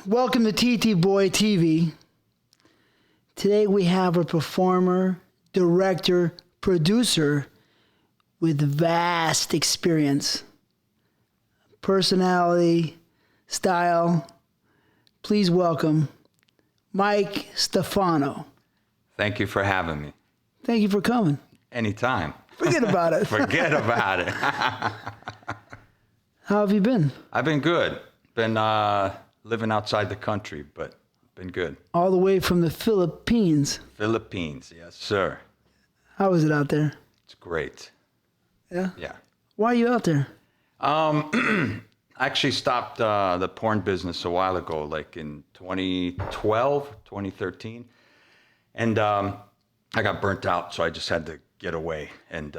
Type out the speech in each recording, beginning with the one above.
Welcome to TTBoy TV. Today we have a performer, director, producer with vast experience, personality, style. Please welcome Mike Stefano. Thank you for having me. Thank you for coming. Anytime. Forget about it. Forget about it. How have you been? I've been good. Been living outside the country, but been good. All the way from the Philippines. Philippines, yes, sir. How is it out there? It's great. Yeah? Yeah. Why are you out there? I actually stopped the porn business a while ago, like in 2012, 2013. And I got burnt out, so I just had to get away. And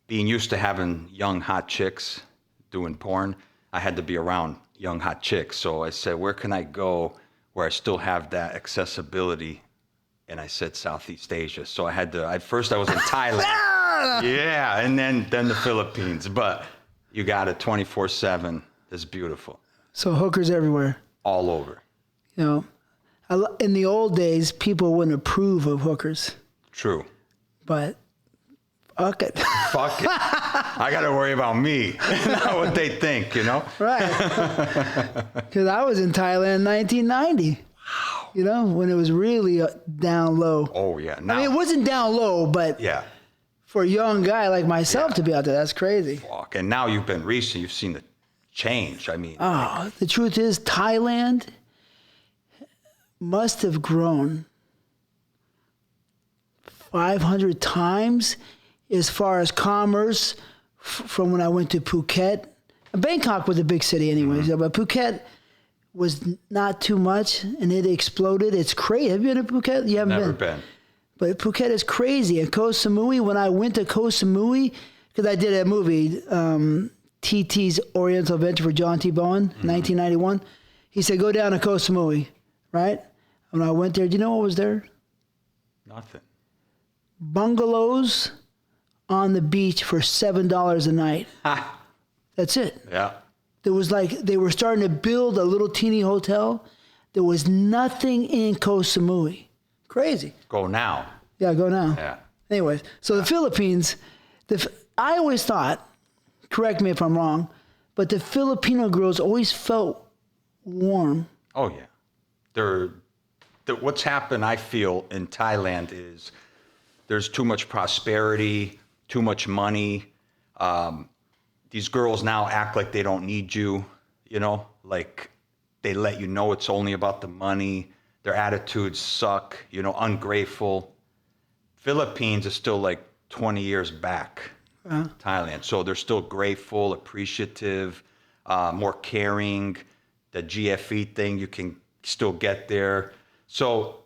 being used to having young, hot chicks doing porn, I had to be around young, hot chicks. So I said, where can I go where I still have that accessibility? And I said, Southeast Asia. So I had to, at first I was in Thailand. Yeah, and then the Philippines. But you got it 24/7. It's beautiful. So hookers everywhere. All over. You know, in the old days, people wouldn't approve of hookers. True. But fuck it. Fuck it. I got to worry about me, not what they think, you know? Right. Because I was in Thailand in 1990. Wow. You know, when it was really down low. Oh, yeah. Now, I mean, it wasn't down low, but yeah. For a young guy like myself to be out there, that's crazy. Fuck. And now you've been recent, you've seen the change. I mean. Oh, the truth is, Thailand must have grown 500 times as far as commerce from when I went to Phuket. Bangkok was a big city anyways, but Phuket was not too much, and it exploded. It's crazy. Have you been to Phuket? You haven't Never been. But Phuket is crazy. And Koh Samui, when I went to Koh Samui, because I did a movie, TT's Oriental Adventure for John T. Bowen, 1991. He said, go down to Koh Samui, right? When I went there, do you know what was there? Nothing. Bungalows on the beach for $7 a night. Ha. That's it. Yeah. There was like, they were starting to build a little teeny hotel. There was nothing in Koh Samui. Crazy. Go now. Yeah, go now. Yeah. Anyways, so the Philippines, I always thought, correct me if I'm wrong, but the Filipino girls always felt warm. Oh, yeah. What's happened, I feel, in Thailand is there's too much prosperity, too much money. These girls now act like they don't need you, you know, like they let you know it's only about the money. Their attitudes suck, you know, ungrateful. Philippines is still like 20 years back, Thailand. So they're still grateful, appreciative, more caring. The GFE thing, you can still get there. So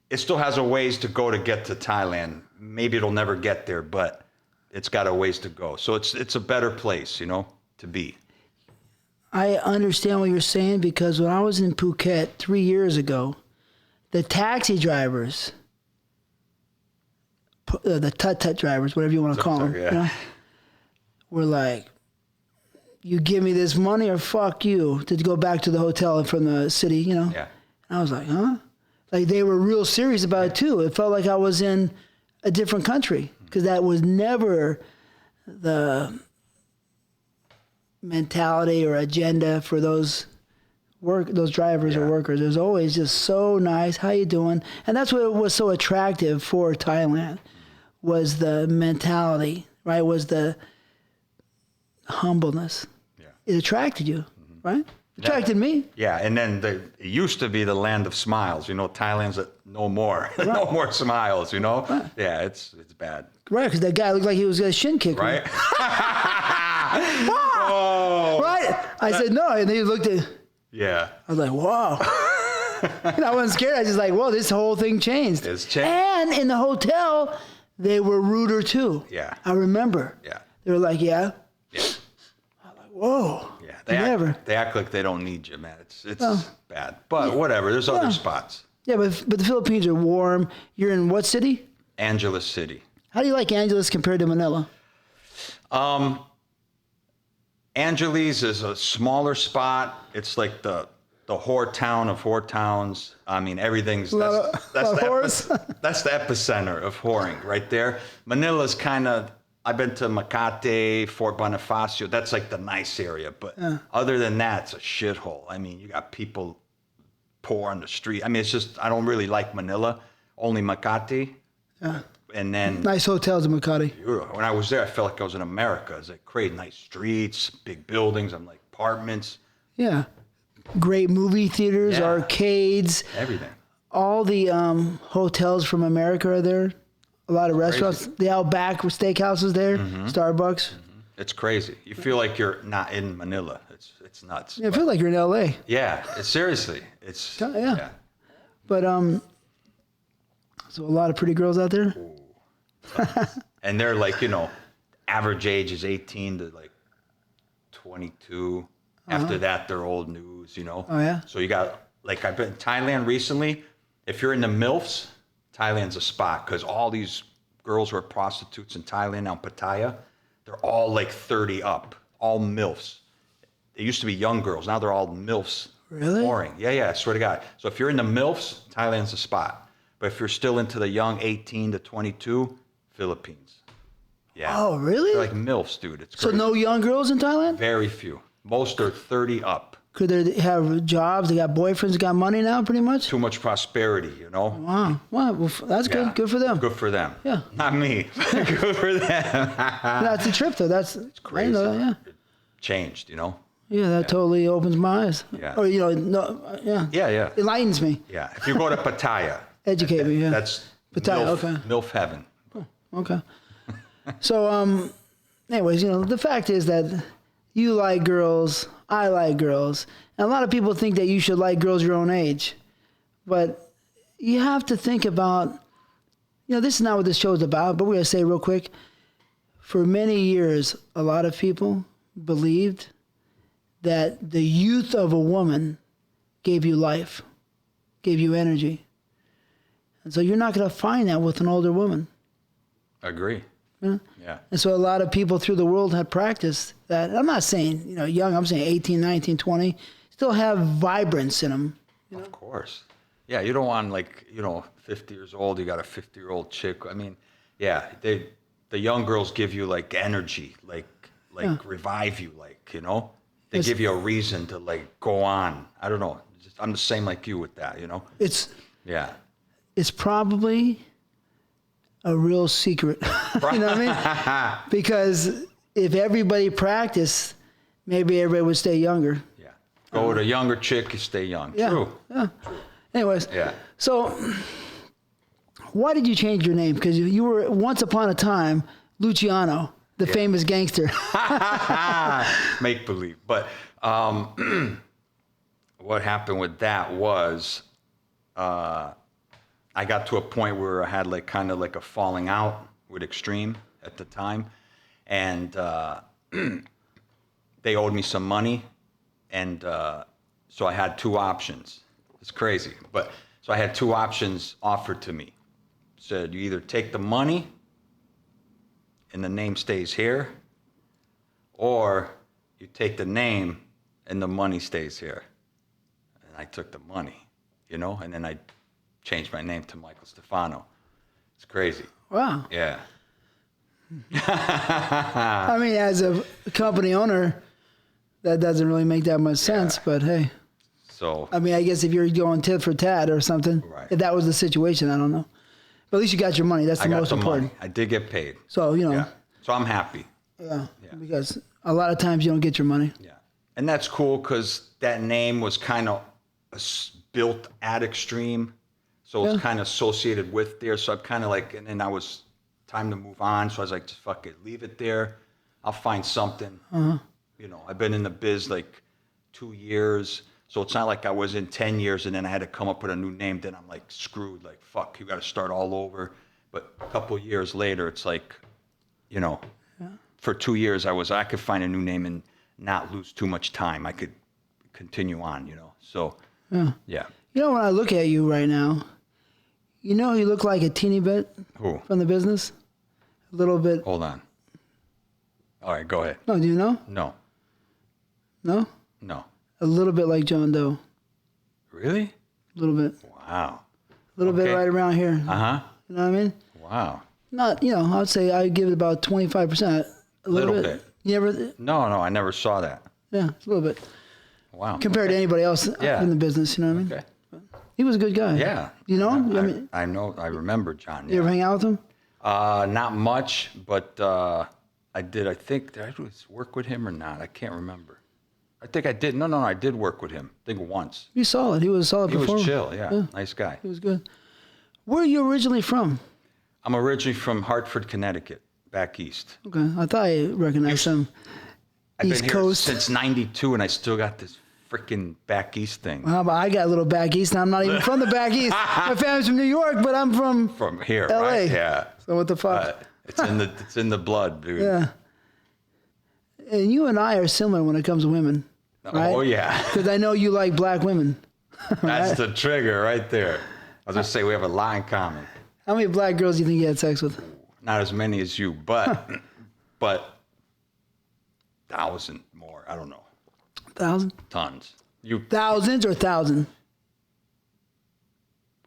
it still has a ways to go to get to Thailand. Maybe it'll never get there, but it's got a ways to go. So it's a better place, you know, to be. I understand what you're saying because when I was in Phuket 3 years ago, the taxi drivers, the tut-tut drivers, whatever you want to call them, yeah. you know, were like, you give me this money or fuck you, to go back to the hotel from the city, you know? Yeah. And I was like, huh? Like they were real serious about it too. It felt like I was in a different country because that was never the mentality or agenda for those drivers or workers. It was always just so nice. How you doing? And that's what was so attractive for Thailand was the mentality, right? Was the humbleness. Yeah. It attracted you, right? Attracted me. Yeah, and then it used to be the land of smiles. You know, Thailand's no more. Right. No more smiles, you know? Right. Yeah, it's bad. Right, because that guy looked like he was going to shin kick me. Right? Oh. Right? I said no, and he looked at... Yeah. I was like, whoa. And I wasn't scared. I was just like, whoa, this whole thing changed. It's changed. And in the hotel, they were ruder too. Yeah. I remember. Yeah. They were like, yeah. Yeah. I'm like, whoa. Yeah. They act like they don't need you, man. It's bad. But whatever. There's other spots. Yeah, but the Philippines are warm. You're in what city? Angeles City. How do you like Angeles compared to Manila? Angeles is a smaller spot. It's like the the whore town of whore towns. I mean, everything's That's the epicenter of whoring right there. Manila's kind of. I've been to Makati, Fort Bonifacio. That's like the nice area, but other than that, it's a shithole. I mean, you got people poor on the street. I mean, it's just I don't really like Manila. Only Makati. Yeah. And then Nice hotels in Makati. when I was there, I felt like I was in America. It's like great, nice streets, big buildings. I'm like apartments. Yeah. Great movie theaters, Yeah. arcades. Everything. All the hotels from America are there. A lot of restaurants. The Outback Steakhouses there. Starbucks. It's crazy. You feel like you're not in Manila. It's nuts. Yeah, I feel like you're in L.A. Yeah, seriously. It's Yeah. But so a lot of pretty girls out there. And they're like, average age is 18 to like 22. After that, they're old news, Oh yeah. So you got, like, I've been in Thailand recently. If you're in the MILFs, Thailand's a spot because all these girls who are prostitutes in Thailand now, Pattaya, they're all like 30 up, all MILFs. They used to be young girls. Now they're all MILFs. Really? Boring. Yeah, I swear to God. So if you're in the MILFs, Thailand's a spot. But if you're still into the young 18 to 22, Philippines. Yeah. Oh really? They're like MILFs, dude. It's So crazy. no young girls in Thailand? Very few. Most are 30 up. Could they have jobs? They got boyfriends, got money now, pretty much. Too much prosperity, Wow. Well, that's good. Yeah. Good for them. Good for them. Yeah. Not me. Good for them. That's a trip though. That's Crazy. I know, yeah. It changed, Yeah, that totally opens my eyes. Yeah. Or yeah. Yeah. Enlightens me. Yeah. If you go to Pattaya, Educate me. Yeah. that's Pattaya, MILF, okay. MILF heaven. Okay. So, anyways, the fact is that you like girls, I like girls, and a lot of people think that you should like girls your own age, but you have to think about, this is not what this show is about, but we're going to say real quick, for many years, a lot of people believed that the youth of a woman gave you life, gave you energy. And so you're not going to find that with an older woman. Agree. Yeah. Yeah. And so a lot of people through the world have practiced that. I'm not saying, young, I'm saying 18, 19, 20, still have vibrance in them. Of course. Yeah, you don't want 50 years old, you got a 50-year-old chick. I mean, yeah, the young girls give you like energy, like revive you, They give you a reason to go on. I don't know. I'm the same like you with that, It's probably a real secret. You know what I mean? Because if everybody practiced, maybe everybody would stay younger. Yeah. Go with a younger chick, you stay young. Yeah. True. Yeah. Anyways. Yeah. So why did you change your name? Because you were once upon a time Luciano, the famous gangster. Make believe. But what happened with that was I got to a point where I had kind of a falling out with Extreme at the time. And they owed me some money. And so I had two options. It's crazy. But so I had two options offered to me. Said, you either take the money and the name stays here, or you take the name and the money stays here. And I took the money, and then I changed my name to Michael Stefano. It's crazy. Wow. Yeah. I mean, as a company owner, that doesn't really make that much sense, but hey. So. I mean, I guess if you're going tit for tat or something, Right. if that was the situation, I don't know. But at least you got your money. That's the most important. Money. I did get paid. So, Yeah. So I'm happy. Yeah, because a lot of times you don't get your money. Yeah. And that's cool because that name was kind of built at Extreme. So it's kind of associated with there. So I'm kind of and then I was time to move on. So I was like, just fuck it, leave it there. I'll find something. I've been in the biz 2 years. So it's not like I was in 10 years and then I had to come up with a new name. Then I'm screwed. Fuck, you got to start all over. But a couple of years later, it's for 2 years I could find a new name and not lose too much time. I could continue on, So, yeah. When I look at you right now, you look like a teeny bit Who? from the business. A little bit. Hold on. All right, go ahead. No, do you know? No. No? No. A little bit like John Doe. Really? A little bit. Wow. A little bit right around here. Uh-huh. You know what I mean? Wow. Not, I would say I give it about 25%. A little bit. You ever? No, I never saw that. Yeah, a little bit. Wow. Compared to anybody else in the business, you know what I mean? Okay. He was a good guy. Yeah. You know? I know. I remember John. You ever hang out with him? Not much, but I did. I think, did I work with him or not? I can't remember. I think I did. No, I did work with him. I think once. He's solid. He was a solid performer. He was chill, yeah. Nice guy. He was good. Where are you originally from? I'm originally from Hartford, Connecticut, back east. Okay. I thought I recognized him. I've East been Coast. here since '92, and I still got this freaking back east thing. Well, but I got a little back east, and I'm not even from the back east. My family's from New York, but I'm from here, LA. right? Yeah. So what the fuck? It's in the blood, dude. Yeah. And you and I are similar when it comes to women. Right? Oh yeah. Because I know you like black women. That's the trigger right there. I was gonna say we have a lot in common. How many black girls do you think you had sex with? Not as many as you, but 1,000 more. I don't know. 1,000? Tons. Thousands or 1,000?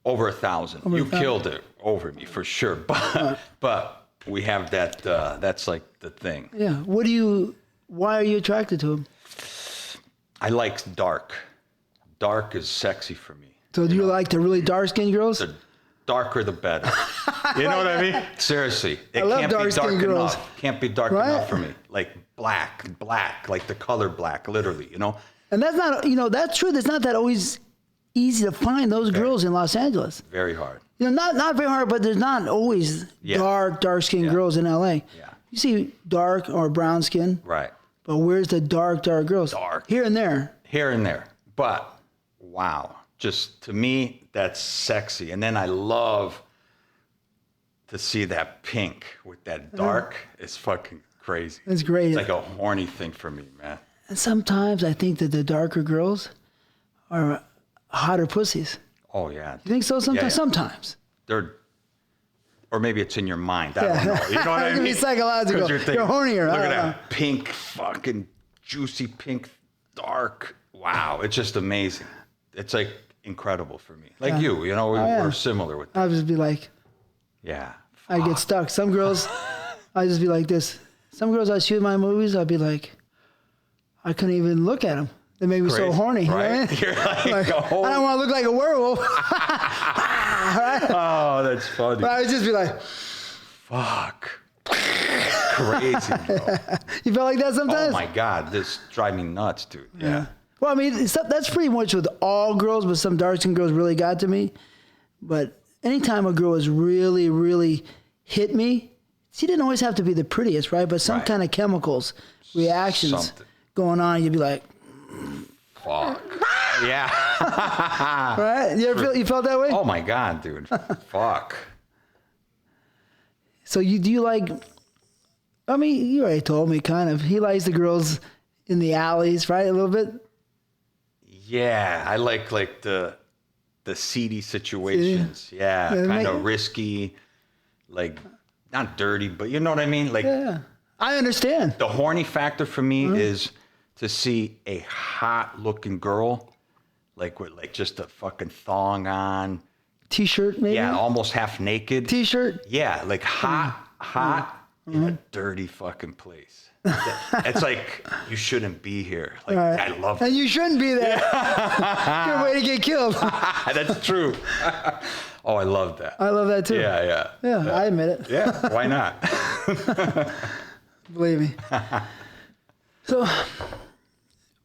Over 1,000. You killed it over me for sure. But we have that. That's like the thing. Yeah. Why are you attracted to him? I like dark. Dark is sexy for me. So do you like the really dark-skinned girls? The darker the better. You know what I mean? Seriously. It love can't be dark dark-skinned girls. enough. Can't be dark enough for me. Like black, like the color black, literally, And that's not, that's true. It's not that always easy to find those girls in Los Angeles. Very hard. Not very hard, but there's not always dark-skinned girls in LA. Yeah. You see dark or brown skin. Right. But where's the dark girls? Dark. Here and there. Here and there. But, wow. Just, to me, that's sexy. And then I love to see that pink with that dark. It's fucking crazy. It's great. It's like a horny thing for me, man. And sometimes I think that the darker girls are hotter pussies. Oh, yeah. You think so? Sometimes? Yeah. Sometimes. Or maybe it's in your mind. I don't know. You know what I It mean? could be psychological. You're hornier. Look I at don't that pink, fucking juicy pink, dark. Wow. It's just amazing. It's like incredible for me. Like you, we're similar with that. I'll just be like, Yeah. I get stuck. Some girls, I just be like this. Some girls I shoot my movies, I'd be like, I couldn't even look at them. They make me so horny. Right? You know what I mean? You're like, I don't want to look like a werewolf. Right? Oh, that's funny. But I would just be like, Fuck. Crazy, bro. you felt like that sometimes? Oh my God, this drives me nuts, dude. Yeah. Well, I mean, that's pretty much with all girls, but some dark-skinned girls really got to me. But anytime a girl has really, really hit me, she didn't always have to be the prettiest, right? But some kind of chemicals, reactions Something. going on, you'd be like, Fuck. Yeah. right? You felt that way? Oh my God, dude. Fuck. So do you like, I mean, you already told me kind of, he likes the girls in the alleys, right? A little bit? Yeah, I like the seedy situations. Yeah, kind of risky, like not dirty, but you know what I mean? Like, Yeah. I understand. the horny factor for me is to see a hot looking girl, like with like just a fucking thong on. T-shirt maybe? Yeah, almost half naked. T-shirt? Yeah, like hot in a dirty fucking place. It's like, you shouldn't be here. Like, Right. I love And it. you shouldn't be there. Good way to get killed. That's true. Oh, I love that. I love that too. Yeah. Yeah, I admit it. Yeah, why not? Believe me. So,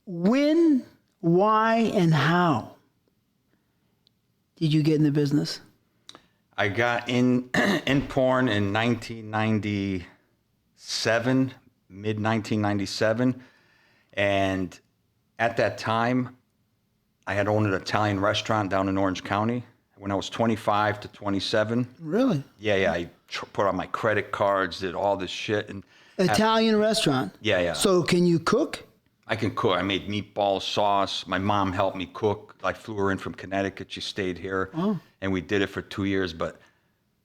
when, why, and how did you get in the business? I got in porn in 1997, mid 1997, and at that time, I had owned an Italian restaurant down in Orange County when I was 25 to 27. Really? Yeah. I put on my credit cards, did all this shit, and Italian restaurant? Yeah. So, can you cook? I can cook. I made meatball sauce. My mom helped me cook. I flew her in from Connecticut. She stayed here, and we did it for 2 years. But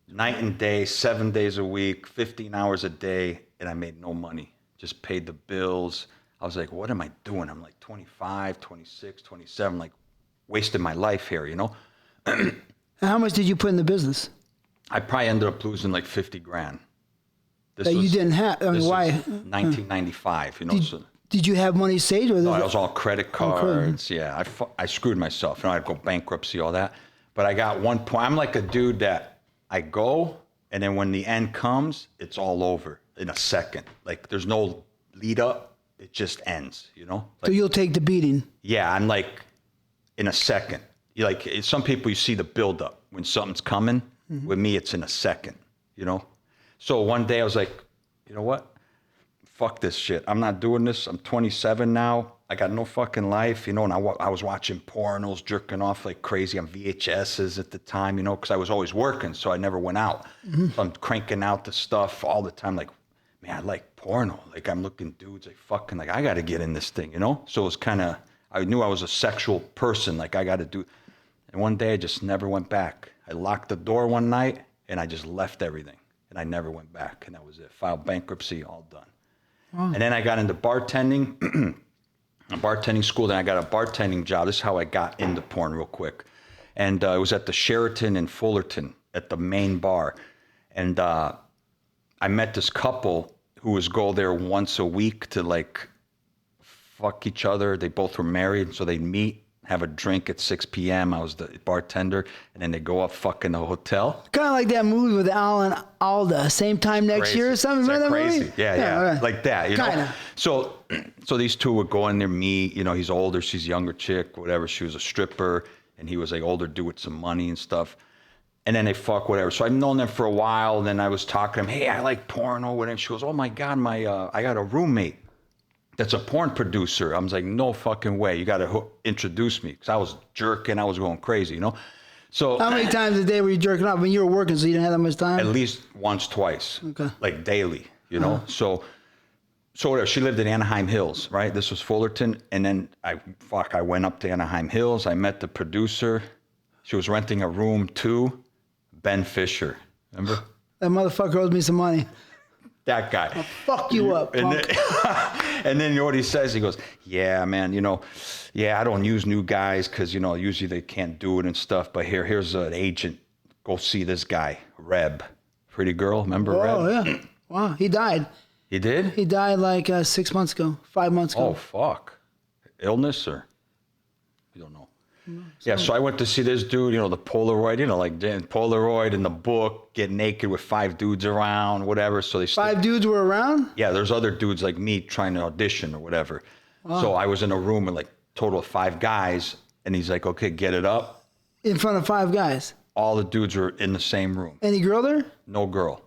night and day, 7 days a week, 15 hours a day, and I made no money. Just paid the bills. I was like, what am I doing? I'm like 25, 26, 27. Like, wasted my life here, you know? And how much did you put in the business? I probably ended up losing like 50 grand. This That you didn't have. I mean, why? 1995, you know? Did you have money saved? Or No, it was all credit cards. Yeah, I screwed myself. You know, I'd go bankruptcy, all that. But I got one point. I'm like a dude that I go, and then when the end comes, it's all over in a second. Like, there's no lead up. It just ends, you know? Like, so you'll take the beating. yeah, I'm like, in a second. You like, some people, you see the build up when something's coming. Mm-hmm. With me, it's in a second, you know? So one day I was like, you know what? Fuck this shit. I'm not doing this. I'm 27 now. I got no fucking life, you know, and I was watching pornos, jerking off like crazy on VHSs at the time, you know, because I was always working, so I never went out. Mm-hmm. So I'm cranking out the stuff all the time, like, man, I like porno. Like, I'm looking dudes, like, fucking, like, I got to get in this thing, you know? So it was kind of, I knew I was a sexual person, like, I got to do. And one day I just never went back. I locked the door one night, and I just left everything, and I never went back, and that was it. Filed bankruptcy, all done. And then I got into bartending, a bartending school. Then I got a bartending job. This is how I got into porn real quick. And it was at the Sheraton in Fullerton at the main bar. And I met this couple who was go there once a week to like fuck each other. They both were married, so they'd meet, have a drink at 6 p.m. I was the bartender, and then they go up fucking the hotel. Kind of like that movie with Alan Alda, same time next Crazy. year or something. Remember that crazy? Movie? Yeah. Right. Like that, you Kinda. know? So these two would go in there, meet, you know, he's older, she's a younger chick, whatever. She was a stripper, and he was like older dude with some money and stuff. And then they fuck, whatever. So I've known them for a while, and then I was talking to him, hey, I like porno, whatever. She goes, oh my God, I got a roommate that's a porn producer. I was like, no fucking way. You got to introduce me. Because I was jerking. I was going crazy, you know? So how many times a day were you jerking off? I mean, you were working, so you didn't have that much time? At least once, twice. Okay. Like daily, you know? So whatever. She lived in Anaheim Hills, right? This was Fullerton. And then I went up to Anaheim Hills. I met the producer. She was renting a room too. Ben Fisher. Remember? That motherfucker owes me some money. That guy. I'll fuck you up, punk. And then you know what he says? He goes, yeah, man, you know, yeah, I don't use new guys because, you know, usually they can't do it and stuff. But here's an agent. Go see this guy, Reb. Pretty girl. Remember Reb? Oh, yeah. Wow. He died. He did? He died like 6 months ago, 5 months ago. Oh, fuck. Illness or? You don't know. Yeah, so I went to see this dude, you know, the Polaroid, you know, like Polaroid in the book, get naked with 5 dudes around, whatever. So they 5 dudes were around? Yeah, there's other dudes like me trying to audition or whatever. Wow. So I was in a room with like total of 5 guys, and he's like, okay, get it up. In front of 5 guys? All the dudes were in the same room. Any girl there? No girl.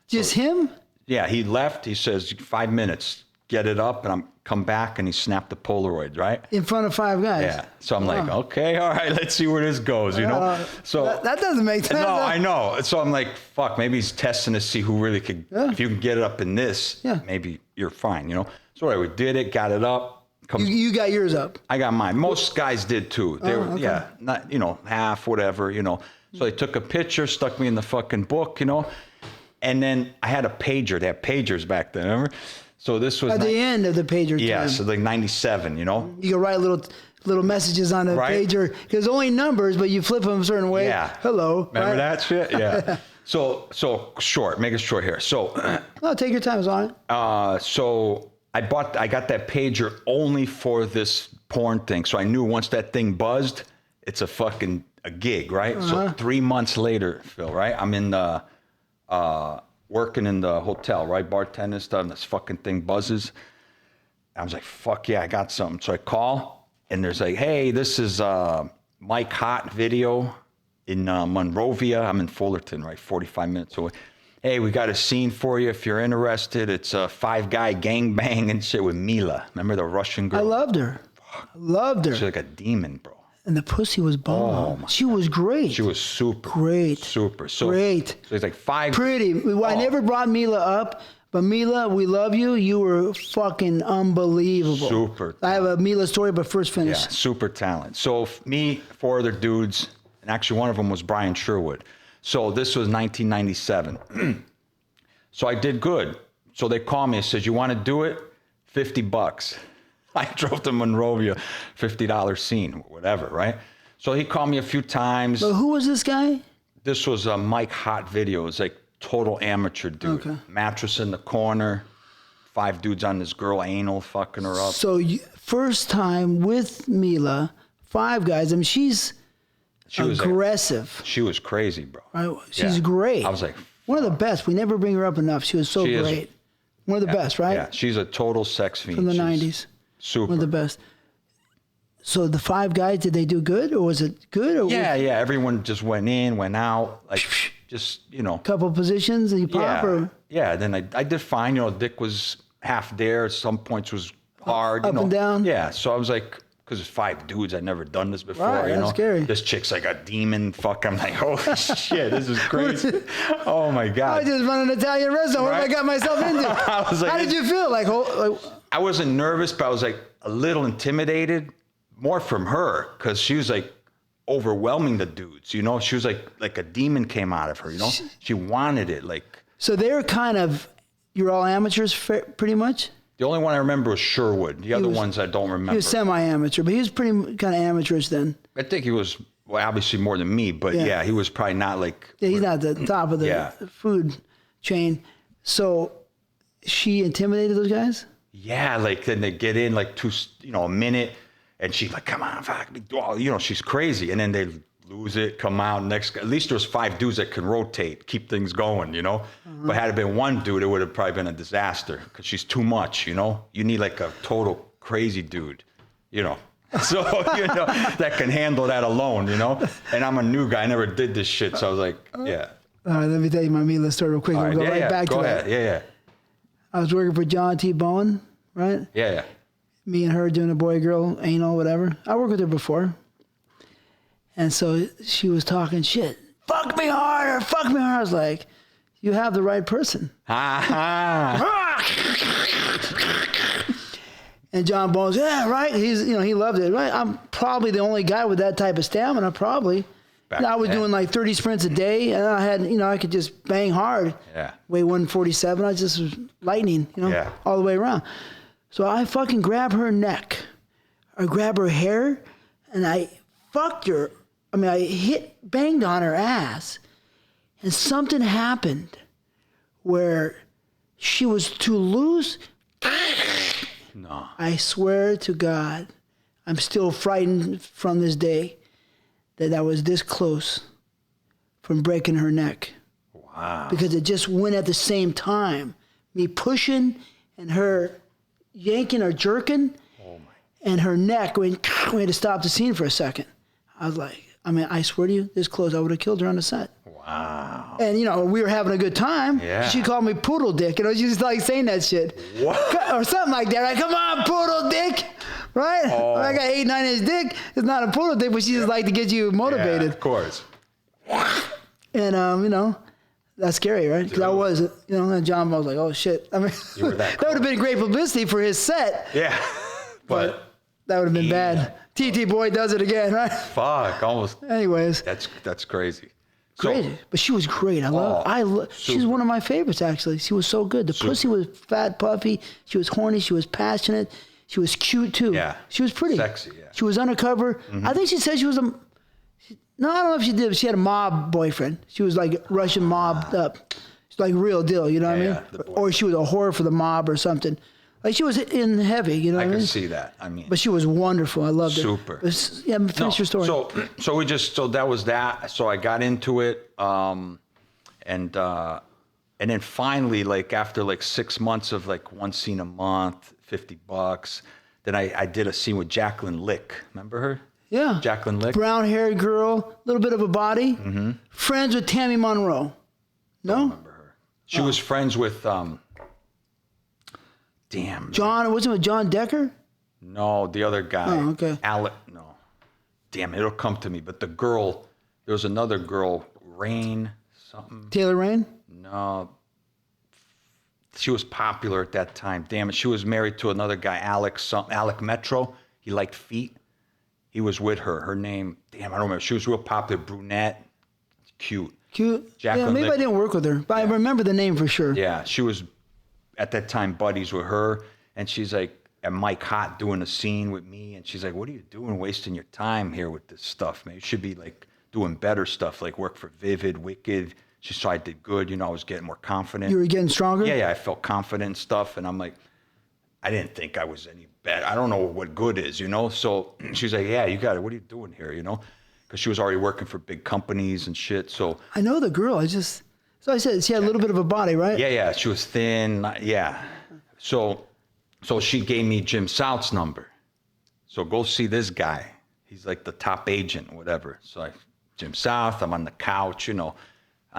Just him? Yeah, he left. He says, 5 minutes, get it up, and I'm come back, and he snapped the Polaroid, right? In front of 5 guys? Yeah. So I'm like, okay, all right, let's see where this goes, you know? So that doesn't make sense. No, I know. So I'm like, fuck, maybe he's testing to see who really could, if you can get it up in this, maybe you're fine, you know? So anyway, we did it, got it up. You got yours up? I got mine. Most guys did too. They were, okay. Yeah, not, you know, half, whatever, you know. So they took a picture, stuck me in the fucking book, you know? And then I had a pager. They had pagers back then, remember? So this was at the end of the pager. Yeah, time. So like 97, you know? You can write little messages on the pager because only numbers, but you flip them a certain way. Yeah. Hello. Remember that shit? Yeah. So short, make it short here. So no, take your time, it's on it. So I got that pager only for this porn thing. So I knew once that thing buzzed, it's a gig, right? So 3 months later, Phil, right? I'm in the working in the hotel, right? Bartending stuff, and this fucking thing buzzes. I was like, fuck yeah, I got something. So I call, and there's like, hey, this is Mike Hot video in Monrovia. I'm in Fullerton, right? 45 minutes away. Hey, we got a scene for you if you're interested. It's a 5-guy gangbang and shit with Mila. Remember the Russian girl? I loved her. She's like a demon, bro. And the pussy was bomb. Oh, she was great. She was super. Great. Super. So, great. So it's like 5. Pretty. I never brought Mila up, but Mila, we love you. You were fucking unbelievable. Super. I have a Mila story, but first finish. Yeah, super talent. So me, 4 other dudes, and actually one of them was Brian Sherwood. So this was 1997. So I did good. So they called me and said, you want to do it? $50. I drove to Monrovia, $50 scene, whatever, right? So he called me a few times. But who was this guy? This was a Mike Hot video. It's like total amateur dude. Okay. Mattress in the corner, 5 dudes on this girl anal fucking her up. So first time with Mila, 5 guys. I mean, she's aggressive. She was crazy, bro. Right? She's great. I was like, one of the best. We never bring her up enough. She was so great. One of the best, right? Yeah, she's a total sex fiend. From the 90s. Super. One of the best. So the 5 guys, did they do good, or was it good? Or yeah. Everyone just went in, went out, like just, you know. Couple positions, and you pop, or? Yeah, then I did fine. You know, dick was half there. At some points was hard. Up and down? Yeah, so I was like, because it's 5 dudes, I'd never done this before. Right, you know? that's scary. This chick's like a demon. Fuck, I'm like, holy shit, this is crazy. Oh my God. I just run an Italian restaurant. What have I got myself into? I was like, how did you feel? Like, I wasn't nervous, but I was like a little intimidated, more from her, because she was like overwhelming the dudes. You know, she was like a demon came out of her. You know, she wanted it. Like. So they're kind of, you're all amateurs, pretty much. The only one I remember was Sherwood. The other ones I don't remember. He was semi-amateur, but he was pretty kind of amateurish then. I think he was, well, obviously more than me, but yeah, he was probably not like. Yeah, he's not at the top of the food chain. So she intimidated those guys? Yeah, like then they get in like a minute, and she's like, come on, fuck me. You know, she's crazy. And then they lose it, come out, next. At least there's 5 dudes that can rotate, keep things going, you know? But had it been one dude, it would have probably been a disaster, because she's too much, you know? You need like a total crazy dude, you know? So, you know, that can handle that alone, you know? And I'm a new guy, I never did this shit, so I was like, yeah. All right, let me tell you my Mila story real quick. All We'll go back go to ahead. that. Yeah. I was working for John T. Bowen, right? Yeah. Me and her doing a boy-girl, anal, whatever. I worked with her before. And so she was talking shit. Fuck me harder, fuck me harder. I was like, you have the right person. And John Bones, yeah, right. He's, he loved it. Right. I'm probably the only guy with that type of stamina, probably. I was doing like 30 sprints a day, and I had, I could just bang hard. Yeah. Weigh 147. I just was lightning, all the way around. So I fucking grab her neck. I grab her hair, and I fucked her. I mean, I banged on her ass, and something happened where she was too loose. No. I swear to God, I'm still frightened from this day that I was this close from breaking her neck. Wow. Because it just went at the same time. Me pushing and her yanking or jerking, and her neck, we had to stop the scene for a second. I was like, I swear to you, this close, I would have killed her on the set. Wow. And, we were having a good time. Yeah. She called me poodle dick. She was like saying that shit. What? Or something like that. Like, come on, poodle dick. Right? Oh. I got 8, 9 inch dick. It's not a poodle dick, but she just like to get you motivated. Yeah, of course. And, that's scary, right? Because I was, and John was like, oh shit. I mean, You were that would have been great publicity for his set. Yeah. But that would have been bad. TTBoy does it again, right? Fuck, almost. Anyways. That's crazy. Crazy. But she was great. She's one of my favorites, actually. She was so good. The pussy was fat, puffy. She was horny. She was passionate. She was cute, too. Yeah. She was pretty. Sexy, yeah. She was undercover. Mm-hmm. I think she said she was no, I don't know if she did, but she had a mob boyfriend. She was like Russian mobbed up. She's like real deal, you know what I mean? Or she was a whore for the mob or something. Like she was in heavy, you know what I mean? I can see that. But she was wonderful. I loved her. Super. Finish your story. So that was that. So I got into it, and then finally, like after like 6 months of like one scene a month, $50, then I did a scene with Jacqueline Lick. Remember her? Yeah. Jacqueline Lick. Brown-haired girl, little bit of a body. Mm-hmm. Friends with Tammy Monroe. No? Don't remember her. She was friends with John, wasn't it with John Decker? No, the other guy. Oh, okay. Alec, no. Damn, it'll come to me. But the girl, there was another girl, Rain something. Taylor Rain? No. She was popular at that time. Damn it. She was married to another guy, Alec Metro. He liked feet. He was with her. Her name, damn, I don't remember. She was real popular, brunette, cute. Cute. Jacqueline maybe Lick. I didn't work with her, but I remember the name for sure. Yeah, she was at that time buddies with her, and she's like, at Mike Hot doing a scene with me, and she's like, "What are you doing, wasting your time here with this stuff, man? You should be like doing better stuff, like work for Vivid, Wicked." She saw I did good, I was getting more confident. You were getting stronger? Yeah, I felt confident and stuff, and I'm like, I didn't think I was any better. I don't know what good is, So she's like, "Yeah, you got it. What are you doing here, Because she was already working for big companies and shit. So I know the girl. So I said she had a little bit of a body, right? Yeah. She was thin. Yeah. So she gave me Jim South's number. So go see this guy. He's like the top agent, whatever. So Jim South, I'm on the couch, on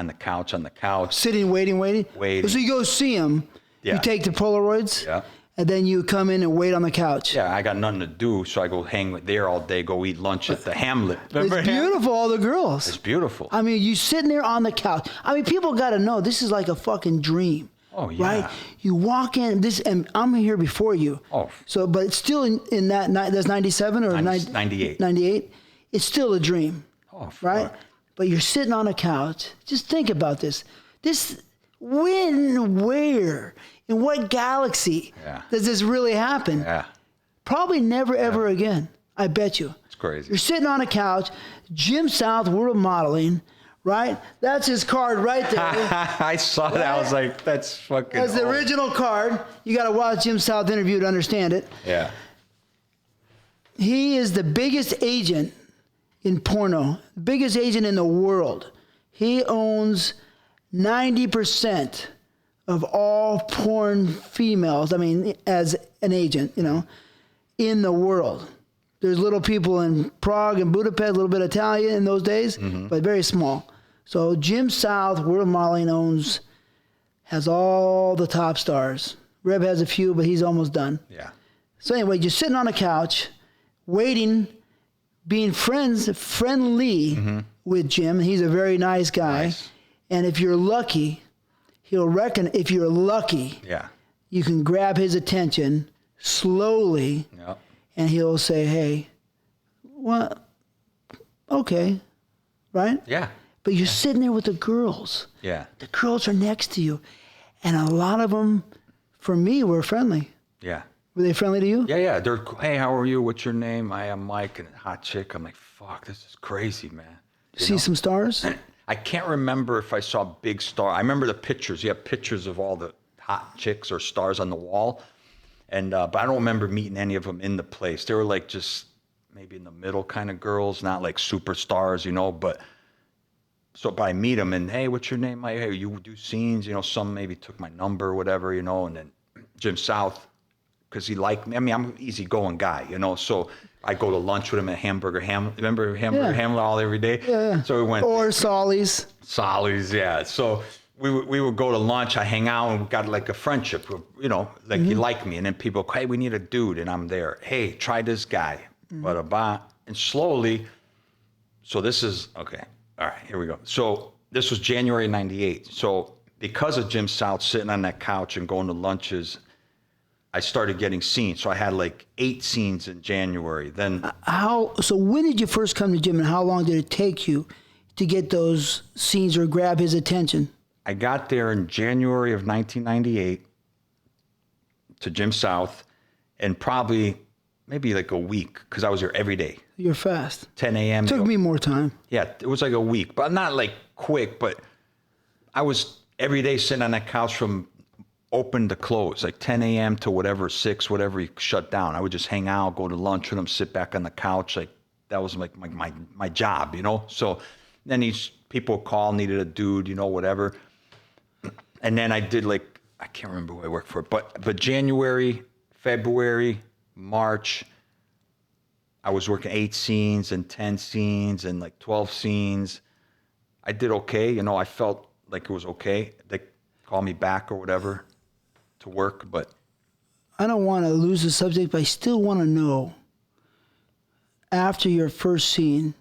the couch. Sitting, waiting. So you go see him. Yeah. You take the Polaroids. Yeah. And then you come in and wait on the couch. Yeah, I got nothing to do, so I go hang there all day, go eat lunch at the Hamlet. Remember It's beautiful, all the girls. It's beautiful. I mean, you sitting there on the couch. I mean, people got to know this is like a fucking dream. Oh, yeah. Right? You walk in, and I'm here before you. Oh. So, but it's still in that's 97 or 98. 98. It's still a dream. Oh, right? fuck. But you're sitting on a couch. Just think about this. Where, in what galaxy does this really happen? Yeah. Probably never, ever again. I bet you. It's crazy. You're sitting on a couch, Jim South, World Modeling, right? That's his card right there. I saw that. I was like, that's fucking That's the original card. You got to watch Jim South interview to understand it. Yeah. He is the biggest agent in porno, biggest agent in the world. He owns 90% of all porn females, as an agent, in the world. There's little people in Prague and Budapest, a little bit Italian in those days, but very small. So Jim South, World Modeling has all the top stars. Reb has a few, but he's almost done. Yeah. So anyway, just sitting on a couch, waiting, being friendly with Jim. He's a very nice guy. Nice. And if you're lucky, if you're lucky, you can grab his attention slowly, and he'll say, "Hey, what? Okay, right?" Yeah. But you're sitting there with the girls. Yeah. The girls are next to you, and a lot of them, for me, were friendly. Yeah. Were they friendly to you? Yeah. They're, "Hey, how are you? What's your name?" "I am Mike," and a hot chick. I'm like, "Fuck, this is crazy, man." See some stars? I can't remember if I saw big star. I remember the pictures. You have pictures of all the hot chicks or stars on the wall, and but I don't remember meeting any of them in the place. They were like just maybe in the middle kind of girls, not like superstars, But I meet them and, "Hey, what's your name?" "Hey, you do scenes?" Some maybe took my number or whatever, And then Jim South, because he liked me. I'm an easygoing guy, So I go to lunch with him at Hamburger Hamlet. Remember Hamburger Hamlet all every day? Yeah. So we went. Or Solly's. Solly's, yeah. So we would go to lunch. I hang out and we got like a friendship, he liked me. And then people go, "Hey, we need a dude," and I'm there. "Hey, try this guy." And slowly, so this is, okay. All right, here we go. So this was January 98. So because of Jim South sitting on that couch and going to lunches, I started getting scenes. So I had like 8 scenes in January. Then So when did you first come to Jim, and how long did it take you to get those scenes or grab his attention? I got there in January of 1998 to Jim South, and probably maybe like a week, because I was there every day. You're fast. 10 a.m. Took me more time. Yeah, it was like a week, but not like quick, but I was every day sitting on that couch from open to close, like 10 a.m. to whatever, 6, whatever he shut down. I would just hang out, go to lunch with him, sit back on the couch. Like that was like my job, So then these people call, needed a dude, whatever. And then I did I can't remember who I worked for, but January, February, March, I was working 8 scenes and 10 scenes and 12 scenes. I did okay, I felt like it was okay. They called me back or whatever to work, but I don't want to lose the subject, but I still want to know, after your first scene,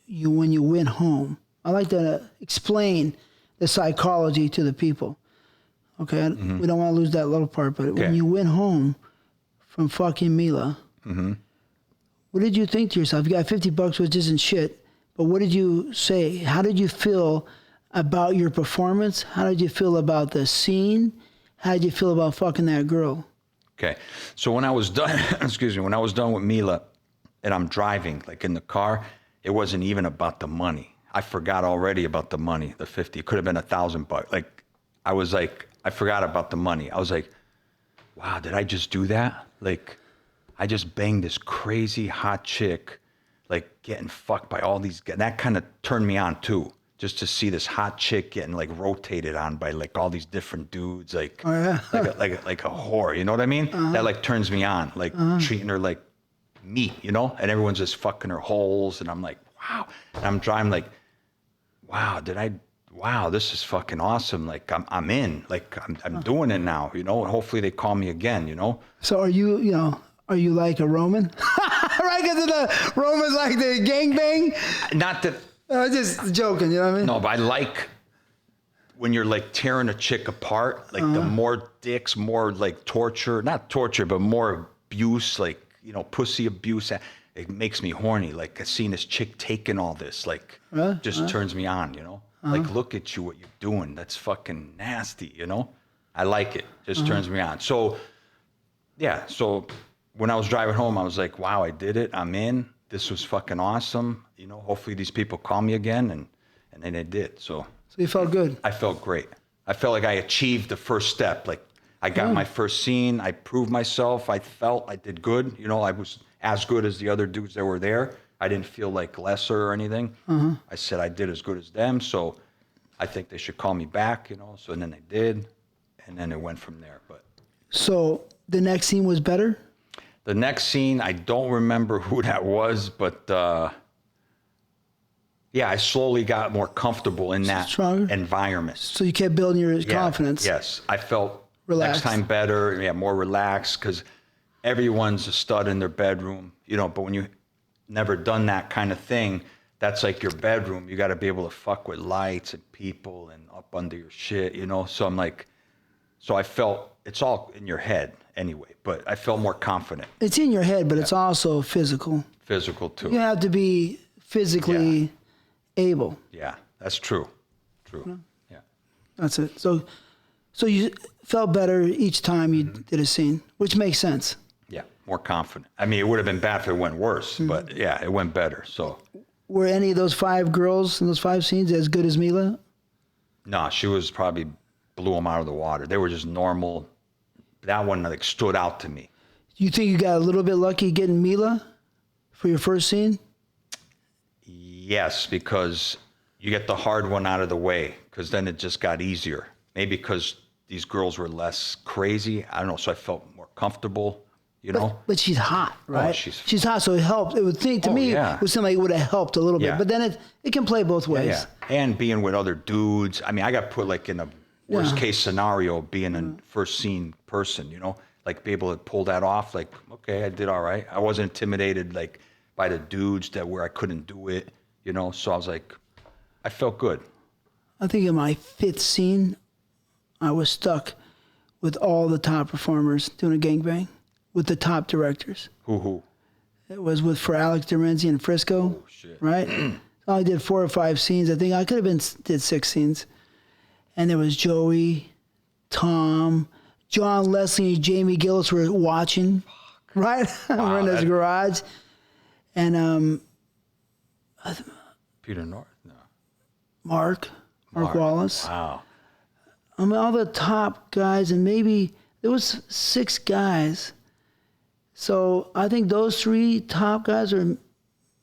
when you went home, I like to explain the psychology to the people. Okay? We don't want to lose that little part, but when you went home from fucking Mila, what did you think to yourself? You got $50, which isn't shit, but what did you say? How did you feel about your performance? How did you feel about the scene? How did you feel about fucking that girl? Okay. So when I was done, excuse me, when I was done with Mila and I'm driving, like in the car, it wasn't even about the money. I forgot already about the money, the 50. It could have been $1,000. Like, I was like, I forgot about the money. I was like, wow, did I just do that? Like, I just banged this crazy hot chick, like getting fucked by all these guys. That kind of turned me on too. Just to see this hot chick getting like rotated on by like all these different dudes, like, like a whore, you know what I mean? That like turns me on, like treating her like meat, you know? And everyone's just fucking her holes. And I'm like, wow. And I'm driving like, wow, wow, this is fucking awesome. Like I'm in, like I'm doing it now, you know? And hopefully they call me again, you know? So are you like a Roman? Right, because the Romans like the gangbang? Not that... just joking, you know what I mean? No, but I like when you're like tearing a chick apart, like the more dicks, more like torture, not torture, but more abuse, like, you know, pussy abuse. It makes me horny. Like seeing this chick taking all this, like just turns me on, you know? Like, look at you, what you're doing. That's fucking nasty, you know? I like it. Just turns me on. So, yeah. So when I was driving home, I was like, wow, I did it. I'm in. This was fucking awesome. You know, hopefully these people call me again. And then they did. So you felt good? I felt great. I felt like I achieved the first step. Like I got my first scene. I proved myself. I felt I did good. You know, I was as good as the other dudes that were there. I didn't feel like lesser or anything. I said I did as good as them. So I think they should call me back, you know. So and then they did. And then it went from there. But so the next scene was better? The next scene, I don't remember who that was, but yeah, I slowly got more comfortable in that environment. So you kept building your confidence? Yes, I felt relaxed. Next time better, more relaxed, because everyone's a stud in their bedroom, you know, but when you never done that kind of thing, that's like your bedroom. You got to be able to fuck with lights and people and up under your shit, you know? So I'm like, so I felt it's all in your head anyway, but I felt more confident. It's in your head, but it's also physical. Physical too. You have to be physically able. Yeah, that's true. True. Yeah. That's it. So you felt better each time you did a scene, which makes sense. Yeah, more confident. I mean, it would have been bad if it went worse, but yeah, it went better. So. Were any of those 5 girls in those 5 scenes as good as Mila? No, she was probably blew them out of the water. They were just normal. That one like stood out to me. You think you got a little bit lucky getting Mila for your first scene? Yes, because you get the hard one out of the way, because then it just got easier. Maybe because these girls were less crazy. I don't know, so I felt more comfortable, you know? But she's hot, right? Oh, she's hot, so it helped. It would think, to me, it would seem like it would have helped a little bit. But then it can play both ways. Yeah. And being with other dudes. I mean, I got put like in a worst case scenario, being a first scene person, you know? Like be able to pull that off, like, okay, I did all right. I wasn't intimidated like by the dudes that where I couldn't do it, you know? So I was like, I felt good. I think in my 5th scene, I was stuck with all the top performers doing a gangbang with the top directors. Who? It was for Alex Dorenzi in Frisco, right? I only did 4 or 5 scenes. I think I could have did 6 scenes. And there was Joey, Tom, John Leslie, and Jamie Gillis were watching, right? Wow, we're in his garage. And Peter North? No. Mark Wallace. Wow. I mean, all the top guys, and maybe there was 6 guys. So I think those 3 top guys are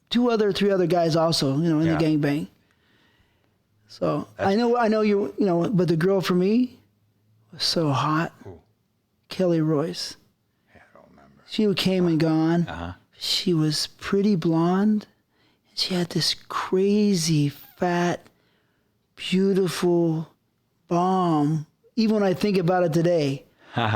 3 other guys also, you know, in the gangbang. So I know you know, but the girl for me was so hot. Who? Kelly Royce. Yeah, I don't remember. She came and gone. She was pretty blonde. She had this crazy, fat, beautiful bomb. Even when I think about it today,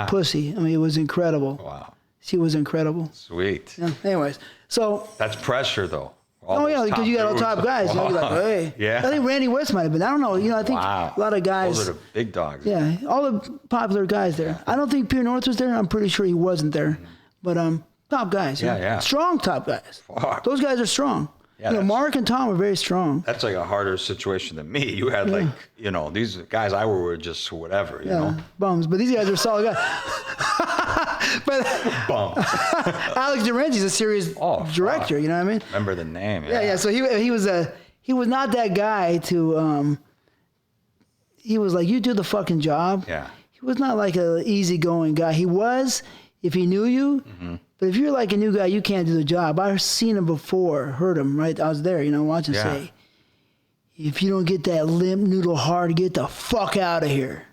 pussy. I mean, it was incredible. Wow. She was incredible. Sweet. Yeah. Anyways, so. That's pressure, though. Because you got all top guys. You know, you're like, hey. Yeah. I think Randy West might have been. I don't know. You know, I think a lot of guys. Those are the big dogs. Yeah, all the popular guys there. I don't think Peter North was there. I'm pretty sure he wasn't there. But top guys. Yeah. Strong top guys. Fuck. Those guys are strong. Yeah, you know, Mark and Tom are very strong. That's like a harder situation than me. You had like, you know, these guys I were just whatever, you know. Bums. But these guys are solid guys. But Bum. Alex Durante's a serious director. You know what I mean? Remember the name? Yeah. So he was not that guy to. He was like, you do the fucking job. Yeah. He was not like a easygoing guy. He was if he knew you. Mm-hmm. But if you're like a new guy, you can't do the job. I've seen him before, heard him, right? I was there, watching say, if you don't get that limp noodle hard, get the fuck out of here.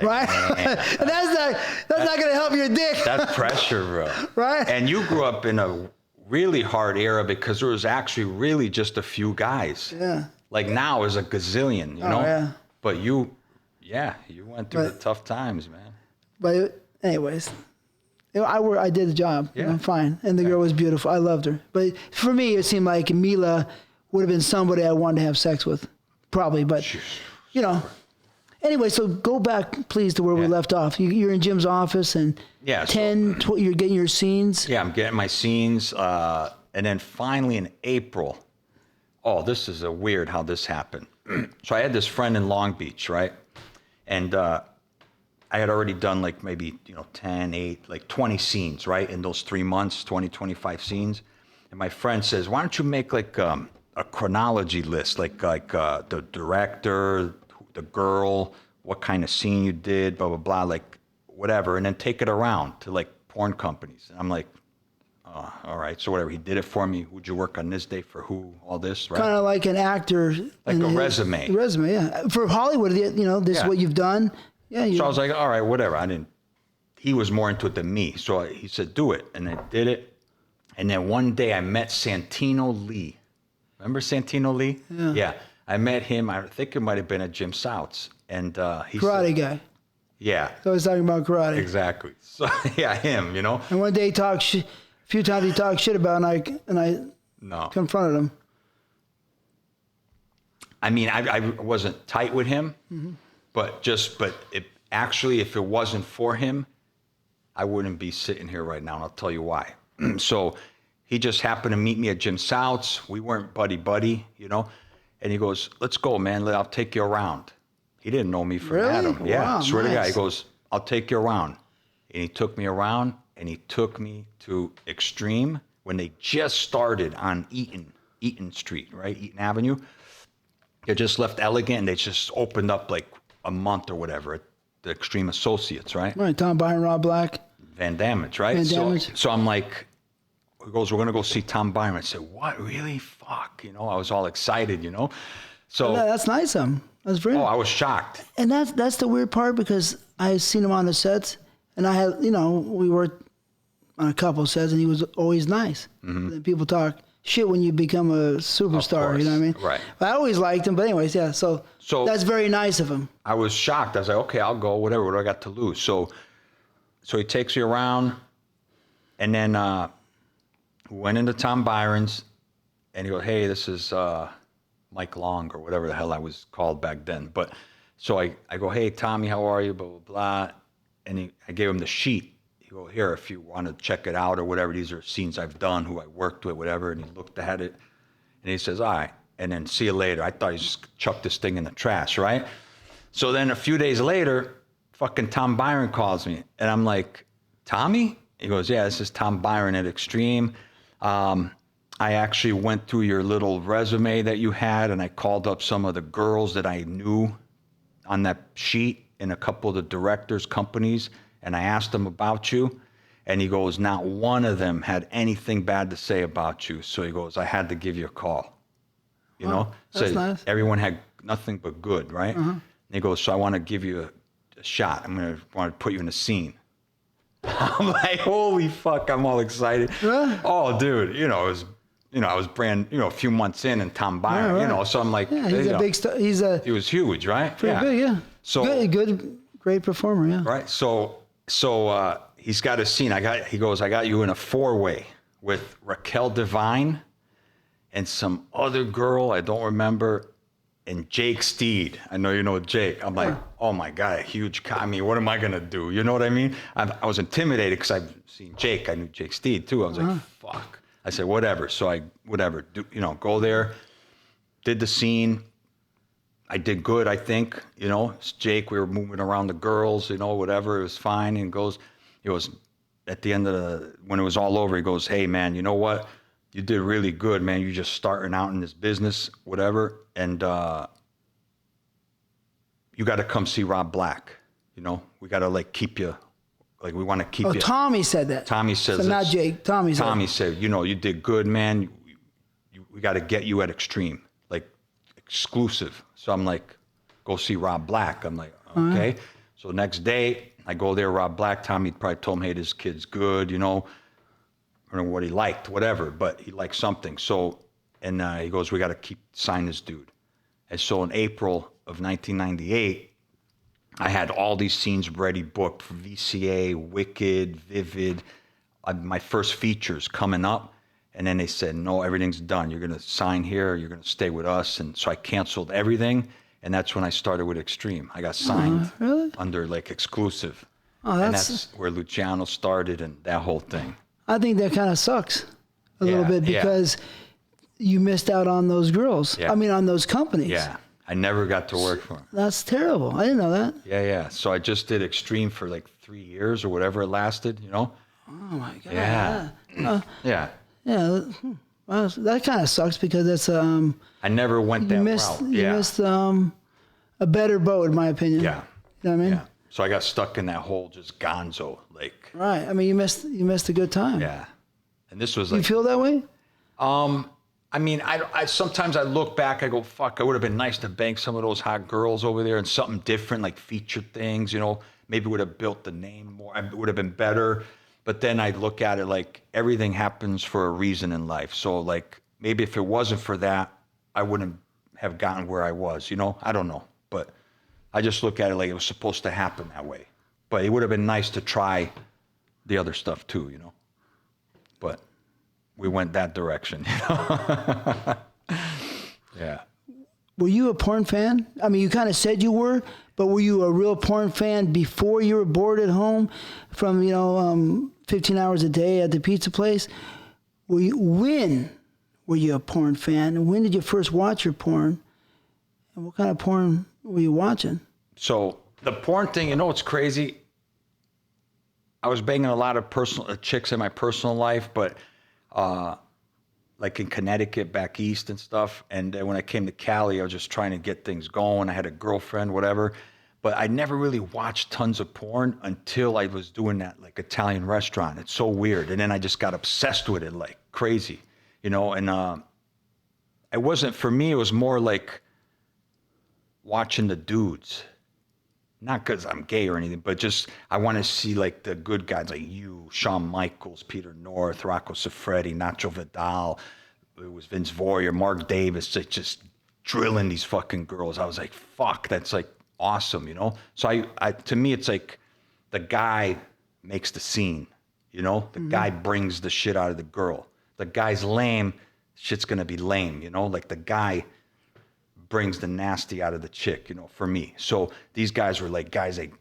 Right? that's not going to help your dick. That's pressure, bro. Right? And you grew up in a really hard era because there was actually really just a few guys. Yeah. Like now is a gazillion, you know? Yeah. But you went through the tough times, man. But anyways, I did the job. Yeah. Fine. And the girl was beautiful. I loved her. But for me, it seemed like Mila would have been somebody I wanted to have sex with. Probably. But, Anyway, so go back, please, to where we left off. You're in Jim's office and you're getting your scenes. Yeah, I'm getting my scenes. And then finally in April, this is a weird how this happened. So I had this friend in Long Beach, right? And I had already done like maybe, 10, 8, like 20 scenes, right? In those 3 months, 20, 25 scenes. And my friend says, why don't you make like a chronology list, like the director, the girl, what kind of scene you did, blah, blah, blah, like whatever. And then take it around to like porn companies. And I'm like, all right, so whatever. He did it for me. Would you work on this day for who? All this, right? Kind of like an actor. Like a resume. Resume, yeah. For Hollywood, this is what you've done. Yeah. So I was like, all right, whatever. He was more into it than me. So he said, do it. And I did it. And then one day I met Santino Lee. Remember Santino Lee? Yeah. Yeah. I met him. I think it might have been at Jim South's. And he karate said, guy. Yeah. So he's talking about karate. Exactly. So yeah, him, And one day he talked shit. A few times he talked shit about and I confronted him. I mean, I wasn't tight with him, but if it wasn't for him, I wouldn't be sitting here right now, and I'll tell you why. So he just happened to meet me at Jim South's. We weren't buddy, and he goes, let's go, man. I'll take you around. He didn't know me from Adam. Yeah, wow, swear to God. nice. He goes, I'll take you around. And he took me around, and he took me to Extreme when they just started on Eaton Street, right? Eaton Avenue. They just left Elegant, and they just opened up like a month or whatever at the Extreme Associates, right? Right, Tom Byron, Rob Black. Van Damage, right? Van Damage. So I'm like, he goes, we're going to go see Tom Byron. I said, what, really? Fuck, I was all excited, So That's nice of him. That's very I was shocked. And that's the weird part because I had seen him on the sets, and I had, we worked on a couple of sets, and he was always nice. Mm-hmm. And people talk shit when you become a superstar, you know what I mean? Right. But I always liked him, but anyways, yeah, so that's very nice of him. I was shocked. I was like, okay, I'll go, whatever, what do I got to lose? So he takes you around, and then we went into Tom Byron's, and he goes, hey, this is Mike Long, or whatever the hell I was called back then. But so I go, hey, Tommy, how are you, blah, blah, blah. And I gave him the sheet. He go, here, if you want to check it out or whatever, these are scenes I've done, who I worked with, whatever. And he looked at it, and he says, all right, and then see you later. I thought he just chucked this thing in the trash, right? So then a few days later, fucking Tom Byron calls me, and I'm like, Tommy? He goes, yeah, this is Tom Byron at Extreme. I actually went through your little resume that you had, and I called up some of the girls that I knew on that sheet in a couple of the directors' companies, and I asked them about you. And he goes, not one of them had anything bad to say about you. So he goes, I had to give you a call. That's so nice. Everyone had nothing but good, right? Uh-huh. And he goes, so I want to give you a shot. Want to put you in a scene. I'm like, holy fuck, I'm all excited. Oh, dude, it was, I was a few months in, and Tom Byron, right. So I'm like, yeah, he's a big star. He was huge, right? Pretty big, yeah. So good, great performer, yeah. Right. So he's got a scene. He goes, I got you in a 4-way with Raquel Devine and some other girl I don't remember, and Jake Steed. I know you know Jake. I'm like, oh my God, a huge what am I gonna do? You know what I mean? I was intimidated because I've seen Jake. I knew Jake Steed too. I was like, fuck. I said, whatever. So go there, did the scene. I did good, I think. It's Jake, we were moving around the girls, whatever. It was fine. And he goes, at the end of when it was all over, he goes, "Hey man, you know what? You did really good, man. You're just starting out in this business, whatever. And you got to come see Rob Black. You know, we got to like keep you, like we want to keep you." Oh, Tommy said that. Tommy says, so not Jake. Tommy said, you know, you did good, man. We got to get you at Extreme, like exclusive. So I'm like, go see Rob Black. I'm like, okay. So next day I go there, Rob Black. Tommy probably told him, hey, this kid's good, you know. I don't know what he liked, whatever, but he liked something. So, and he goes, we got to sign this dude. And so in April of 1998, I had all these scenes ready, booked for VCA, Wicked, Vivid, my first features coming up. And then they said, no, everything's done. You're going to sign here. You're going to stay with us. And so I canceled everything. And that's when I started with Extreme. I got signed under like exclusive. Oh, and that's where Luciano started and that whole thing. I think that kind of sucks a little bit because you missed out on those girls. Yeah. I mean, on those companies. Yeah. I never got to work for them. That's terrible. I didn't know that. Yeah. So I just did Extreme for like 3 years or whatever it lasted, you know? Oh, my God. Yeah. Yeah. Yeah. Well, that kind of sucks because it's I never went that route. You missed a better boat, in my opinion. Yeah. You know what I mean? Yeah. So I got stuck in that whole just gonzo, like. Right. I mean, you missed a good time. Yeah. And this was like. You feel that way? I mean, I sometimes I look back, I go, fuck, it would have been nice to bank some of those hot girls over there and something different, like featured things, you know, maybe would have built the name more. It would have been better. But then I look at it like everything happens for a reason in life. So like maybe if it wasn't for that, I wouldn't have gotten where I was, you know? I don't know. But I just look at it like it was supposed to happen that way. But it would have been nice to try the other stuff too, you know? But we went that direction, you know? Yeah. Were you a porn fan? I mean, you kind of said you were, but were you a real porn fan before you were bored at home from, 15 hours a day at the pizza place? When were you a porn fan? And when did you first watch your porn? And what kind of porn were you watching? So the porn thing, you know what's crazy? I was banging a lot of chicks in my personal life, but like in Connecticut, back east and stuff. And when I came to Cali, I was just trying to get things going. I had a girlfriend, whatever. But I never really watched tons of porn until I was doing that like Italian restaurant. It's so weird. And then I just got obsessed with it like crazy, you know. And it wasn't, for me, it was more like watching the dudes. Not because I'm gay or anything, but just I want to see like the good guys like you, Shawn Michaels, Peter North, Rocco Siffredi, Nacho Vidal. It was Vince Voyer, Mark Davis, like just drilling these fucking girls. I was like, fuck, that's like awesome, you know? So I to me, it's like the guy makes the scene, you know? The guy brings the shit out of the girl. The guy's lame, shit's gonna be lame, you know? Like the guy brings the nasty out of the chick, you know, for me. So these guys were like guys like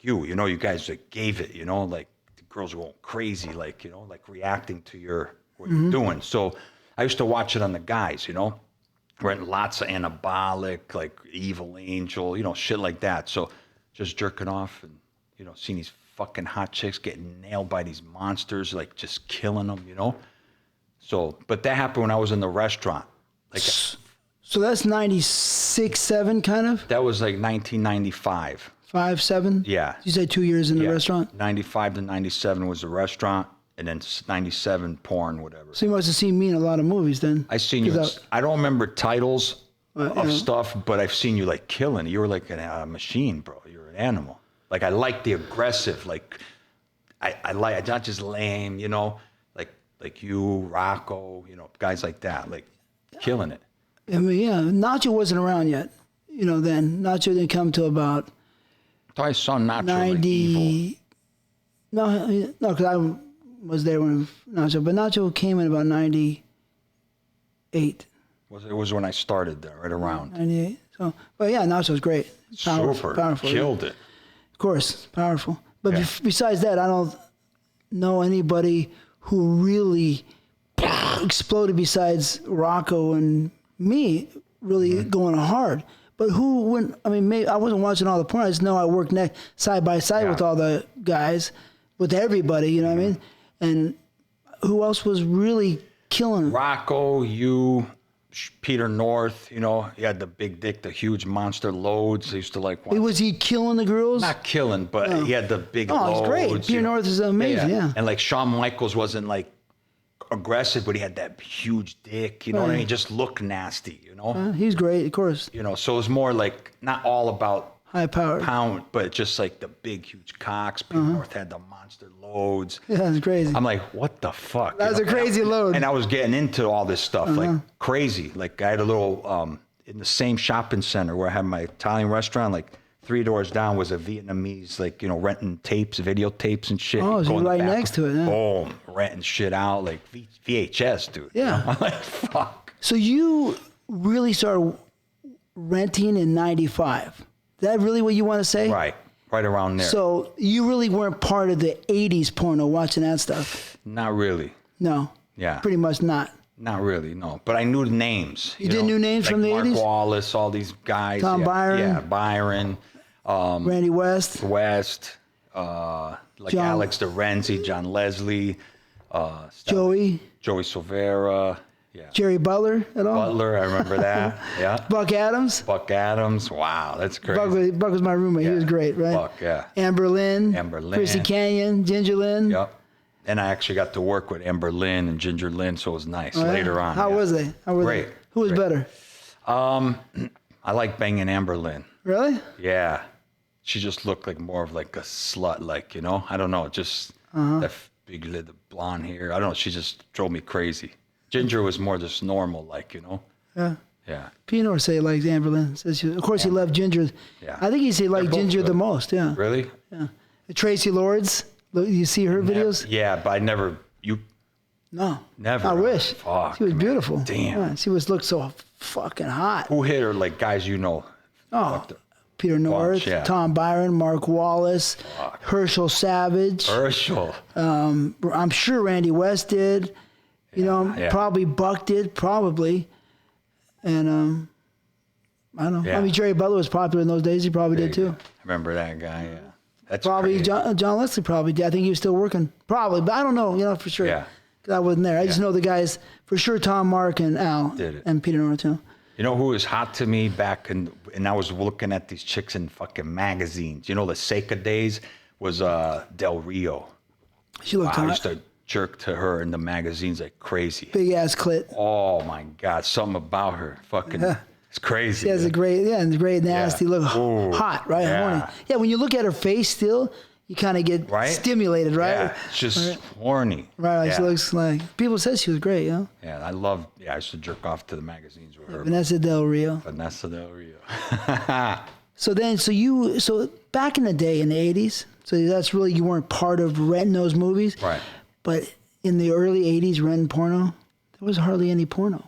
you know, you guys like gave it, you know, like the girls were going crazy, like, you know, like reacting to what you're doing. So I used to watch it on the guys, you know, renting lots of Anabolic, like Evil Angel, you know, shit like that. So just jerking off and, you know, seeing these fucking hot chicks getting nailed by these monsters, like just killing them, you know. So, but that happened when I was in the restaurant. Like, so that's 96, 7 kind of? that was like 1995. 5, 7? Yeah. You say 2 years in the restaurant? 95 to 97 was the restaurant, and then 97 porn, whatever. So you must have seen me in a lot of movies then. I seen you. I don't remember titles of stuff, but I've seen you like killing. You were like a machine, bro. You're an animal. Like I like the aggressive. Like I like not just lame, you know, like you, Rocco, you know, guys like that, like killing it. I mean, yeah, Nacho wasn't around yet, you know, then. Nacho didn't come till about I thought I saw Nacho 90. like evil. No, because I was there when Nacho, but Nacho came in about 98. It was when I started there, right around. 98. So, but yeah, Nacho's great. Super. Powerful. Killed it. Of course, powerful. But besides that, I don't know anybody who really exploded besides Rocco and me really going hard. But who wouldn't? I mean, maybe I wasn't watching all the porn. I just know I worked side by side with all the guys. with everybody, you know what I mean? And who else was really killing him? Rocco, you, Peter North, you know, he had the big dick, the huge monster loads. He used to like watch. Was he killing the girls? Not killing, but he had the big loads. Oh, he's great. Peter North is amazing, yeah. And like Shawn Michaels wasn't like aggressive, but he had that huge dick, you know what I mean? He just looked nasty, you know? He's great, of course. You know, so it was more like not all about high power, pound, but just like the big, huge cocks. Peter North had the monster loads. Yeah, that's crazy. I'm like, what the fuck? That's a crazy load. And I was getting into all this stuff like crazy. Like I had a little, in the same shopping center where I had my Italian restaurant, like 3 doors down was a Vietnamese, like, you know, renting tapes, videotapes and shit. Oh, so you're right next to it, yeah. Boom, renting shit out, like VHS, dude. Yeah. You know? I'm like, fuck. So you really started renting in 95. Is that really what you want to say? Right around there. So you really weren't part of the 80s porno watching that stuff? Not really. No. Yeah. Pretty much not. Not really, no. But I knew the names. You did know? new names like from the Mark 80s? Wallace, all these guys. Tom Byron? Yeah, Byron. Randy West? West. Like John, Alex DeRenzi, John Leslie. Joey? Joey Silvera. Yeah. Jerry Butler at all? Butler, I remember that. Yeah. Buck Adams? Buck Adams. Wow, that's crazy. Buck was my roommate. Yeah. He was great, right? Buck, yeah. Amber Lynn. Amber Lynn. Chrissy Canyon. Ginger Lynn. Yep. And I actually got to work with Amber Lynn and Ginger Lynn, so it was nice later on. How was they? Great. Who was better? I like banging Amber Lynn. Really? Yeah. She just looked like more of like a slut, like, you know? I don't know, just that big lid, the blonde hair. I don't know, she just drove me crazy. Ginger was more just normal, like, you know? Yeah. Yeah. Pino say he likes Amber Lynn. Says he, of course, he loved Ginger. Yeah. I think he said he liked Ginger good. the most, yeah. Really? Yeah. Tracy Lords, you see her videos? Yeah, but I never, No. Never. I wish. Fuck, she was beautiful. Damn. Yeah, she looked so fucking hot. Who hit her, like guys you know? Oh, Peter North, yeah. Tom Byron, Mark Wallace, Herschel Savage. Herschel. I'm sure Randy West did. You know, probably Buck did, probably. And I don't know. Yeah. I mean, Jerry Butler was popular in those days. He probably did too. I remember that guy, yeah. That's Probably crazy. John Leslie probably did. I think he was still working. Probably, but I don't know, you know, for sure. Yeah. 'Cause I wasn't there. I just know the guys, for sure, Tom, Mark, and Al. Did it. And Peter North too. You know who was hot to me back in, and I was looking at these chicks in fucking magazines. You know, the Seika days was Del Rio. She looked I hot. used to jerk to her in the magazines like crazy. Big ass clit. Oh my God, something about her. Fucking, it's crazy. She has a great, nasty look. Ooh, Hot, right? yeah. Horny. Yeah, when you look at her face still, you kind of get stimulated, right? Yeah, it's just horny. Right, like yeah. she looks like, people said she was great, you know? Yeah, I used to jerk off to the magazines with her. Vanessa Del Rio. Vanessa Del Rio. So back in the day, in the 80s, so that's really, you weren't part of renting those movies. Right. But in the early 80s, renting porno, there was hardly any porno.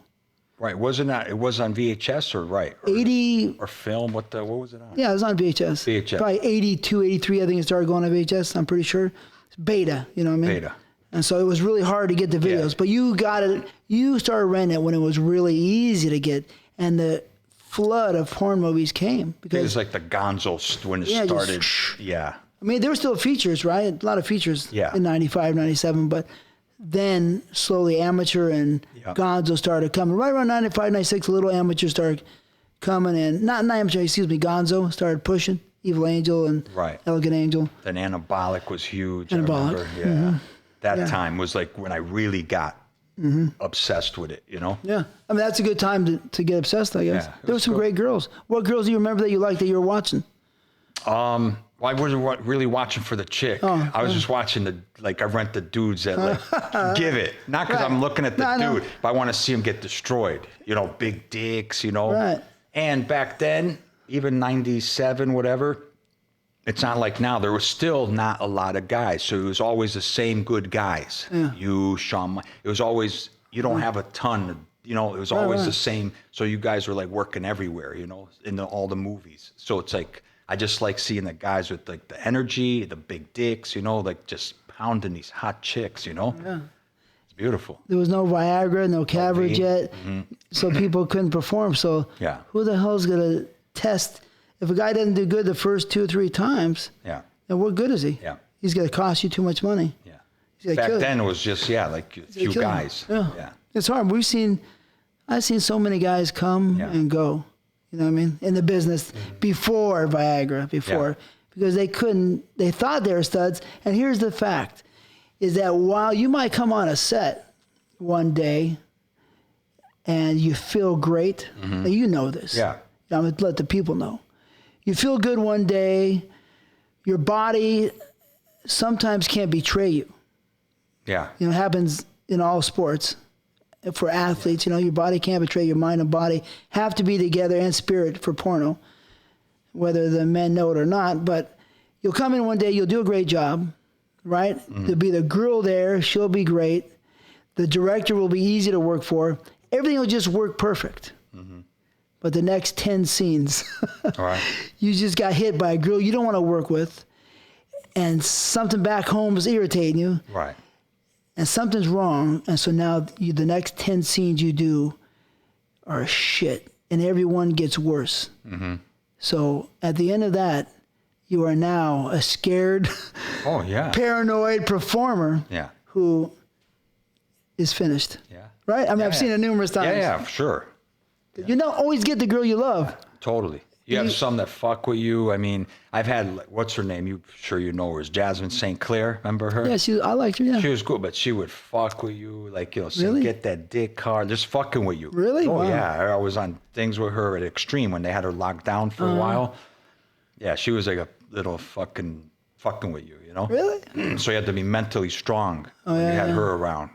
Right, wasn't that, it was on VHS or right? Or, 80... Or film, what was it on? Yeah, it was on VHS. VHS. Probably 82, 83, I think it started going on VHS, I'm pretty sure. It's beta, you know what I mean? Beta. And so it was really hard to get the videos. Yeah. But you started renting it when it was really easy to get. And the flood of porn movies came. Because It was like the Gonzo when it started. Yeah. I mean, there were still features, right? A lot of features in 95, 97. But then slowly amateur and Gonzo started coming. Right around 95, 96, a little amateur started coming. And not amateur, Gonzo started pushing. Evil Angel and Elegant Angel. Then Anabolic was huge. Anabolic. I remember. Yeah. That time was like when I really got obsessed with it, you know? Yeah. I mean, that's a good time to get obsessed, I guess. Yeah, There were some great girls. What girls do you remember that you liked that you were watching? Well, I wasn't really watching for the chick. I was just watching I rent the dudes that like give it. Not because I'm looking at the dude, but I want to see him get destroyed. You know, big dicks, you know? Right. And back then, even 97, whatever, it's not like now. There was still not a lot of guys. So it was always the same good guys. Yeah. You, Sean, it was always, you don't have a ton, you know, it was always the same. So you guys were like working everywhere, you know, in all the movies. So it's like, I just like seeing the guys with like the energy, the big dicks, you know, like just pounding these hot chicks, you know? Yeah. It's beautiful. There was no Viagra, no Cabaret, so people couldn't perform. So who the hell's going to test? If a guy doesn't do good the first 2 or 3 times, then what good is he? Yeah. He's going to cost you too much money. Yeah. He's gonna Back kill you. then it was just, like a few kill you. guys. Yeah. Yeah. It's hard. I've seen so many guys come and go, you know what I mean, in the business before Viagra, because they thought they were studs. And here's the fact, is that while you might come on a set one day and you feel great, and you know this. Yeah. I'm going to let the people know. You feel good one day, your body sometimes can't betray you. Yeah. You know, it happens in all sports. For athletes, you know, your body can't betray your mind and body have to be together, and spirit for porno, whether the men know it or not. But you'll come in one day, you'll do a great job, right? There'll be the girl there, she'll be great. The director will be easy to work for. Everything will just work perfect. But the next 10 scenes, Right. you just got hit by a girl you don't want to work with, and something back home is irritating you. Right. And something's wrong, and so now the next 10 scenes you do are shit, and everyone gets worse. So at the end of that, you are now a scared, paranoid performer who is finished. Yeah. Right? I mean, I've seen it numerous times. Yeah, for sure. You don't always get the girl you love. Totally. You have some that fuck with you. I mean, I've had, what's her name? You know her. Is Jasmine St. Clair. Remember her? Yeah, I liked her, yeah. She was cool, but she would fuck with you. Like, say, Really? get that dick hard. Just fucking with you. Really? Oh, Wow. yeah. I was on things with her at Extreme when they had her locked down for a while. Yeah, she was like a little fucking with you, you know? Really? So you had to be mentally strong when you had her around.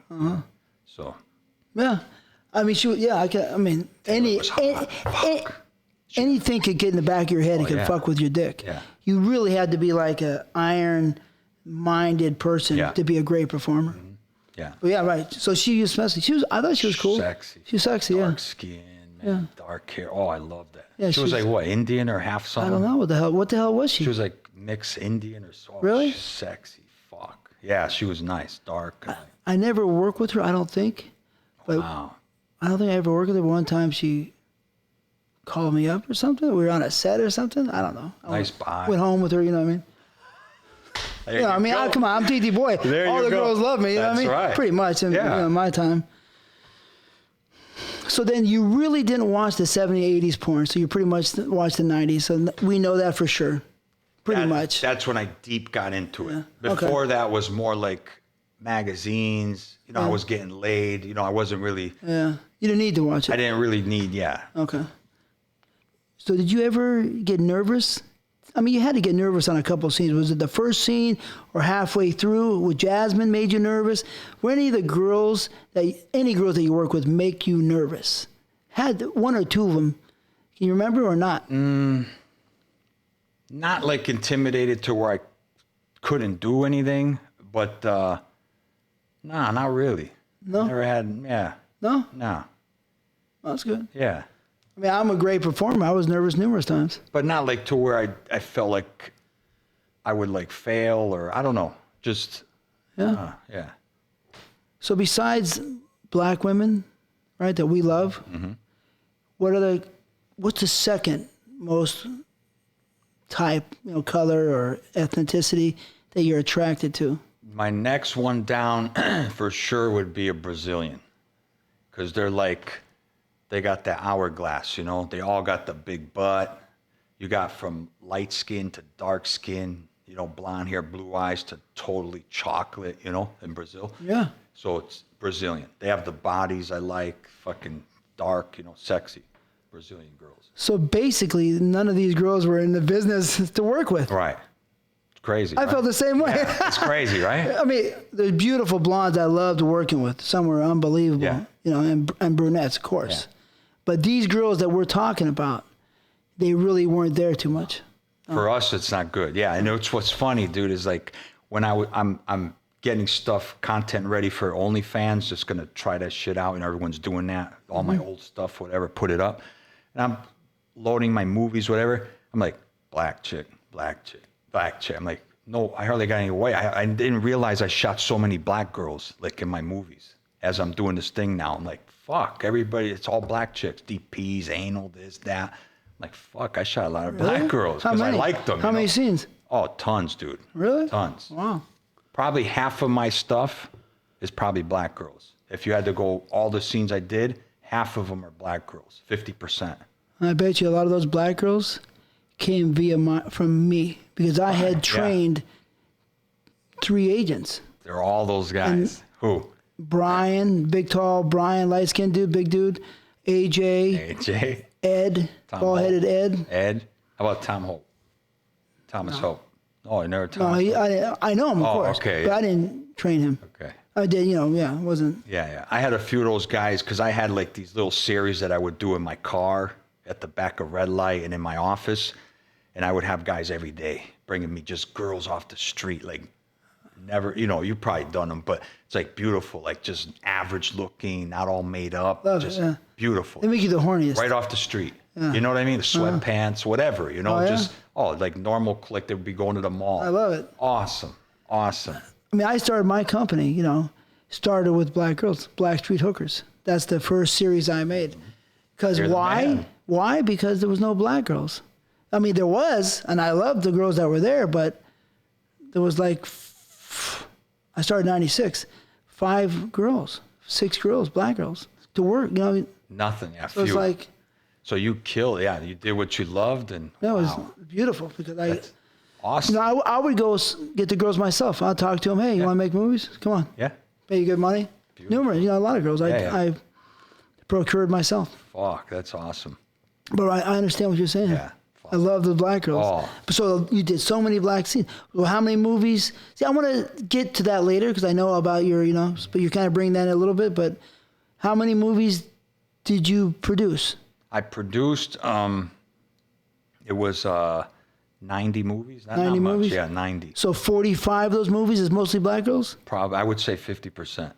So. Yeah. I mean, anything could get in the back of your head and could fuck with your dick. Yeah. You really had to be like a iron-minded person to be a great performer. Yeah. But yeah, right. So she especially, I thought she was cool. Sexy. She was sexy, Dark skin, man, dark hair. Oh, I love that. Yeah, she was like, what, Indian or half something? I don't know what the hell was she? She was like mixed Indian or so. Really? She's sexy. Fuck. Yeah, she was nice. Dark. I never worked with her, I don't think. But Wow. I don't think I ever worked with her. One time she called me up or something. We were on a set or something. I don't know. Nice body. Went home with her, you know what I mean? There I mean, come on, I'm TTBoy. There All you the go. girls love me, you know what I That's mean? right. Pretty much in my time. So then you really didn't watch the 70s, 80s porn, so you pretty much watched the 90s. So we know that for sure. Pretty much. That's when I deep got into it. Yeah. Before that was more like magazines. You know, I was getting laid. You know, I wasn't really. Yeah. You didn't need to watch it. I didn't really need. Okay. So did you ever get nervous? I mean, you had to get nervous on a couple of scenes. Was it the first scene or halfway through with Jasmine made you nervous? Were any of the girls any girls that you work with make you nervous? Had one or two of them. Can you remember or not? Not like intimidated to where I couldn't do anything, but nah, not really. No? Never had. Yeah. No? No. Oh, that's good. Yeah. I mean, I'm a great performer. I was nervous numerous times. But not like to where I felt like I would like fail or I don't know. Just Yeah. yeah. So besides black women, right, that we love, what's the second most type, color or ethnicity that you're attracted to? My next one down for sure would be a Brazilian. Because they got that hourglass, They all got the big butt. You got from light skin to dark skin, blonde hair, blue eyes to totally chocolate, in Brazil. Yeah. So it's Brazilian. They have the bodies I like, fucking dark, sexy Brazilian girls. So basically, none of these girls were in the business to work with. Right. It's crazy. I felt the same way. Yeah, it's crazy, right? I mean, there's beautiful blondes I loved working with. Some were unbelievable, and brunettes, of course. Yeah. But these girls that we're talking about, they really weren't there too much. For us, it's not good. Yeah, and what's funny, dude, is like when I'm getting content ready for OnlyFans, just gonna try that shit out, and everyone's doing that. All my old stuff, whatever, put it up, and I'm loading my movies, whatever. I'm like, black chick, black chick, black chick. I'm like, no, I hardly got any white. I didn't realize I shot so many black girls like in my movies. As I'm doing this thing now, I'm like, fuck, everybody, it's all black chicks, DPs, anal, this, that. I'm like, fuck, I shot a lot of black girls because I liked them. How many scenes? Oh, tons, dude. Really? Tons. Wow. Probably half of my stuff is probably black girls. If you had to go all the scenes I did, half of them are black girls, 50%. I bet you a lot of those black girls came from me because I had trained 3 agents. They're all those guys. Who? Brian, big tall Brian, light skinned dude, big dude. AJ. Ed, bald-headed Ed. Ed. How about Tom Hope? Thomas Hope. Oh, I never No, I know him, of course. Okay. But I didn't train him. Okay. I did, it wasn't. Yeah. I had a few of those guys because I had like these little series that I would do in my car at the back of red light and in my office. And I would have guys every day bringing me just girls off the street, like never, you've probably done them, but it's like beautiful, like just average looking, not all made up, just beautiful. They make you the horniest. Right off the street. Yeah. You know what I mean? The sweatpants, whatever, just like normal, like they would be going to the mall. I love it. Awesome. I mean, I started my company, started with black girls, black street hookers. That's the first series I made. Because why? Why? Because there was no black girls. I mean, there was, and I loved the girls that were there, but there was like, I started in 96, 5 girls, 6 girls, black girls, to work, Nothing, yeah. It was like... So you killed, you did what you loved, and that was beautiful because That's awesome. I would go get the girls myself. I'd talk to them. Hey, you want to make movies? Come on. Yeah. Pay you good money. Beautiful. Numerous, a lot of girls. I procured myself. Fuck, that's awesome. But I understand what you're saying. Yeah. I love the black girls. Oh. So you did so many black scenes. Well, how many movies? See, I want to get to that later because I know about your, but you kind of bring that in a little bit. But how many movies did you produce? I produced, it was 90 movies. 90 movies? Yeah, 90. So 45 of those movies is mostly black girls? Probably, I would say 50%.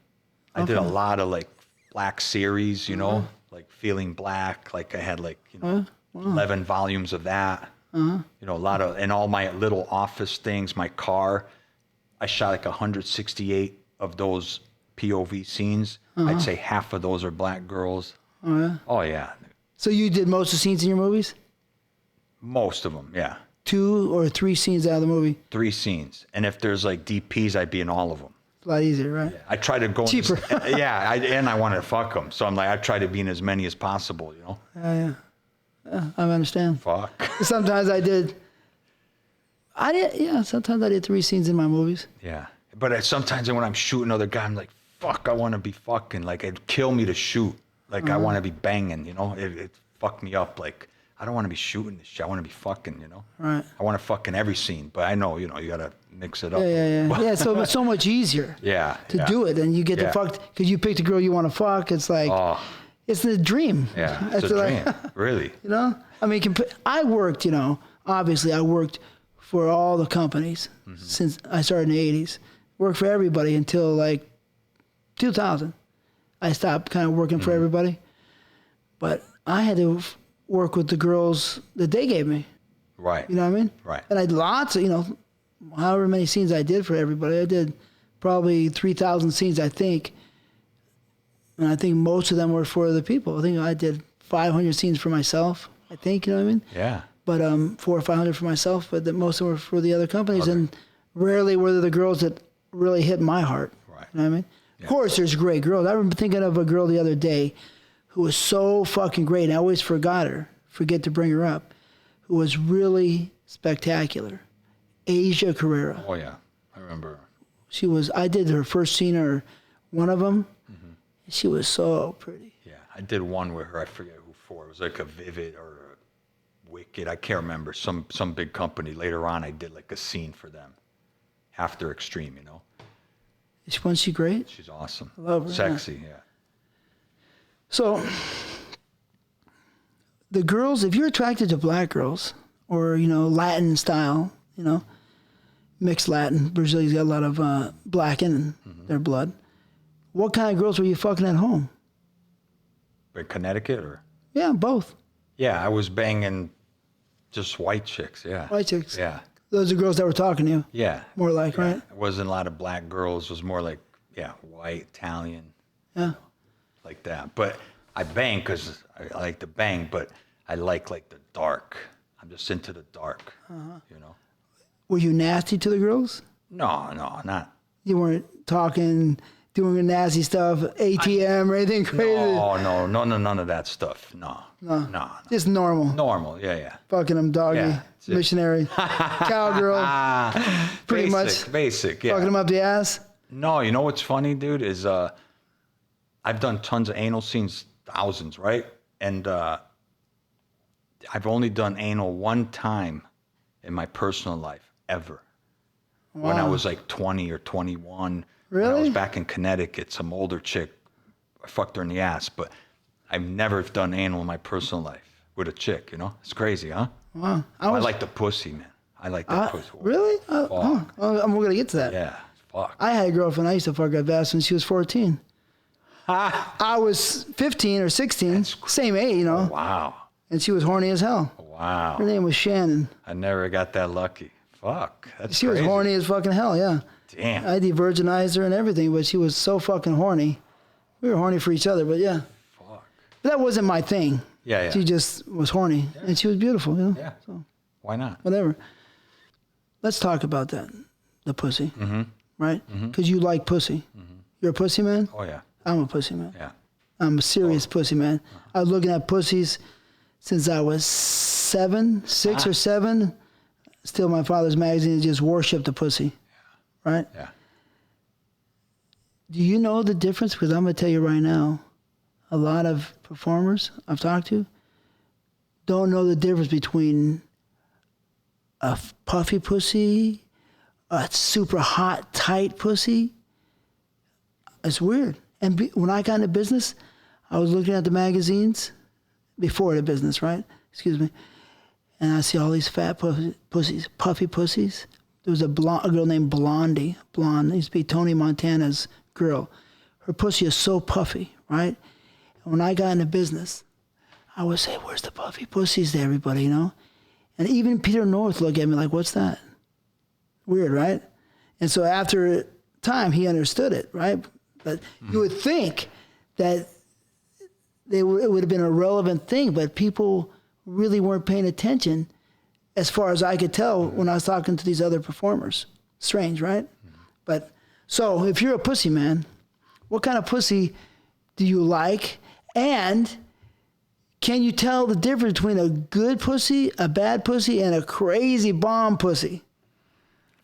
I did a lot of like black series, like Feeling Black. Like I had 11 volumes of that. A lot of, and all my little office things, my car. I shot like 168 of those POV scenes. I'd say half of those are black girls. Oh, yeah? Oh, yeah. So you did most of the scenes in your movies? Most of them, yeah. 2 or 3 scenes out of the movie? 3 scenes. And if there's like DPs, I'd be in all of them. A lot easier, right? Yeah. I try to go... Cheaper. And I wanted to fuck them. So I'm like, I try to be in as many as possible, Yeah, I understand. Fuck. Sometimes sometimes I did 3 scenes in my movies. Yeah. But sometimes when I'm shooting another guy, I'm like, fuck, I want to be fucking. Like, it'd kill me to shoot. Like, I want to be banging, It fucked me up. Like, I don't want to be shooting this shit. I want to be fucking, Right. I want to fuck in every scene. But I know, you got to mix it up. Yeah, so much easier to do it. And you get to fuck, because you picked a girl you want to fuck. It's like, it's the dream. Yeah, it's a dream. Really. I mean, I worked, obviously I worked for all the companies since I started in the 80s. Worked for everybody until like 2000. I stopped kind of working for everybody. But I had to work with the girls that they gave me. Right. You know what I mean? Right. And I had lots of, however many scenes I did for everybody. I did probably 3,000 scenes, I think. And I think most of them were for other people. I think I did 500 scenes for myself, I think, you know what I mean? Yeah. But 400 or 500 for myself, but most of them were for the other companies. Okay. And rarely were they the girls that really hit my heart. Right. You know what I mean? Yeah. Of course, there's great girls. I remember thinking of a girl the other day who was so fucking great, and I always forget to bring her up, who was really spectacular. Asia Carrera. Oh, yeah. I remember. I did her first scene, or one of them. She was so pretty. Yeah, I did one with her. I forget who for. It was like a Vivid or a Wicked. I can't remember. Some big company. Later on, I did like a scene for them. After Extreme, Wasn't she great? She's awesome. I love her. Sexy, yeah. So, the girls, if you're attracted to black girls, or, Latin style, mixed Latin, Brazil's got a lot of black in their blood. What kind of girls were you fucking at home? In Connecticut, or? Yeah, both. Yeah, I was banging just white chicks, yeah. White chicks? Yeah. Those are girls that were talking to you? Yeah. More like, right? It wasn't a lot of black girls. It was more like, white, Italian. Yeah. Like that. But I bang because I like to bang, but I like the dark. I'm just into the dark, Were you nasty to the girls? No, not. You weren't talking, doing nasty stuff, ATM or anything crazy? No, none of that stuff. No. Just normal. Normal, yeah. Fucking them doggy, Yeah, missionary, cowgirl, pretty much. Basic, yeah. Fucking them up the ass? No, you know what's funny, dude, is I've done tons of anal scenes, thousands, right? And I've only done anal one time in my personal life, ever. Wow. When I was like 20 or 21. Really? When I was back in Connecticut, some older chick, I fucked her in the ass, but I've never done anal in my personal life with a chick, you know? It's crazy, huh? Wow. I like the pussy, man. I like that pussy. Really? Fuck. We're going to get to that. Yeah, fuck. I had a girlfriend I used to fuck up ass when she was 14. I was 15 or 16, same age, you know? Oh, wow. And she was horny as hell. Wow. Her name was Shannon. I never got that lucky. Fuck. That's She crazy. was horny as fucking hell, yeah. Damn. I de-virginized her and everything, but she was so fucking horny. We were horny for each other, but yeah. Fuck. But that wasn't my thing. Yeah. She just was horny, and she was beautiful, you know? Yeah. So, Why not? whatever. Let's talk about that, the pussy, Mm-hmm. right? Because you like pussy. You're a pussy man? Oh, yeah. I'm a pussy man. Yeah. I'm a serious pussy man. I was looking at pussies since I was 6 or 7. Still, my father's magazine just worshipped the pussy, right? Yeah. Do you know the difference? Because I'm going to tell you right now, a lot of performers I've talked to don't know the difference between a puffy pussy, a super hot, tight pussy. It's weird. And when I got into business, I was looking at the magazines before the business, right? Excuse me. And I see all these fat pussies, puffy pussies. There was a girl named Blondie. Blonde. It used to be Tony Montana's girl. Her pussy is so puffy, right? And when I got into business, I would say, where's the puffy pussies to everybody, you know? And even Peter North looked at me like, what's that? Weird, right? And so after time, he understood it, right? But you would think that it would have been a relevant thing, but people really weren't paying attention as far as I could tell when I was talking to these other performers. Strange, right? But so if you're a pussy man, what kind of pussy do you like? And can you tell the difference between a good pussy, a bad pussy, and a crazy bomb pussy?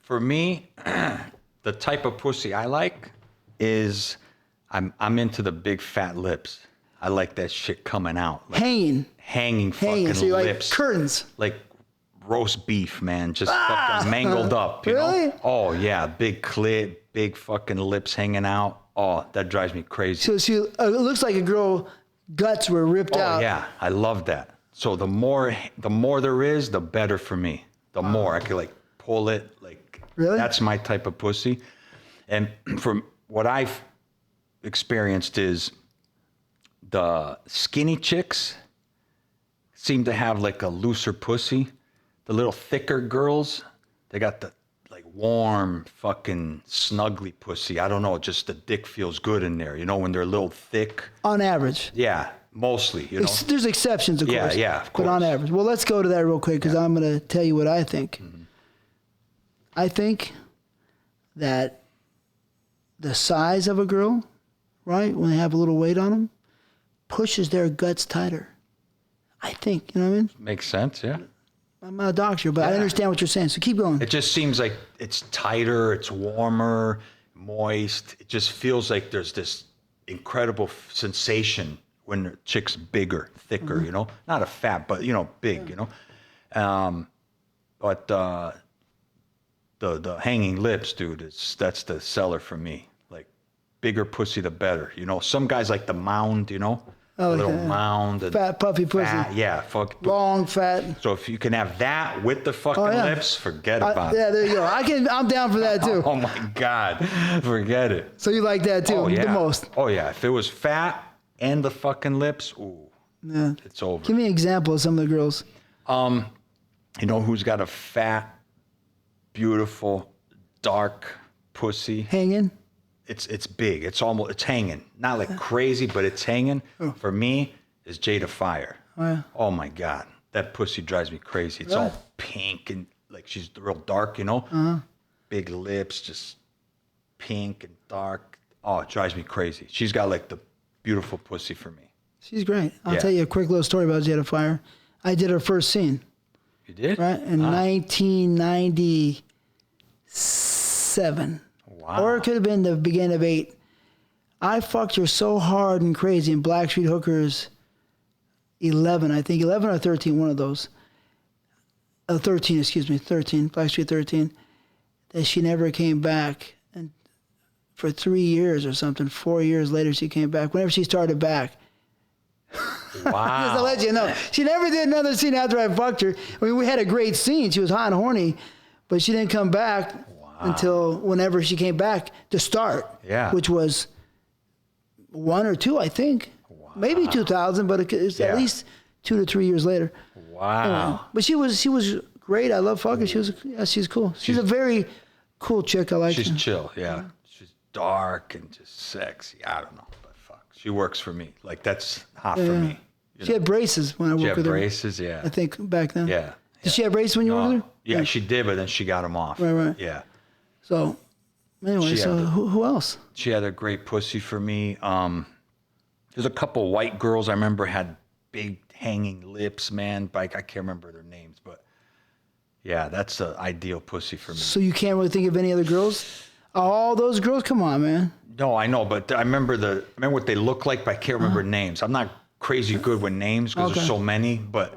For me, the type of pussy I like is I'm into the big fat lips. I like that shit coming out. Like hanging fucking so you lips. Like curtains. Like roast beef, man. Just fucking mangled up. You Really? know? Oh, yeah. Big clit, big fucking lips hanging out. Oh, that drives me crazy. So it looks like a girl guts were ripped out. Oh, yeah. I love that. So the more there is, the better for me. The more I could like pull it. Like, really? That's my type of pussy. And from what I've experienced is the skinny chicks seem to have like a looser pussy. The little thicker girls, they got the like warm fucking snuggly pussy. I don't know, just the dick feels good in there, you know, when they're a little thick. On average. Yeah, mostly, you know. There's exceptions, of course. Yeah, of course. But on average. Well, let's go to that real quick because I'm going to tell you what I think. Mm-hmm. I think that the size of a girl, right, when they have a little weight on them, pushes their guts tighter. I think, you know what I mean? Makes sense, yeah. I'm not a doctor, but I understand what you're saying, so keep going. It just seems like it's tighter, it's warmer, moist. It just feels like there's this incredible sensation when the chick's bigger, thicker, you know? Not a fat, but, you know, big, you know? But the hanging lips, dude, that's the seller for me. Like, bigger pussy, the better. You know, some guys like the mound, you know? Oh, a little mound. Fat, puffy pussy. Yeah, fuck. Long, fat. So if you can have that with the fucking lips, forget about it. Yeah, there you go. I'm down for that too. Oh my God, forget it. So you like that too, Oh yeah. the most? Oh yeah, if it was fat and the fucking lips, ooh, yeah, it's over. Give me an example of some of the girls. You know who's got a fat, beautiful, dark pussy? Hanging? It's big. It's hanging. Not like crazy, but it's hanging. Oh. For me, is Jada Fire. Oh, yeah. Oh my God, that pussy drives me crazy. It's all pink and like she's real dark, you know, big lips, just pink and dark. Oh, it drives me crazy. She's got like the beautiful pussy for me. She's great. I'll Yeah. tell you a quick little story about Jada Fire. I did her first scene, You did? right, in 1997. Wow. Or it could have been the beginning of 8. I fucked her so hard and crazy in Blackstreet Hookers 11, I think, 11 or 13, one of those. 13, excuse me, 13, Blackstreet 13, that she never came back. And for 3 years or something, 4 years later, she came back. Whenever she started back, just to Wow. let you know, she never did another scene after I fucked her. I mean, we had a great scene. She was hot and horny, but she didn't come back until whenever she came back to start, Yeah. which was 1 or 2, I think. Maybe 2000, but it's Yeah. at least 2 to 3 years later. Wow. But she was great. I love fucking. She's cool. She's a very cool chick. I like She's her. chill, yeah. She's dark and just sexy. I don't know, but fuck. She works for me. Like, that's hot for me. She had braces when I She worked had with her. braces, yeah. I think back then. Yeah. Did she have braces when you worked with her? Yeah, she did, but then she got them off. Right. Yeah. So, anyway, She so had the- who else? She had a great pussy for me. There's a couple white girls I remember had big hanging lips, man. Like, I can't remember their names, but yeah, that's the ideal pussy for me. So you can't really think of any other girls? All those girls? Come on, man. No, I know, but I remember what they look like, but I can't remember names. I'm not crazy good with names because there's so many, but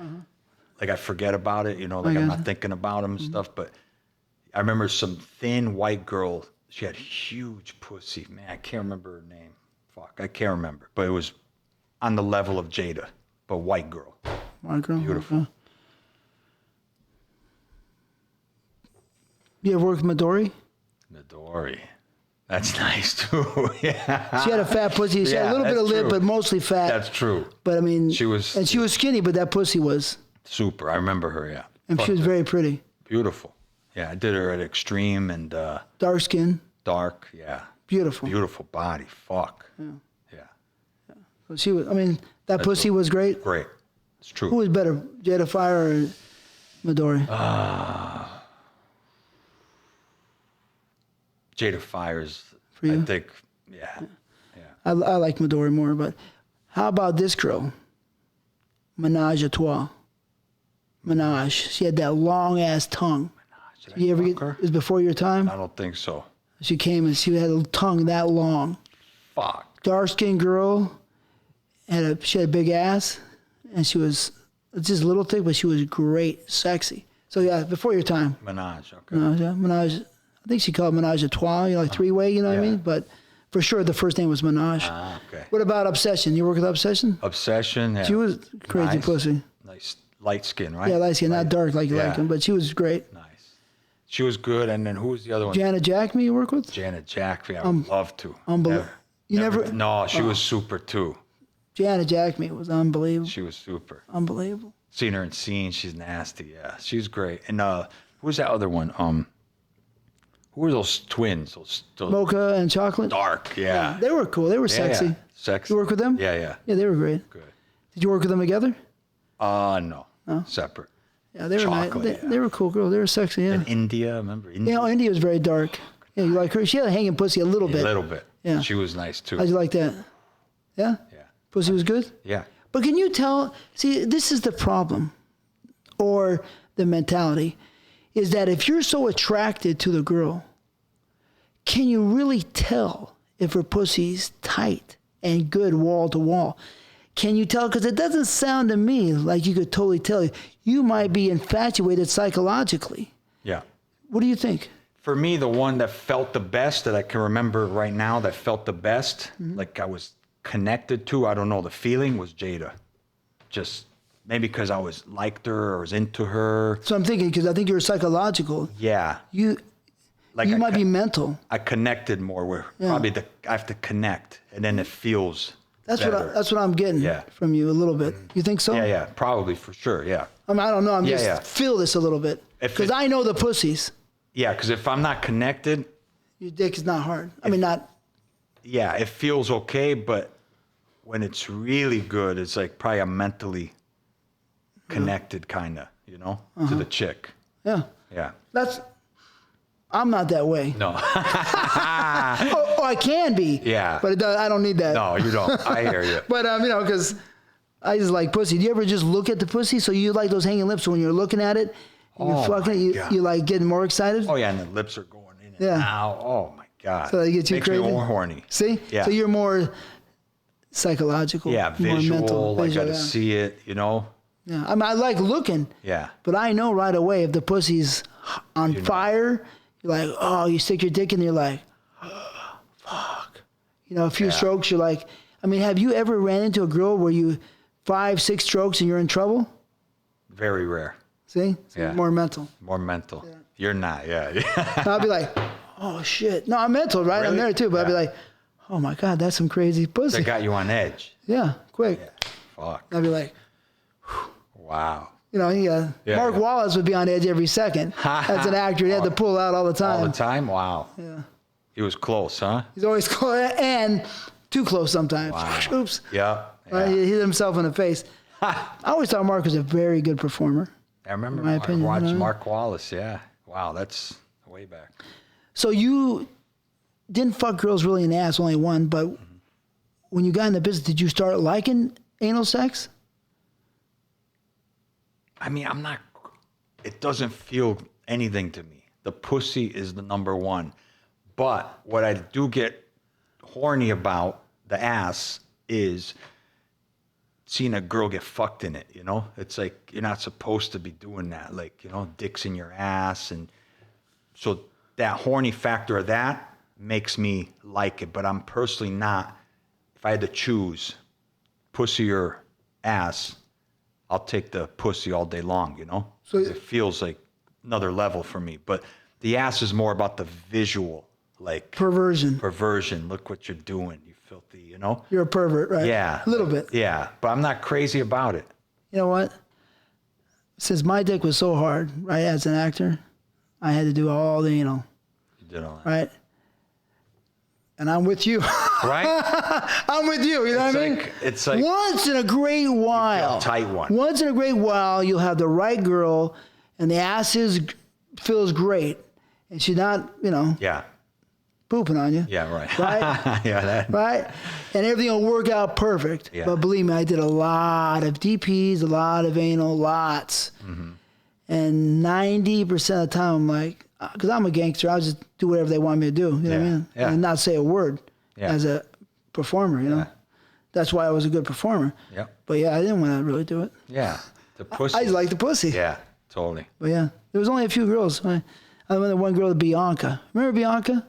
like I forget about it, you know, like I'm not thinking about them and stuff. But I remember some thin white girl. She had huge pussy. Man, I can't remember her name. Fuck, I can't remember. But it was on the level of Jada, but white girl. White girl. Beautiful. Okay. You ever worked with Midori? Midori. That's nice too. Yeah. She had a fat pussy. She had a Yeah, little bit of that's lip, true. but mostly fat. That's true. But I mean, She was- and she was skinny, but that pussy was, Super. I remember her, yeah. and she was very pretty. Beautiful. Yeah, I did her at Extreme and Dark skin, Dark. Yeah. beautiful. Beautiful body. Fuck. Yeah. So she was. I mean, that pussy was great. Great. It's true. Who was better, Jada Fire or Midori? Jada Fires. For you? I think. Yeah. I like Midori more, but how about this girl? Menage a Trois. Menage. She had that long ass tongue. Did I You ever fuck get? her? It was before your time. I don't think so. She came and she had a tongue that long. Fuck. Dark skinned girl. She had a big ass, and she was just a little thick, but she was great, sexy. So yeah, before your time. Menage. Okay. Menage. I think she called it Menage a Trois, you know, like 3-way, you know what I Yeah. mean? But for sure, the first name was Menage. Okay. What about Obsession? You work with Obsession? Obsession. Yeah. She was crazy Nice. pussy. Nice light skin, right? Yeah, light skin, not dark like you like Yeah. him, but she was great. Nice. She was good. And then who was the other one? Janet Jackme, you work with? Janet Jackson. I would love to. Unbelievable. You never? No, she was super too. Janet Jackme was unbelievable. She was super. Unbelievable. Seen her in Scene. She's nasty. Yeah, she's great. And who was that other one? Who were those twins? Those Mocha and Chocolate? dark. Yeah. They were cool. They were sexy. Yeah. Sexy. You work with them? Yeah, yeah. Yeah, they were great. Good. Did you work with them together? No. Separate. Yeah, they were nice. Chocolate, They were cool girls. They were sexy, yeah. And India, remember India? You know, India was very dark. Yeah, you like her? She had a hanging pussy a little A bit. little bit. Yeah. She was nice too. How'd you like that? Yeah? Yeah. Pussy was good? Yeah. But can you tell? See, this is the problem, or the mentality, is that if you're so attracted to the girl, can you really tell if her pussy's tight and good wall to wall? Can you tell? Because it doesn't sound to me like you could totally tell. You might be infatuated psychologically. Yeah. What do you think? For me, the one that felt the best that I can remember right now that felt the best, like I was connected to, I don't know, the feeling was Jada. Just maybe because I was liked her or was into her. So I'm thinking, because I think you're psychological. Yeah. You Like you I might be mental. I connected more with probably I have to connect and then it feels better. That's what I'm getting from you a little bit. You think so? Yeah, probably for sure, yeah. I mean, I don't know. I'm just Yeah. feel this a little bit If because it- I know the pussies. Yeah, because if I'm not connected, Your dick is not hard. I mean, not. yeah, it feels okay, but when it's really good, it's like probably I'm mentally connected, kind of, you know, to the chick. Yeah. Yeah. I'm not that way. No. Oh, I can be. Yeah. But I don't need that. No, you don't. I hear you. But, because I just like pussy. Do you ever just look at the pussy? So you like those hanging lips, so when you're looking at it, you're fucking it, you like getting more excited? Oh, yeah, and the lips are going in and out. Oh, my God. So they get you Makes crazy? me more horny. See? Yeah. So you're more psychological. Yeah, more visual. mental. I got to see it, Yeah. I mean, I like looking. Yeah. But I know right away if the pussy's on fire, you're like, oh, you stick your dick in there, you're like, oh, fuck. A few strokes, you're like, I mean, have you ever ran into a girl where you 5-6 strokes and you're in trouble? Very rare. See? So more mental. More mental. Yeah. You're not, I'll be like, oh, shit. No, I'm mental, right? Really? I'm there, too. But I'll be like, oh, my God, that's some crazy pussy. That got you on edge. Yeah, quick. Yeah. Fuck. I'll be like, wow. Mark Wallace would be on edge every second. As an actor, he had to pull out all the time. All the time? Wow. Yeah. He was close, huh? He's always close, and too close sometimes. Wow. Oops. Yeah. He hit himself in the face. I always thought Mark was a very good performer. I remember watching Mark Wallace, yeah. Wow, that's way back. So you didn't fuck girls really in the ass, only one, but when you got in the business, did you start liking anal sex? I mean, it doesn't feel anything to me. The pussy is the number one. But what I do get horny about the ass is seeing a girl get fucked in it, It's like, you're not supposed to be doing that. Like, dicks in your ass. And so that horny factor of that makes me like it. But I'm personally not, if I had to choose pussy or ass, I'll take the pussy all day long, So it feels like another level for me. But the ass is more about the visual, like perversion. Look what you're doing, you filthy, You're a pervert, right? Yeah. A little bit. Yeah, but I'm not crazy about it. You know what? Since my dick was so hard, right, as an actor, I had to do all the anal. You did all that. Right? And I'm with you. Right? I'm with you, what I mean? It's like once in a great while. A tight one. Once in a great while, you'll have the right girl, and the ass feels great. And she's not, Yeah. pooping on you. Yeah, right. Right? Yeah, right? And everything will work out perfect. Yeah. But believe me, I did a lot of DPs, a lot of anal, lots. Mm-hmm. And 90% of the time, I'm like, because I'm a gangster, I'll just do whatever they want me to do. You know what I mean? Yeah. And not say a word as a performer, Yeah. That's why I was a good performer. Yeah. But yeah, I didn't want to really do it. Yeah. The pussy. I just like the pussy. Yeah, totally. But yeah, there was only a few girls. I went to one girl, Bianca. Remember Bianca?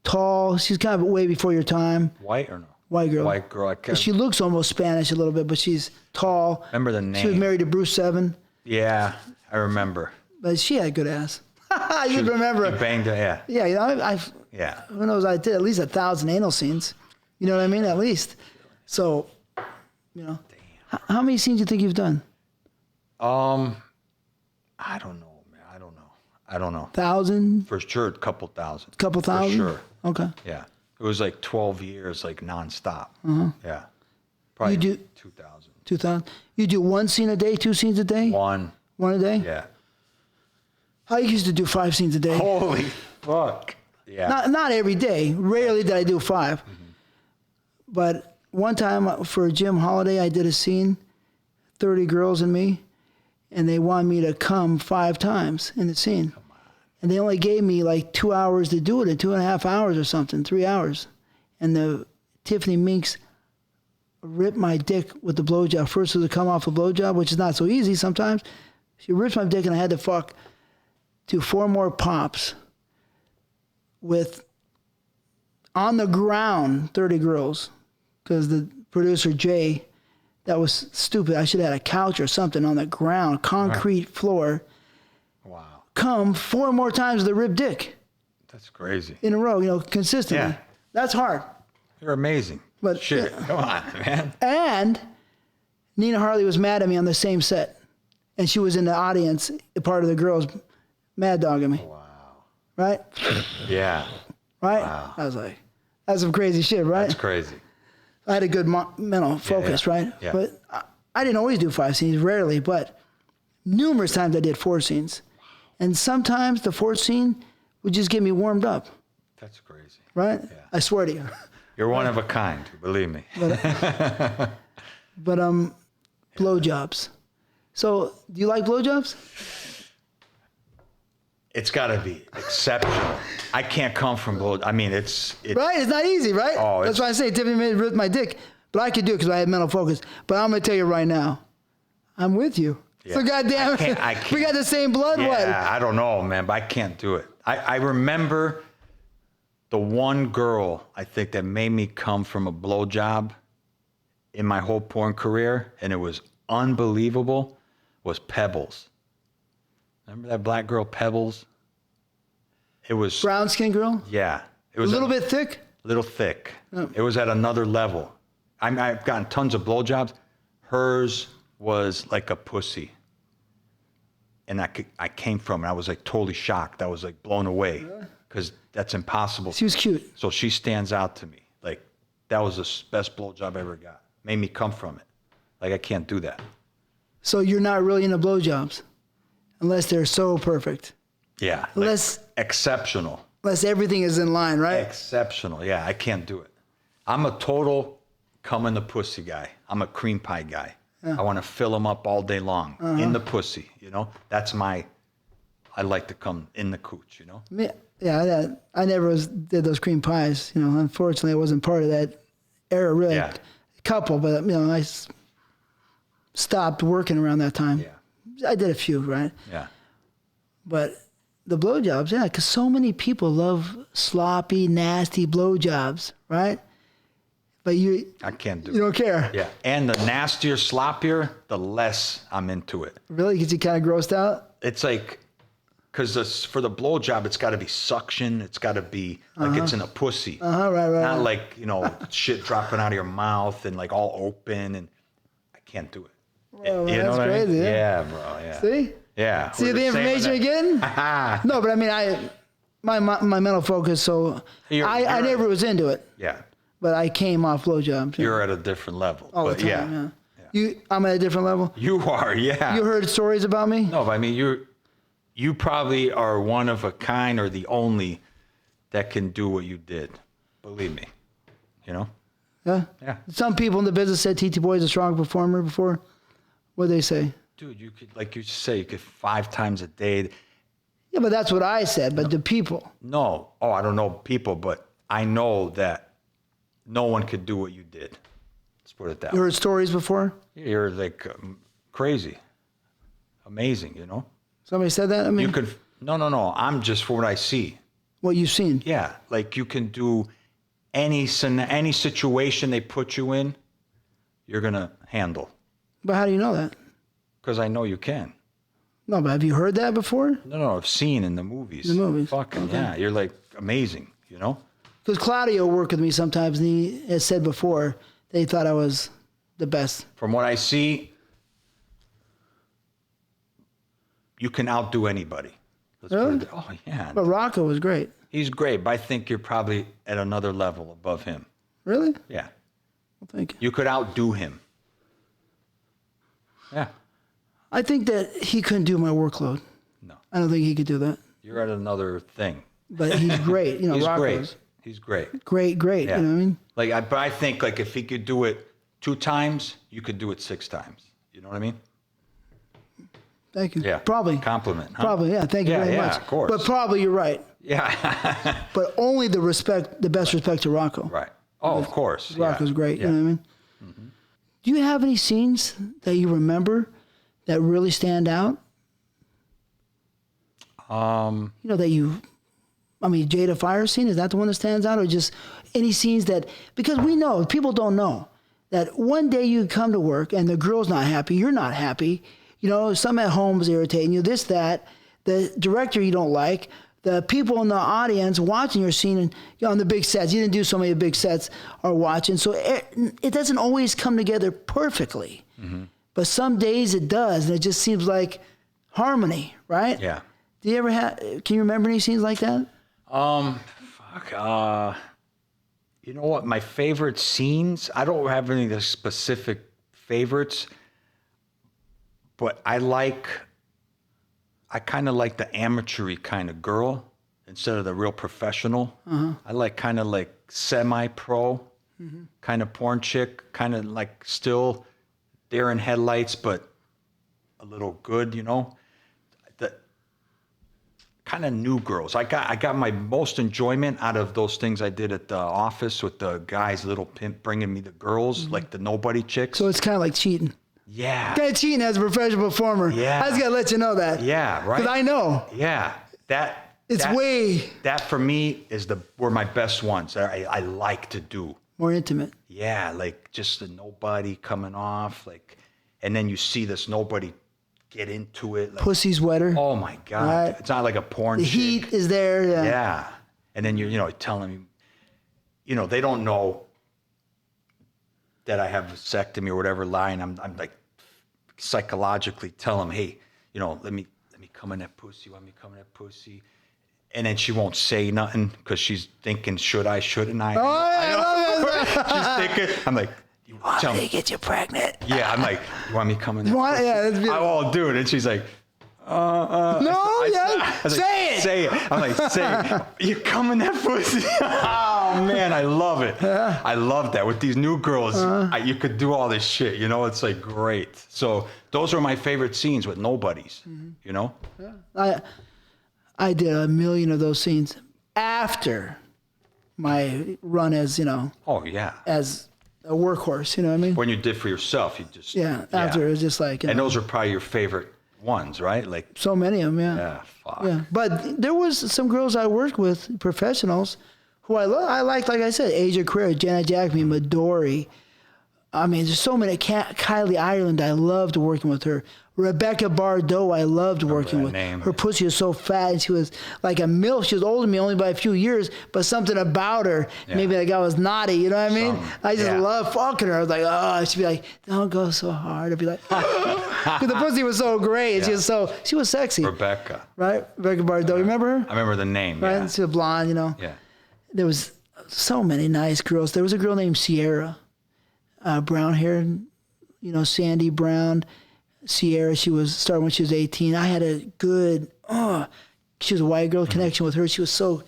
Tall. She's kind of way before your time. White or no? White girl. White girl. I can't... She looks almost Spanish a little bit, but she's tall. Remember the name? She was married to Bruce Seven. Yeah, I remember. But she had a good ass. You remember? She banged her, yeah. Yeah, Yeah. Who knows? I did at least 1,000 anal scenes. You know what I mean? At least. So, Damn. How many scenes do you think you've done? I don't know, man. I don't know. 1,000? For sure, a couple thousand. Couple thousand? For sure. Okay. Yeah. It was like 12 years, like nonstop. Uh-huh. Yeah. Probably You do 2,000. 2,000. You do one scene a day, 2 scenes a day? One. One a day? Yeah. I used to do 5 scenes a day. Holy fuck. Yeah. Not every day. Rarely did I do 5. Mm-hmm. But one time for Jim Holiday, I did a scene, 30 girls and me, and they wanted me to come 5 times in the scene. Come on. And they only gave me like 2 hours to do it, in 2.5 hours or something, 3 hours. And the Tiffany Minks ripped my dick with the blowjob. First was to come off a blowjob, which is not so easy sometimes. She ripped my dick and I had to fuck to 4 more pops with, on the ground, 30 girls. Because the producer, Jay, that was stupid. I should have had a couch or something on the ground, concrete floor. Wow. Come 4 more times with a ripped dick. That's crazy. In a row, consistently. Yeah. That's hard. You're amazing. But shit, come on, man. And Nina Hartley was mad at me on the same set. And she was in the audience, part of the girls mad dogging me. Wow. Right? Yeah. Right? Wow. I was like, that's some crazy shit, right? That's crazy. I had a good mental focus, right? Yeah. But I didn't always do 5 scenes, rarely, but numerous times I did 4 scenes. And sometimes the fourth scene would just get me warmed up, That's crazy. right? Yeah. I swear to you. You're one of a kind, believe me. But blowjobs. So, do you like blowjobs? It's got to be exceptional. I can't come from blow. I mean, it's Right? It's not easy, right? Oh, That's why I say Tiffany made rip my dick. But I could do it because I have mental focus. But I'm going to tell you right now, I'm with you. Yeah. So goddamn, I can't. we got the same blood. Yeah, What? I don't know, man, but I can't do it. I remember the one girl I think that made me come from a blowjob in my whole porn career, and it was unbelievable, was Pebbles. Remember that black girl, Pebbles? It was, Brown skin girl? yeah. It A was little bit thick? little thick. Oh. It was at another level. I've gotten tons of blowjobs. Hers was like a pussy. And I came from it. I was like totally shocked. I was like blown away because that's impossible. She was cute. So she stands out to me. Like that was the best blowjob I ever got. Made me come from it. Like I can't do that. So you're not really into blowjobs unless they're so perfect. Yeah. Like Unless exceptional. everything is in line, right? Exceptional. Yeah, I can't do it. I'm a total come in the pussy guy. I'm a cream pie guy. I want to fill them up all day long in the pussy, you know? That's I like to come in the cooch, you know? Yeah, I never did those cream pies. You know, unfortunately, I wasn't part of that era, really. Yeah. Couple, but, you know, I stopped working around that time. Yeah. I did a few, right? Yeah. But the blowjobs, yeah, because so many people love sloppy, nasty blowjobs, right? But I can't do you it. don't care. Yeah. And the nastier, sloppier, the less I'm into it. Really? Because you kind of grossed out? It's like, because for the blowjob, it's got to be suction. It's got to be like it's in a pussy. Right. Not like, you know, shit dropping out of your mouth and like all open. And I can't do it. Well, you know that's what I mean? crazy, yeah. Yeah, bro. Yeah. See? Yeah. See we're the same with information that. you're getting? No, but I mean, my mental focus, so I never was into it. Yeah. But I came off blowjobs. You're at a different level. all the but time, yeah. I'm at a different level. You are, yeah. You heard stories about me? No, but I mean, you probably are one of a kind or the only that can do what you did. Believe me. You know? Yeah? Yeah. Some people in the business said TTBoy is a strong performer before. What'd they say? Dude, you could, like you say, you could 5 times a day. Yeah, but that's what I said, but the people. No. Oh, I don't know people, but I know that no one could do what you did. Let's put it that You way. heard stories before? You're like crazy. Amazing, you know? Somebody said that? I mean, You could, no. I'm just for what I see. what you've seen. Yeah, like you can do any situation they put you in, you're going to handle. But how do you know that? Because I know you can. No, but have you heard that before? No, I've seen in the movies. The movies. Fucking, yeah, you're like amazing, you know? Because Claudio worked with me sometimes, and he has said before they thought I was the best. From what I see, you can outdo anybody. Let's Really? put it, oh, yeah. But Rocco was great. He's great, but I think you're probably at another level above him. Really? Yeah. Well, thank you. You could outdo him. Yeah. I think that he couldn't do my workload. No. I don't think he could do that. You're at another thing. But he's great. You know, He's Rocco's great. He's great. great. Yeah. You know what I mean? Like, but I think like if he could do it 2 times, you could do it 6 times. You know what I mean? Thank you. Yeah. Probably. Compliment. Huh? Probably, yeah. Thank you very much. Of course. But probably you're right. Yeah. But only the best respect to Rocco. Right. Oh, of course. Rocco's yeah. great. Yeah. You know what I mean? Mm-hmm. Do you have any scenes that you remember that really stand out? You know, Jada Fire scene, is that the one that stands out? Or just any scenes that, because we know, people don't know, that one day you come to work and the girl's not happy, you're not happy, you know, some at home is irritating you, this, that, the director you don't like, the people in the audience watching your scene and on the big sets, you didn't do so many big sets, are watching. So it doesn't always come together perfectly. Mm-hmm. But some days it does, and it just seems like harmony, right? Yeah. Do you ever can you remember any scenes like that? You know what? My favorite scenes, I don't have any specific favorites, but I like I kind of like the amateur-y kind of girl instead of the real professional. I like kind of like semi-pro kind of porn chick, kind of like still deer in headlights, but a little good, you know. The kind of new girls. I got my most enjoyment out of those things I did at the office with the guys, little pimp bringing me the girls, like the nobody chicks. So it's kind of like cheating. Yeah. Kind of cheating as a professional performer. Yeah. I just got to let you know that. Yeah, right. Because I know. Yeah. That for me is were my best ones. I like to do. More intimate. Yeah, like just the nobody coming off, like, and then you see this nobody get into it. Like, Pussy's wetter. oh my God. Right. It's not like a porn The chick. heat is there. Yeah. Yeah. And then you know, telling me, you know, they don't know that I have vasectomy or whatever line. I'm like psychologically tell them, hey, you know, let me come in that pussy. Let me come in that pussy. And then she won't say nothing because she's thinking, shouldn't I? Oh, yeah, I love She's thinking, I'm like, you Want me to get you pregnant? Yeah, I'm like, you want me coming? Yeah, that's beautiful. Oh, dude. And she's like, No, I was like, say it. Say it. I'm like, say it. You coming that pussy? Oh, man, I love it. I love that. With these new girls, you could do all this shit, you know? It's like great. So those are my favorite scenes with nobodies, you know? Yeah. I did a million of those scenes after my run as, you know, Oh, yeah. as a workhorse, you know what I mean? When you did for yourself, you just... Yeah, after it was just like... You And know, those are probably your favorite ones, right? Like, so many of them, yeah. yeah, fuck. Yeah, but there was some girls I worked with, professionals, who I love. I liked, like I said, Asia Career, Janet Jackman, Midori. I mean, there's so many. Kylie Ireland, I loved working with her. Rebecca Bardot, I loved working with. name. Her pussy was so fat, and she was like a MILF. She was older than me only by a few years, but something about her, maybe that guy was naughty, you know what I mean? I just love fucking her. I was like, oh, she'd be like, don't go so hard. I'd be like, because the pussy was so great. She was sexy. Rebecca. Right? Rebecca Bardot, you remember her? I remember the name, Right? yeah. She was blonde, you know. Yeah. There was so many nice girls. There was a girl named Sierra, brown hair, you know, Sandy Brown. Sierra, she was started when she was 18. I had a good, she was a white girl connection with her. She was so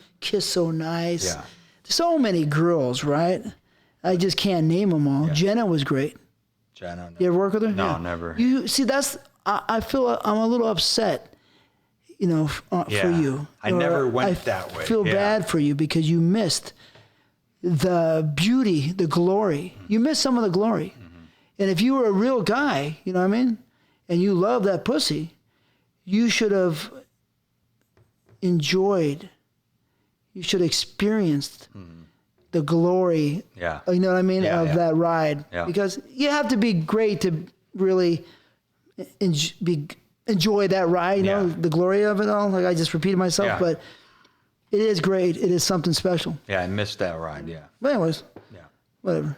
nice. Yeah. So many girls, right? I just can't name them all. Yeah. Jenna was great. Jenna. You ever work with her? No, Yeah. never. You see, I feel I'm a little upset, you know, for you. I never went that way. I feel bad for you because you missed the beauty, the glory. You missed some of the glory. And if you were a real guy, you know what I mean, and you love that pussy, you should have enjoyed, you should have experienced the glory, Yeah. you know what I mean, of that ride. Yeah. Because you have to be great to really enjoy that ride, you know, the glory of it all. Like I just repeated myself, but it is great. It is something special. Yeah, I missed that ride, yeah. But anyways, Yeah. whatever.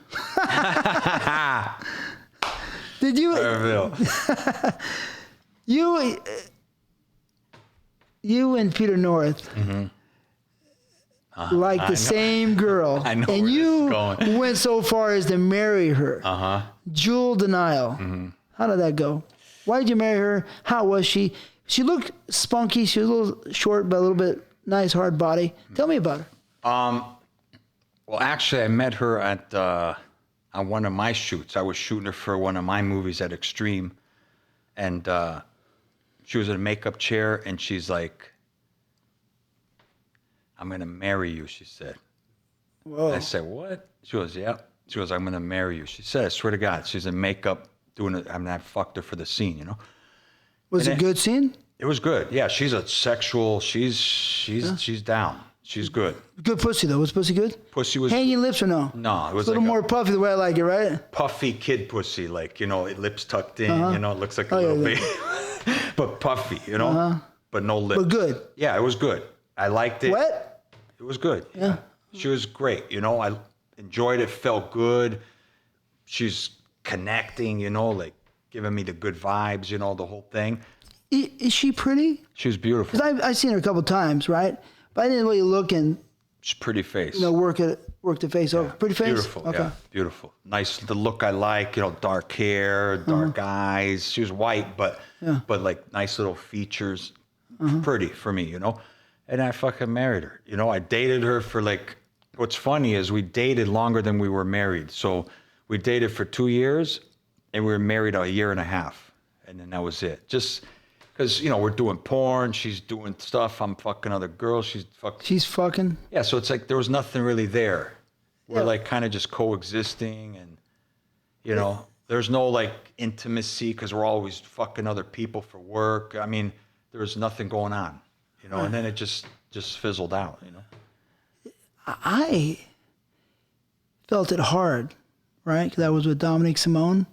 Did you? You and Peter North like the same girl, I know and where you this is going. went so far as to marry her. Jewel Denial. How did that go? Why did you marry her? How was she? She looked spunky. She was a little short, but a little bit nice, hard body. Tell me about her. Well, actually, I met her at on one of my shoots. I was shooting her for one of my movies at Extreme, and she was in a makeup chair, and she's like, "I'm gonna marry you," she said. Whoa. I said, "What?" She goes, "Yeah." She goes, "I'm gonna marry you." She said, "I swear to God." She's in makeup doing it. I mean, I fucked her for the scene, you know. Was it a good scene? It was good. Yeah, she's a sexual. She's down. She's good. Good pussy though. Was pussy good? Pussy was Hanging lips or no? No, it was a little like more puffy the way I like it, right? puffy kid pussy, like, you know, lips tucked in, you know, it looks like a little baby, but puffy, you know, but no lips. But good. Yeah, it was good. I liked it. Wet? It was good. Yeah. She was great. You know, I enjoyed it, felt good. She's connecting, you know, like giving me the good vibes, you know, the whole thing. Is she pretty? She was beautiful. Because I've seen her a couple times, right? But I didn't really look and, She's pretty face. you know, work the face over. Pretty face? Beautiful, yeah, beautiful. Nice, the look I like, you know, dark hair, dark eyes. She was white, but like nice little features. pretty for me, you know? And I fucking married her. You know, I dated her for like, what's funny is we dated longer than we were married. So we dated for 2 years and we were married a year and a half. And then that was it. Just because, you know, we're doing porn, she's doing stuff, I'm fucking other girls, she's fucking. Yeah, so it's like there was nothing really there. We're like kind of just coexisting and, you know, there's no like intimacy because we're always fucking other people for work. I mean, there was nothing going on, you know, and then it just fizzled out, you know. I felt it hard, right? Because I was with Dominique Simone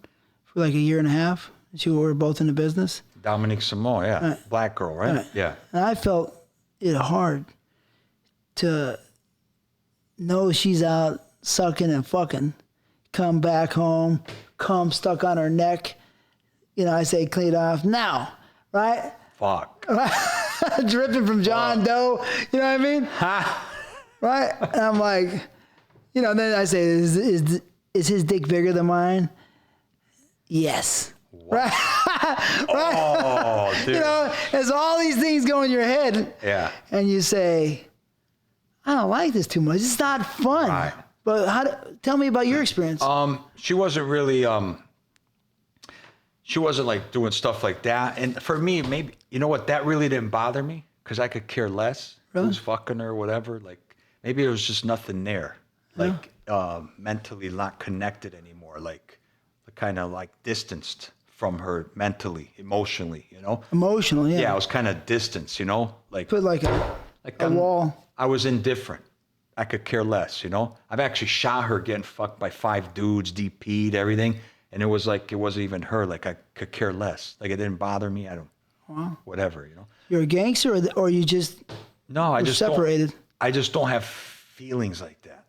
for like a year and a half. We were both in the business. Dominique Simone, yeah. Right. Black girl, right? Yeah. And I felt it hard to know she's out sucking and fucking, come back home, cum stuck on her neck. You know, I say clean it off now, right? Fuck. Dripping from John Doe, you know what I mean? Right? And I'm like, you know, then I say, is his dick bigger than mine? Yes. What? Right? Right? Oh, dude. You know, there's all these things go in your head. Yeah. And you say, I don't like this too much. It's not fun. Right. But tell me about your experience. She wasn't really, she wasn't like doing stuff like that. And for me, maybe, you know what, that really didn't bother me because I could care less who's fucking her or whatever. Like, maybe there was just nothing there. Like, mentally not connected anymore. Like, kind of like distanced from her mentally, emotionally, you know? Emotional, yeah. Yeah, I was kind of distanced, you know? Like, put like a wall. I was indifferent. I could care less, you know? I've actually shot her getting fucked by 5 dudes, DP'd, everything. And it was like, it wasn't even her. Like, I could care less. Like, it didn't bother me. I don't, whatever, you know? You're a gangster or you just I just separated? I just don't have feelings like that.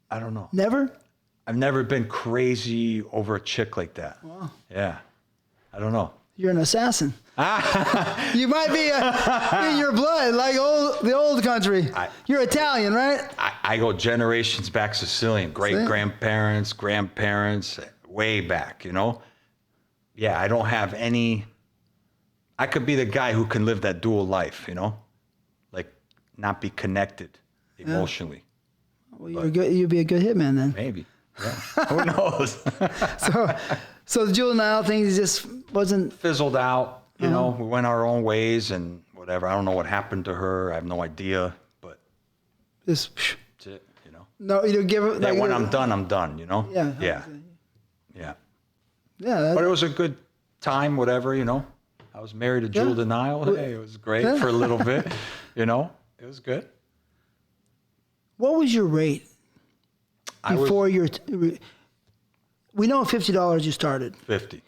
I don't know. Never? I've never been crazy over a chick like that. Wow. Yeah. I don't know. You're an assassin. You might be in your blood, like the old country. You're Italian, right? I go generations back Sicilian, great-grandparents, grandparents, way back, you know? Yeah, I don't have any... I could be the guy who can live that dual life, you know? Like, not be connected emotionally. Well, you'd be a good hitman then. Maybe. Yeah. Who knows? So the juvenile thing just wasn't... Fizzled out, you know? We went our own ways and whatever. I don't know what happened to her. I have no idea, but... Just... That's it, you know? No, you don't give it... Yeah, when I'm done, you know? Yeah. Yeah. Yeah. Yeah. But it was a good time, whatever, you know? I was married to Jewel Denial. Hey, it was great for a little bit, you know? It was good. What was your rate before your... We know $50 you started. 50.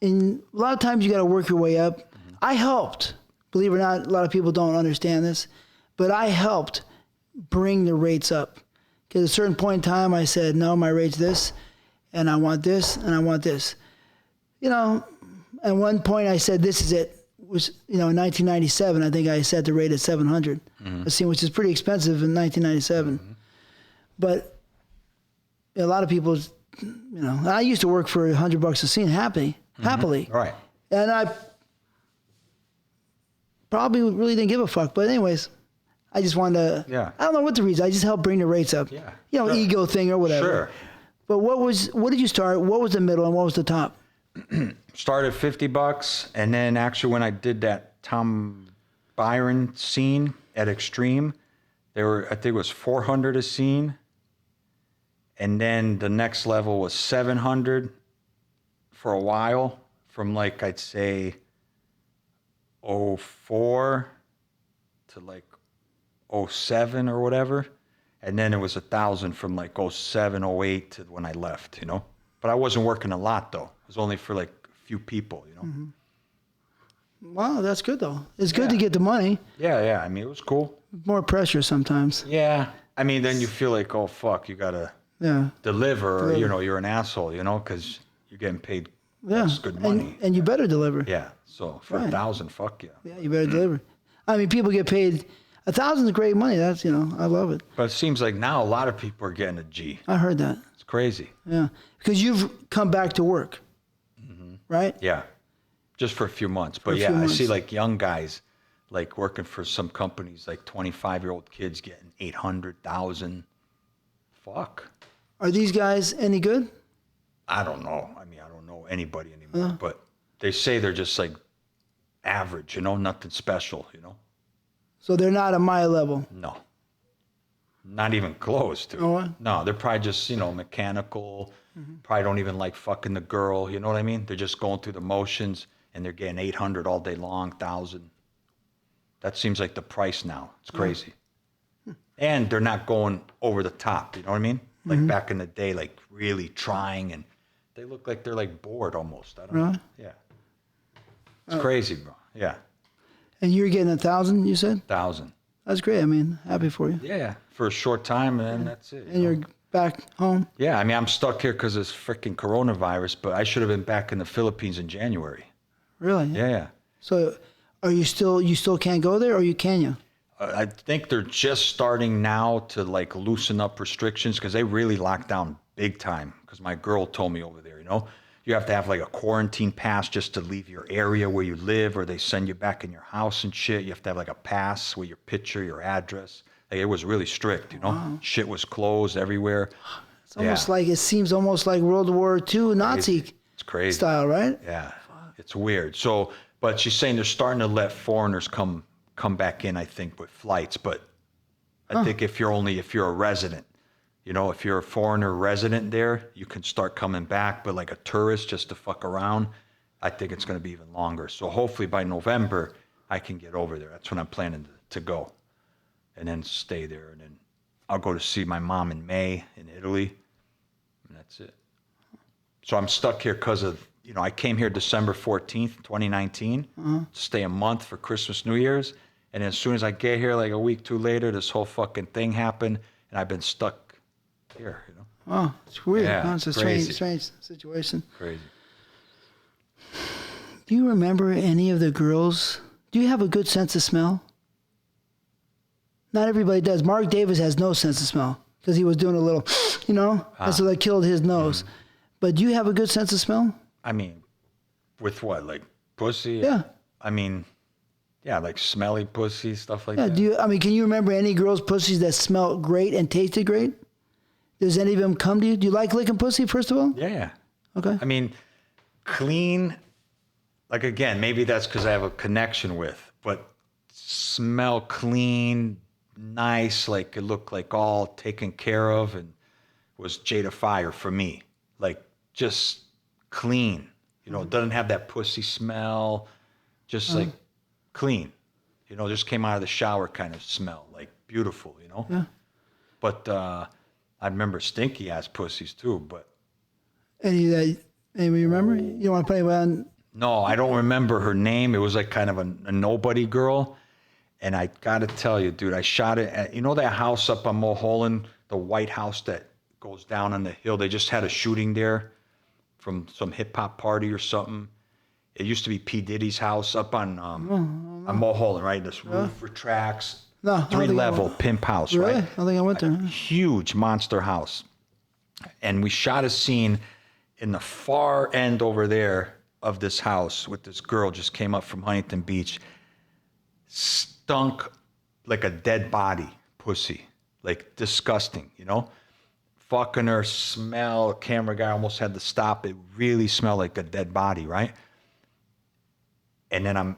And a lot of times you got to work your way up. Mm-hmm. I helped. Believe it or not, a lot of people don't understand this. But I helped bring the rates up. Because at a certain point in time, I said, no, my rate's this, and I want this, and I want this. You know, at one point I said, this is it. Was, you know, in 1997, I think I set the rate at 700, which is pretty expensive in 1997. Mm-hmm. But a lot of people, you know, I used to work for $100 a scene happily. Right. And I probably really didn't give a fuck. But anyways, I just wanted to, I don't know what the reason. I just helped bring the rates up. Yeah. You know, ego thing or whatever. Sure. But what did you start? What was the middle and what was the top? Started $50, and then actually when I did that Tom Byron scene at Extreme, I think it was 400 a scene, and then the next level was 700 for a while, from like I'd say 04 to like 07 or whatever, and then it was 1,000 from like 07, 08 to when I left, you know. But I wasn't working a lot though. It was only for like a few people, you know. Mm-hmm. Wow, that's good though. It's good to get the money. Yeah. I mean, it was cool. More pressure sometimes. Yeah. I mean, then you feel like, oh fuck, you gotta deliver. Or, you know, you're an asshole, you know, because you're getting paid. That's good money. And you better deliver. Yeah. So for 1,000, fuck yeah. Yeah, you better deliver. I mean, people get paid. 1,000 is great money. That's, you know, I love it. But it seems like now a lot of people are getting a G. I heard that. It's crazy. Yeah. Because you've come back to work, right? Yeah. Just for a few months. But I see like young guys, like working for some companies, like 25-year-old kids getting 800,000. Fuck. Are these guys any good? I don't know. I mean, I don't know anybody anymore, but they say they're just like average, nothing special, So they're not at my level. No. Not even close to. Oh, what? No, they're probably just, mechanical. Probably don't even like fucking the girl. You know what I mean? They're just going through the motions and they're getting 800 all day long, 1,000. That seems like the price now. It's crazy. And they're not going over the top. You know what I mean? Like back in the day, like really trying, and they look like they're like bored almost. I don't know. Yeah. It's crazy, bro. Yeah. And you're getting 1,000, you said? 1,000. That's great. I mean, happy for you. Yeah. For a short time, and then that's it. And you're back home? Yeah. I mean, I'm stuck here because of this freaking coronavirus, but I should have been back in the Philippines in January. Really? Yeah. So you still can't go there, or can you? I think they're just starting now to like loosen up restrictions because they really locked down big time. Because my girl told me over there, you have to have like a quarantine pass just to leave your area where you live, or they send you back in your house and shit. You have to have like a pass with your picture, your address. Like, it was really strict, Wow. Shit was closed everywhere. It's almost like, it seems almost like World War II Nazi It's crazy style, right? Yeah, it's weird. So, but she's saying they're starting to let foreigners come back in, I think, with flights. But I think if you're a resident, if you're a foreigner resident there, you can start coming back. But like a tourist just to fuck around, I think it's going to be even longer. So hopefully by November, I can get over there. That's when I'm planning to go and then stay there. And then I'll go to see my mom in May in Italy. And that's it. So I'm stuck here because of, I came here December 14th, 2019, to stay a month for Christmas, New Year's. And as soon as I get here, like a week, 2 later, this whole fucking thing happened. And I've been stuck here, Oh, it's weird. Yeah, It's a strange situation. Crazy. Do you remember any of the girls? Do you have a good sense of smell? Not everybody does. Mark Davis has no sense of smell because he was doing a little, and so that killed his nose. But do you have a good sense of smell? I mean, with what? Like pussy? Yeah. I mean, yeah, like smelly pussy, stuff like Yeah. that. Can you remember any girls' pussies that smelled great and tasted great? Does any of them come to you? Do you like licking pussy, first of all? Yeah. Okay. I mean, clean, like again, maybe that's because I have a connection with, but smell clean, nice, like it looked like all taken care of, and was Jada Fire for me. Like just clean, it doesn't have that pussy smell, just like clean, just came out of the shower kind of smell, like beautiful, Yeah. But I remember stinky ass pussies too, but. Any you remember? You don't want to play about? No, I don't remember her name. It was like kind of a nobody girl. And I got to tell you, dude, I shot it at, that house up on Mulholland, the white house that goes down on the hill. They just had a shooting there from some hip hop party or something. It used to be P. Diddy's house up on Mulholland, right? This roof retracts. No, 3-level pimp house, really? right? I don't think I went there. Huge monster house. And we shot a scene in the far end over there of this house with this girl just came up from Huntington Beach. Stunk like a dead body, pussy. Like disgusting, Fucking her, smell, camera guy almost had to stop. It really smelled like a dead body, right? And then I'm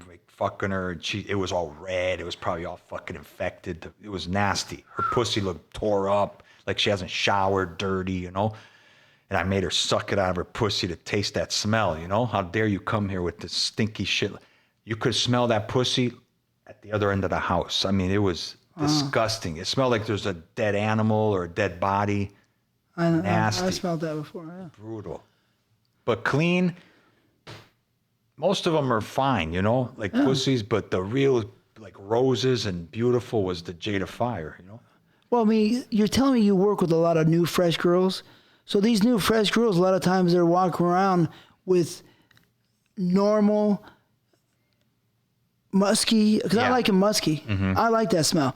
like fucking her, and it was all red. It was probably all fucking infected. It was nasty. Her pussy looked tore up, like she hasn't showered, dirty, And I made her suck it out of her pussy to taste that smell, How dare you come here with this stinky shit? You could smell that pussy at the other end of the house. I mean, it was disgusting. It smelled like there's a dead animal or a dead body. Nasty. I smelled that before, yeah. Brutal. But clean, most of them are fine, like pussies, but the real, like roses and beautiful was the Jada Fire, Well, I mean, you're telling me you work with a lot of new, fresh girls. So these new, fresh girls, a lot of times they're walking around with normal, musky, because I like them musky. I like that smell.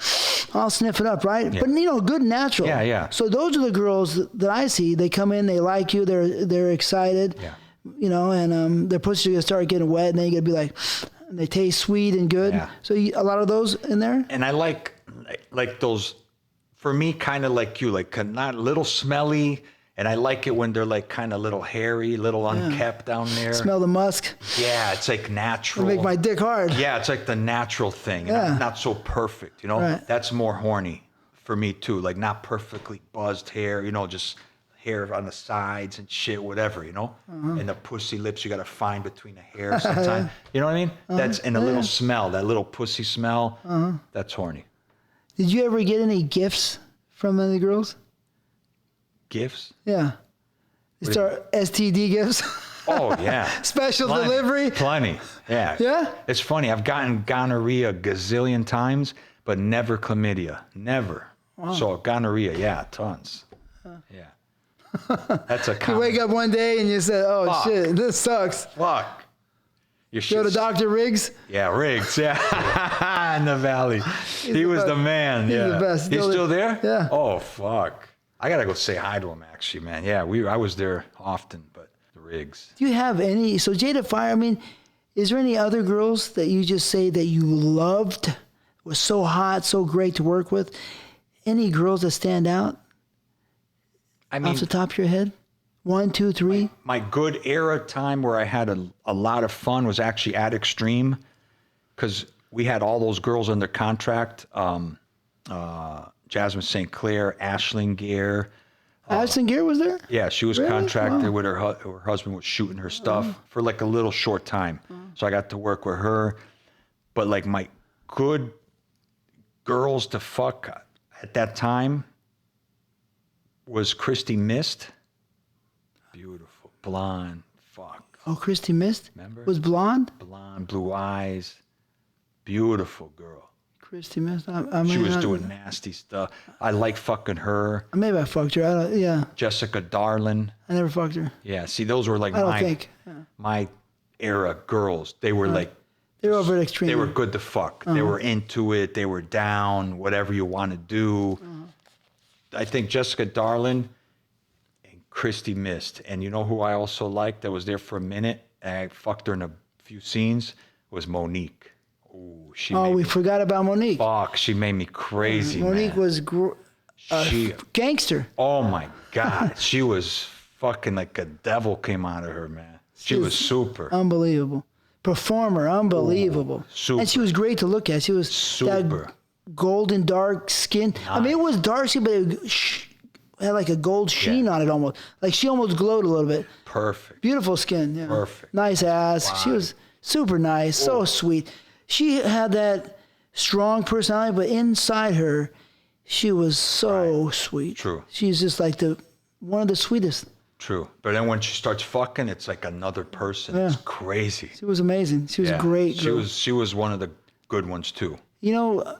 I'll sniff it up, right? But, good and natural. Yeah. So those are the girls that I see. They come in, they like you, they're excited. Yeah. And their pussy's going to start getting wet, and then you're going to be like, And they taste sweet and good. Yeah. So a lot of those in there? And I like those, for me, kind of like you, like not little smelly. And I like it when they're like kind of little hairy, little unkept down there. Smell the musk. Yeah, it's like natural. It'll make my dick hard. Yeah, it's like the natural thing. Yeah. And not so perfect, you know? Right. That's more horny for me too. Like not perfectly buzzed hair, you know, just hair on the sides and shit, whatever, you know? And the pussy lips you got to find between the hair sometimes. You know what I mean? That's, and a little smell, that little pussy smell, that's horny. Did you ever get any gifts from any girls? Gifts? Yeah. Start STD gifts? Oh, yeah. Special delivery? Plenty, yeah. Yeah? It's funny, I've gotten gonorrhea a gazillion times, but never chlamydia, never. Wow. So gonorrhea, yeah, tons. Yeah. That's a You common. wake up one day and you say, oh, Fuck. shit, this sucks. Fuck. You Go to Dr. Riggs? Yeah, Riggs, yeah. In the valley. He was the man, He's yeah. the best. He's still there? Yeah. Oh, fuck. I got to go say hi to him, actually, man. Yeah, I was there often, but the Riggs. Do you have any, so Jada Fire, I mean, is there any other girls that you just say that you loved, was so hot, so great to work with? Any girls that stand out I mean, off the top of your head? 1, 2, 3? my good era time where I had a lot of fun was actually at Extreme, because we had all those girls under contract. Jasmine St. Clair, Aisling Gear. Aisling Gear was there? Yeah, she was Really? contracted Wow. with her husband was shooting her stuff for like a little short time. So I got to work with her. But like my good girls to fuck at that time was Christy Mist. Beautiful. Blonde. Fuck. Oh, Christy Mist? Remember? Was blonde? Blonde, blue eyes. Beautiful girl. Christy Mist. She was doing nasty stuff. I like fucking her. Maybe I fucked her. I don't. Yeah, Jessica Darlin. I never fucked her. Yeah, see, those were like I don't think. Yeah. my era girls. They were like, They were over at Extreme. they were good to fuck. They were into it. They were down, whatever you want to do. I think Jessica Darlin and Christy Mist. And you know who I also liked that was there for a minute? And I fucked her in a few scenes, was Monique. Ooh, she Oh, made we me forgot about Monique. fuck. She made me crazy, Monique man. was She, gangster. oh my God. She was fucking like a devil came out of her, man. She was super. Unbelievable. Performer, unbelievable. Super. And she was great to look at. She was Super. that golden dark skin. I mean, it was dark skin, but it had like a gold sheen on it almost. Like she almost glowed a little bit. Perfect. Beautiful skin. Yeah. Perfect. Nice ass. She was super nice, so sweet. She had that strong personality, but inside her, she was so sweet. True. She's just like one of the sweetest. True. But then when she starts fucking, it's like another person. It's crazy. She was amazing. She was a great girl. She was one of the good ones too. You know,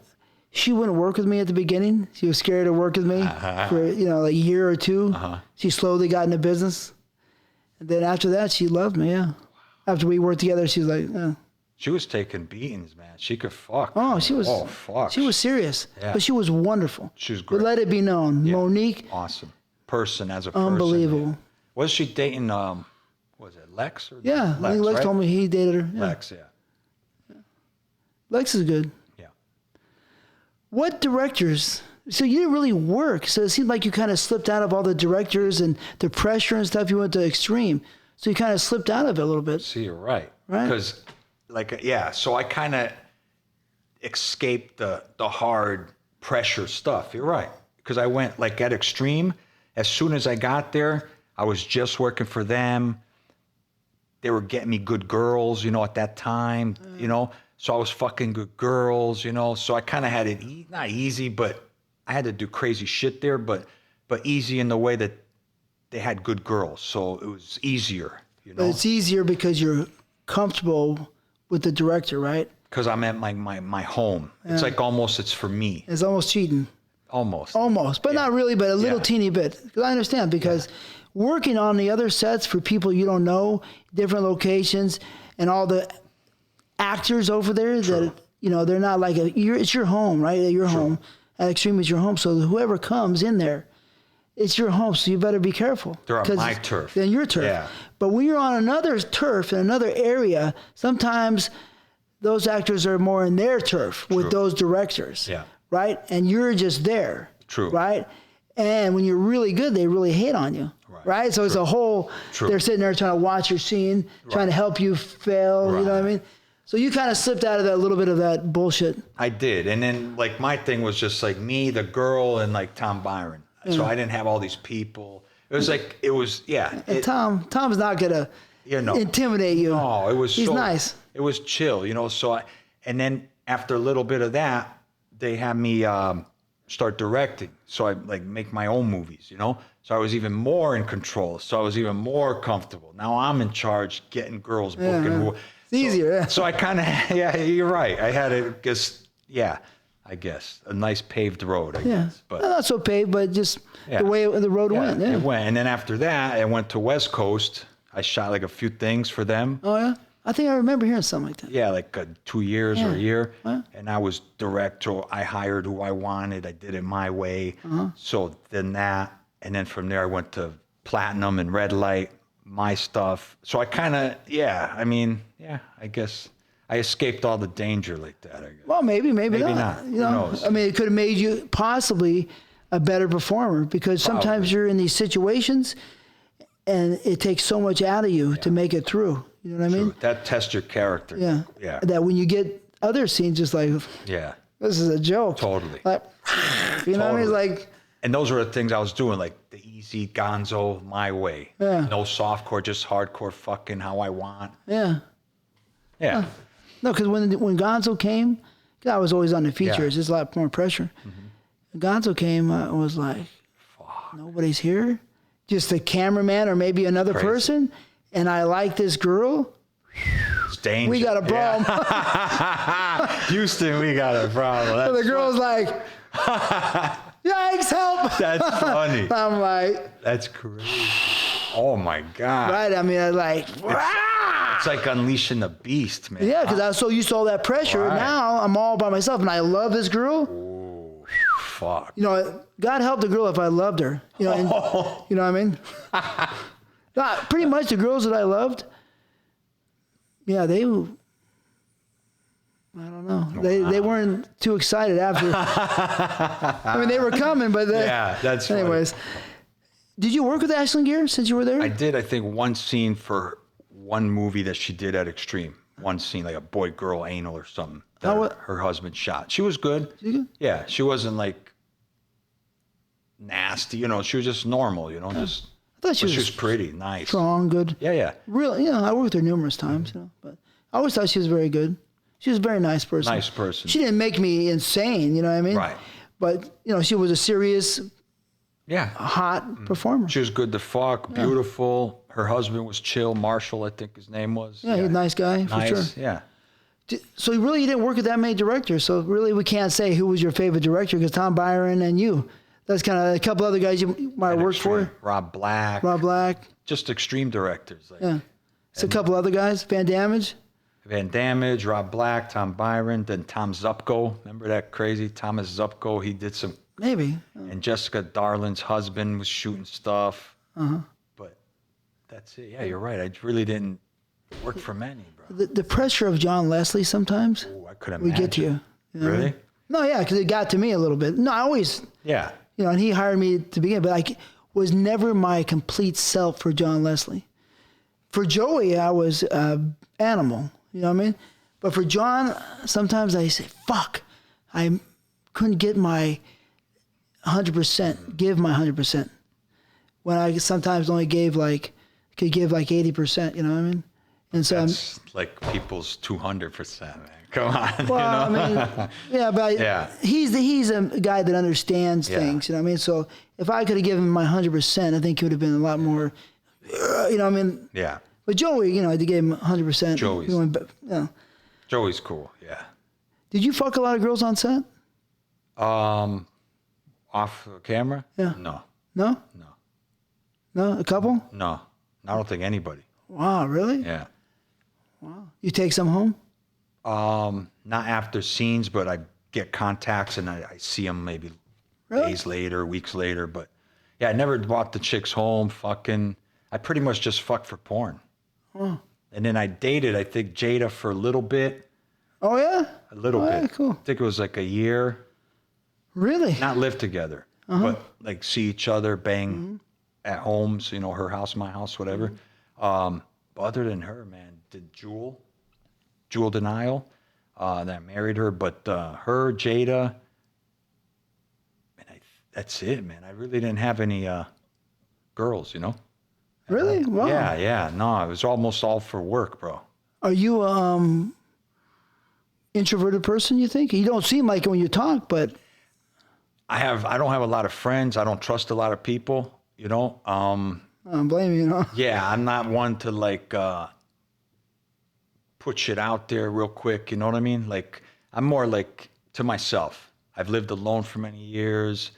she wouldn't work with me at the beginning. She was scared to work with me for, like a year or two. She slowly got into business. And then after that, she loved me, yeah. After we worked together, she was like, She was taking beatings, man. She could fuck. oh, she was. Oh, fuck. She was serious, Yeah. but she was wonderful. She was But great. let it be known, Yeah. Monique, Awesome. Person as a person. unbelievable. Yeah. Was she dating, was it Lex? Or Yeah, I think Lex right? told me he dated her. Yeah. Lex, yeah. Lex is good. Yeah. What directors? So you didn't really work. So it seemed like you kind of slipped out of all the directors and the pressure and stuff. You went to Extreme. So you kind of slipped out of it a little bit. See, you're right. Right. Because, so I kind of escaped the hard pressure stuff. You're right. Because I went, like, at Extreme, as soon as I got there, I was just working for them. They were getting me good girls, at that time, So I was fucking good girls, So I kind of had it, not easy, but I had to do crazy shit there, but easy in the way that they had good girls. So it was easier, But it's easier because you're comfortable with the director, right? Because I'm at my home. It's like almost it's for me. It's almost cheating. Almost. But not really, but a little Yeah. teeny bit. Because I understand, because working on the other sets for people you don't know, different locations, and all the actors over there that, they're not like it's your home, right? Your home. At Extreme is your home. So whoever comes in there, it's your home. So you better be careful. They're on 'Cause my turf. Then your turf. Yeah. But when you're on another turf in another area, sometimes those actors are more in their turf with those directors. Yeah. Right? And you're just there. True. Right? And when you're really good, they really hate on you. Right? So it's a whole, they're sitting there trying to watch your scene, trying to help you fail. You know what I mean? So you kind of slipped out of that little bit of that bullshit. I did. And then like my thing was just like me, the girl, and like Tom Byron. So I didn't have all these people. It was like, And Tom's not going to intimidate you. No, it was He's nice. It was chill, So and then after a little bit of that, they had me start directing. So I like make my own movies, So I was even more in control. So I was even more comfortable. Now I'm in charge, getting girls booking. It's easier. So I kind of, you're right. I had I guess a nice paved road. I guess, but not so paved, but just the way the road went. Yeah, it went. And then after that, I went to West Coast. I shot like a few things for them. Oh yeah, I think I remember hearing something like that. Yeah, like 2 years or a year. And I was direct. So I hired who I wanted. I did it my way. So then that, and then from there I went to Platinum and Red Light, my stuff. So I kind of, I guess I escaped all the danger like that. I guess. Well, maybe not. Who knows? I mean, it could have made you possibly a better performer because sometimes you're in these situations and it takes so much out of you to make it through. You know what I mean? That tests your character. Yeah. That when you get other scenes, just like, this is a joke. Totally. Like, you know what I mean? Like, and those were the things I was doing, like the easy gonzo, my way. Yeah. No softcore, just hardcore fucking how I want. Yeah. Yeah. No, because when Gonzo came, 'cause I was always on the features. There's a lot more pressure. Gonzo came, I was like, nobody's here. Just the cameraman or maybe another person. And I like this girl. It's dangerous. We got a problem. Houston, we got a problem. So the girl's like, yikes, help. That's funny. I'm like. That's crazy. Oh my God. Right, I mean, I like. It's like unleashing the beast, man. Yeah, because I was so used to all that pressure. Right. Now I'm all by myself, and I love this girl. Ooh, fuck. God help the girl if I loved her. You know what I mean? Pretty much the girls that I loved, I don't know. They weren't too excited after. I mean, they were coming, but that's anyways. Funny. Did you work with Ashlyn Gear since you were there? I did, I think, one scene for one movie that she did at Extreme. One scene, like a boy-girl anal or something that her husband shot. She was good. She good? Yeah, she wasn't like nasty, she was just normal, just. I thought she was pretty, nice. Strong, good. Yeah. Really, I worked with her numerous times, but I always thought she was very good. She was a very nice person. Nice person. She didn't make me insane, you know what I mean? Right. But, she was a serious, hot performer. She was good to fuck, beautiful. Her husband was chill, Marshall, I think his name was. Yeah, he was a nice guy, for sure. Yeah. So really you didn't work with that many directors, so really we can't say who was your favorite director because Tom Byron and you. That's kind of a couple other guys you might have worked for. Rob Black. Just extreme directors. It's a couple other guys. Van Damage, Rob Black, Tom Byron, then Tom Zupko. Remember that crazy Thomas Zupko? He did some. Maybe. And Jessica Darlin's husband was shooting stuff. But that's it. Yeah, you're right. I really didn't work for many, bro. The pressure of John Leslie sometimes. Oh, I could imagine. We get to you. Really? No, yeah, because it got to me a little bit. No, I always. Yeah. And he hired me to begin, but I was never my complete self for John Leslie. For Joey, I was animal, you know what I mean? But for John, sometimes I say, fuck, I couldn't get my 100%, give my 100%. When I sometimes only could give like 80%, you know what I mean? And so that's like people's 200%, man. Come on. Well, I mean, but he's a guy that understands things, you know what I mean? So if I could have given him my 100%, I think he would have been a lot more, you know what I mean? Yeah. But Joey, I gave him 100%. Joey's. Joey's cool, yeah. Did you fuck a lot of girls on set? Off camera? Yeah. No. No? No. No? A couple? No. I don't think anybody. Wow, really? Yeah. Wow. You take some home? Not after scenes, but I get contacts and I see them maybe days later, weeks later. But yeah, I never brought the chicks home. I pretty much just fucked for porn. Oh. And then I dated, I think, Jada for a little bit. Oh yeah. A little Oh, bit. yeah, cool. I think it was like a year. Really? Not live together, but like see each other, bang at homes, you know, her house, my house, whatever. But other than her, man, did Jewel Denial, that I married her, but her, Jada, and that's it, man. I really didn't have any girls, you know? Really? Wow. Yeah. No, it was almost all for work, bro. Are you introverted person, you think? You don't seem like it when you talk, but I don't have a lot of friends. I don't trust a lot of people, you know? I don't blame you, know? Yeah, I'm not one to like put shit out there real quick, you know what I mean? Like, I'm more like to myself. I've lived alone for many years.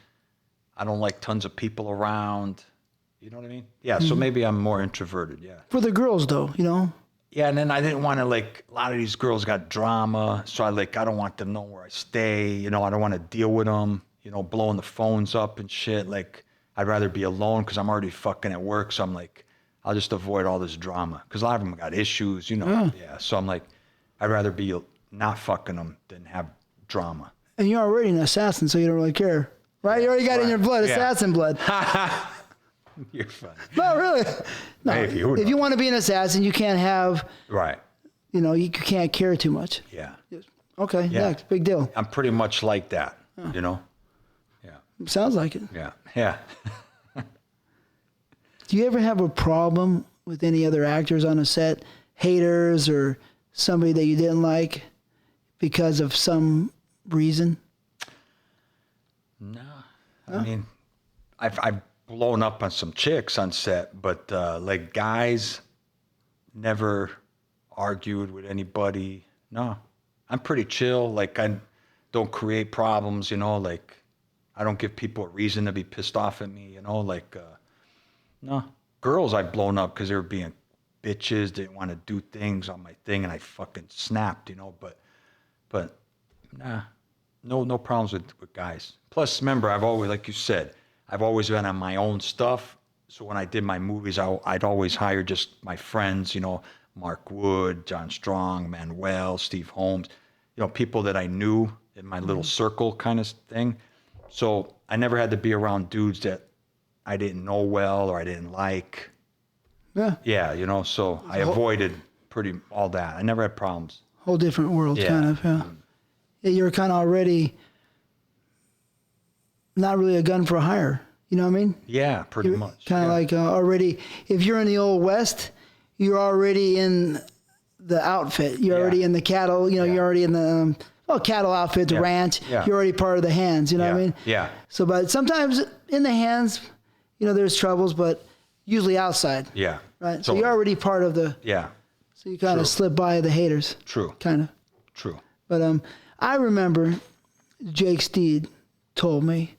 I don't like tons of people around. You know what I mean? Yeah, so maybe I'm more introverted, yeah. For the girls, though, you know? Yeah, and then I didn't want to, like, a lot of these girls got drama, so I don't want them knowing where I stay, you know, I don't want to deal with them, you know, blowing the phones up and shit. Like, I'd rather be alone because I'm already fucking at work, so I'm like, I'll just avoid all this drama. Because a lot of them got issues, you know, yeah. So I'm like, I'd rather be not fucking them than have drama. And you're already an assassin, so you don't really care, right? You already got in your blood, assassin blood. You're funny. No, really. No, Hey, if you want to be an assassin, you can't have, right. you know, you can't care too much. Yeah. Okay, yeah, big deal. I'm pretty much like that, you know? Yeah. Sounds like it. Yeah. Do you ever have a problem with any other actors on a set, haters or somebody that you didn't like because of some reason? No. I mean, I've blown up on some chicks on set, but like guys, never argued with anybody. No, I'm pretty chill. Like I don't create problems, you know, like I don't give people a reason to be pissed off at me, you know, like, no. Girls I've blown up because they were being bitches, didn't want to do things on my thing, and I fucking snapped, you know, but nah, no problems with guys. Plus, remember, I've always, like you said, I've always been on my own stuff. So when I did my movies, I'd always hire just my friends, you know, Mark Wood, John Strong, Manuel, Steve Holmes, you know, people that I knew in my little circle kind of thing. So I never had to be around dudes that I didn't know well or I didn't like. Yeah. Yeah, you know, so I avoided pretty all that. I never had problems. Whole different world, kind of, yeah. Yeah, you're kind of already not really a gun for hire. You know what I mean? Yeah, pretty much. Kind of like already, if you're in the Old West, you're already in the outfit. You're already in the cattle, you know, you're already in the cattle outfit, the ranch. Yeah. You're already part of the hands, you know what I mean? Yeah. So, but sometimes in the hands, you know, there's troubles, but usually outside. Yeah. Right? So you're already part of the... Yeah. So you kind of slip by the haters. True. Kind of. True. But I remember Jake Steed told me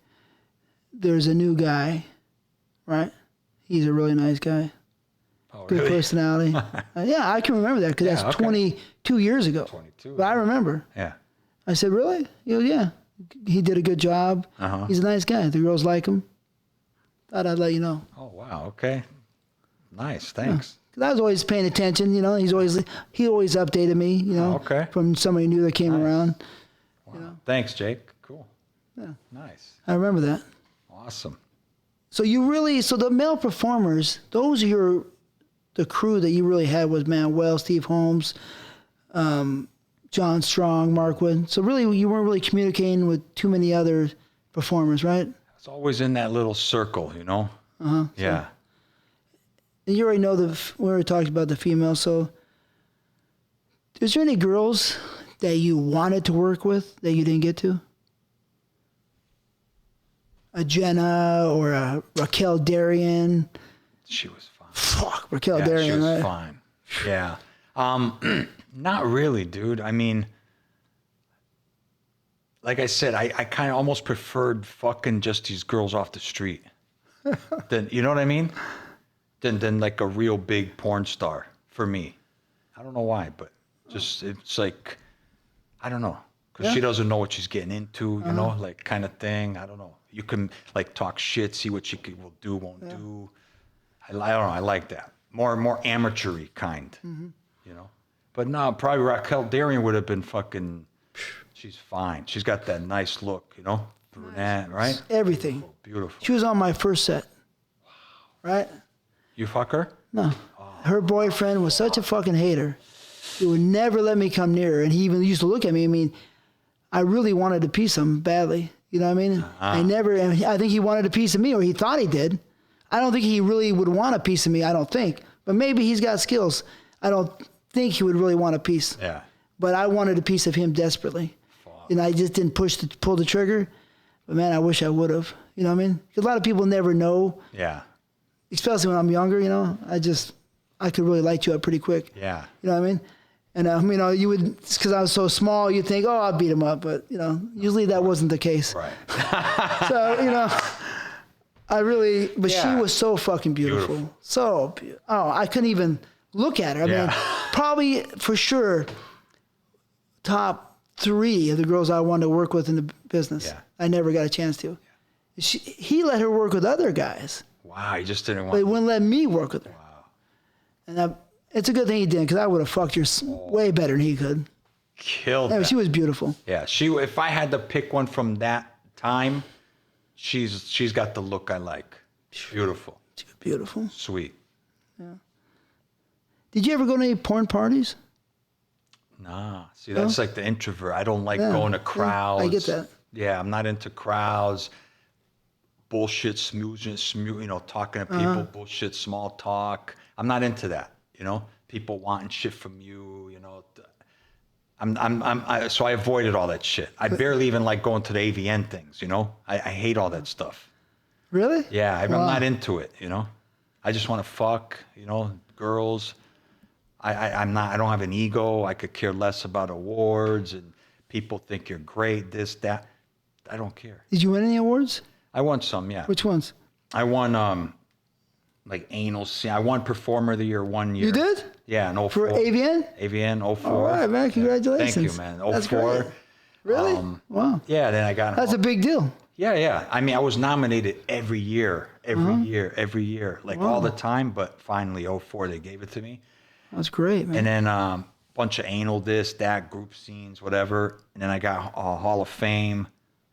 there's a new guy, right? He's a really nice guy. Oh, Good really? personality. Yeah, I can remember that because that's 22 years ago. 22. But I remember. Yeah. I said, really? He goes, yeah. He did a good job. He's a nice guy. The girls like him. Thought I'd let you know. Oh, wow. Okay. Nice. Thanks. Because I was always paying attention, you know. He always updated me, you know. Okay. From somebody new that came around. Wow. You know? Thanks, Jake. Cool. Yeah. Nice. I remember that. Awesome. So the male performers, those are the crew that you really had was Manuel, Steve Holmes, John Strong, Mark Wood. So really, you weren't really communicating with too many other performers, right? It's always in that little circle, you know? Yeah. And you already know we already talked about the female, so is there any girls that you wanted to work with that you didn't get to? A Jenna or a Raquel Darrian? She was fine. Fuck, Raquel Darrian, she was right? fine. Yeah. Not really, dude. I mean, like I said, I kind of almost preferred fucking just these girls off the street. Then, you know what I mean? Than like a real big porn star for me. I don't know why, but just it's like, I don't know. Because she doesn't know what she's getting into, you know, like kind of thing. I don't know. You can like talk shit, see what she will do, won't do. I don't know. I like that. More amateur-y kind, you know. But no, probably Raquel Darian would have been fucking. She's fine. She's got that nice look, you know, brunette, right? Everything. Beautiful. She was on my first set. Right? You fuck her? No. Her boyfriend was such a fucking hater. He would never let me come near her. And he even used to look at me. I mean, I really wanted a piece of him badly. You know what I mean? I think he wanted a piece of me, or he thought he did. I don't think he really would want a piece of me, I don't think. But maybe he's got skills. I don't think he would really want a piece. Yeah. But I wanted a piece of him desperately. Fuck. And I just didn't pull the trigger. But man, I wish I would have. You know what I mean? Because a lot of people never know. Yeah. Especially when I'm younger, you know. I could really light you up pretty quick. Yeah. You know what I mean? And, you know, you would, because I was so small, you'd think, oh, I'll beat him up. But, you know, usually that wasn't the case. Right. So, you know, but Yeah. she was so fucking beautiful. So beautiful. Oh, I couldn't even look at her. I mean, probably for sure top 3 of the girls I wanted to work with in the business. Yeah. I never got a chance to. He let her work with other guys. Wow, you just didn't want. But he wouldn't let me work with her. Wow. And it's a good thing he didn't, because I would have fucked her way better than he could. Killed. Yeah, That. she was beautiful. Yeah, if I had to pick one from that time, she's got the look I like. Beautiful. She was beautiful. Sweet. Did you ever go to any porn parties? Nah. See, that's like the introvert. I don't like going to crowds. I get that. Yeah, I'm not into crowds. Bullshit, smoozing, you know, talking to people, bullshit, small talk. I'm not into that, you know? People wanting shit from you, you know. So I avoided all that shit. I barely even like going to the AVN things, you know? I hate all that stuff. Really? Yeah, I'm not into it, you know? I just want to fuck, you know, girls. I don't have an ego. I could care less about awards and people think you're great, this, that. I don't care. Did you win any awards? I won some, yeah. Which ones? I won like anal scene. I won Performer of the Year 1 year. You did? Yeah, in 04. For AVN? AVN 04. All right, man. Congratulations. Thank you, man. 04. That's great. Really? Wow. Yeah, then I got. That's a big deal. Yeah. I mean, I was nominated every year, like all the time. But finally, 04, they gave it to me. That's great, man. And then a bunch of anal this, that, group scenes, whatever. And then I got Hall of Fame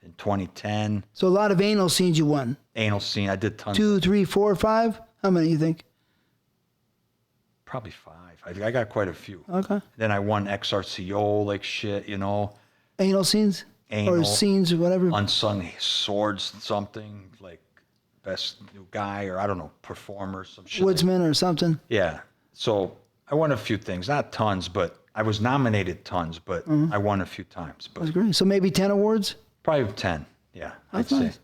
in 2010. So a lot of anal scenes you won. Anal scene, I did tons. 2, 3, 4, 5? How many you think? Probably 5. I got quite a few. Okay. Then I won XRCO, like shit, you know. Anal scenes? Anal. Or scenes or whatever? Unsung Swords, something like best new guy or I don't know, performer, some shit. Woodsman or something? Yeah. So I won a few things, not tons, but I was nominated tons, but I won a few times. But That's great. So maybe 10 awards? probably 10. Yeah, That's I'd nice. say.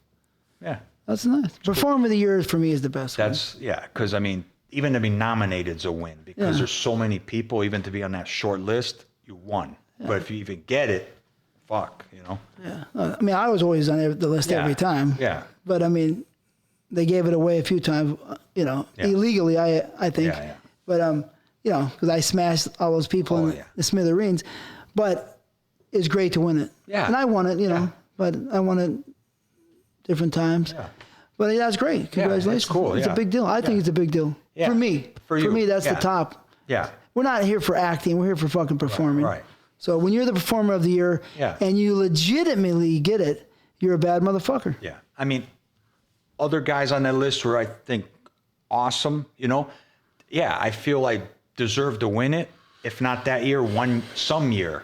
Yeah. That's nice. Performer of the Year for me is the best one. Yeah, because I mean, even to be nominated is a win because there's so many people. Even to be on that short list, you won. But if you even get it, fuck, you know. Yeah. I mean, I was always on the list every time. Yeah. But I mean, they gave it away a few times, you know, illegally, I think. Yeah. But, you know, because I smashed all those people in the smithereens. But it's great to win it. Yeah. And I won it, you know, but I won it different times. Yeah. But that's great. Congratulations. it's cool. It's a big deal. I think it's a big deal. Yeah. For me. For you. For me, that's the Yeah. top. Yeah. We're not here for acting. We're here for fucking performing. Right. So when you're the Performer of the Year and you legitimately get it, you're a bad motherfucker. Yeah. I mean, other guys on that list were, I think, awesome, you know. Yeah, I feel I deserve to win it. If not that year, some year.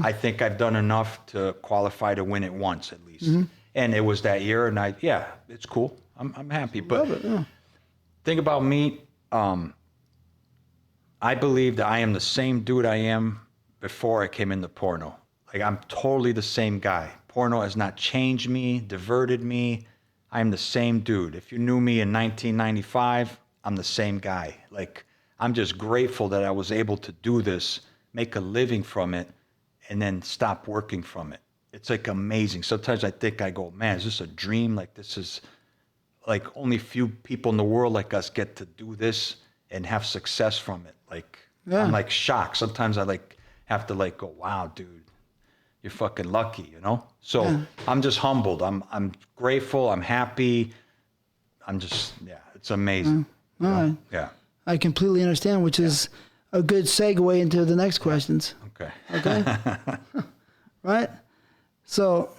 I think I've done enough to qualify to win it once at least. And it was that year, and it's cool. I'm happy. But Love it, yeah. think about me. I believe that I am the same dude I am before I came into porno. Like, I'm totally the same guy. Porno has not changed me, diverted me. I am the same dude. If you knew me in 1995, I'm the same guy. Like, I'm just grateful that I was able to do this, make a living from it, and then stop working from it. It's like amazing. Sometimes I think, I go, man, is this a dream? Like, this is like only few people in the world like us get to do this and have success from it. Like, I'm like shocked. Sometimes I like have to like go, wow, dude, you're fucking lucky, you know? So I'm just humbled. I'm grateful. I'm happy. I'm just, it's amazing. All right. Yeah. I completely understand, which is a good segue into the next questions. Okay. Okay. Right? So,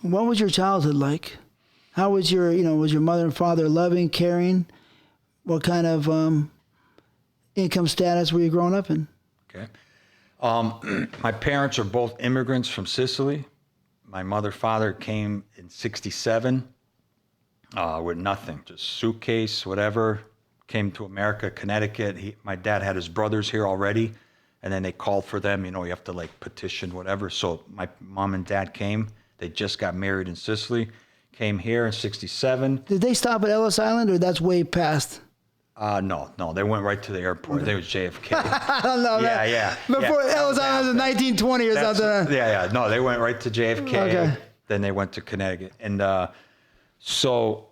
what was your childhood like? How was was your mother and father loving, caring? What kind of income status were you growing up in? Okay. My parents are both immigrants from Sicily. My father came in 1967 with nothing, just suitcase, whatever. Came to America, Connecticut. My dad had his brothers here already, and then they called for them. You have to like petition, whatever. So my mom and dad came. They just got married in Sicily. Came here in 1967. Did they stop at Ellis Island, or that's way past? No, they went right to the airport. They was JFK. I don't know. Yeah. Before Ellis Island was 1920 or something. Yeah. No, they went right to JFK. Okay. Then they went to Connecticut. And so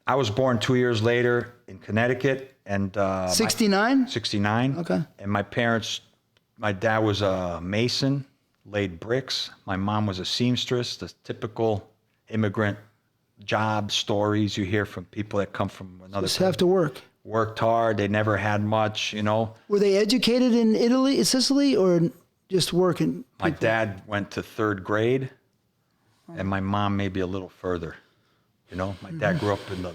I was born 2 years later in Connecticut. And 69? 69. Okay. And my dad was a mason, laid bricks. My mom was a seamstress, the typical immigrant job stories you hear from people that come from another Just have to work. Worked hard. They never had much, Were they educated in Sicily, or just working? My dad went to 3rd grade, and my mom maybe a little further. My dad grew up in the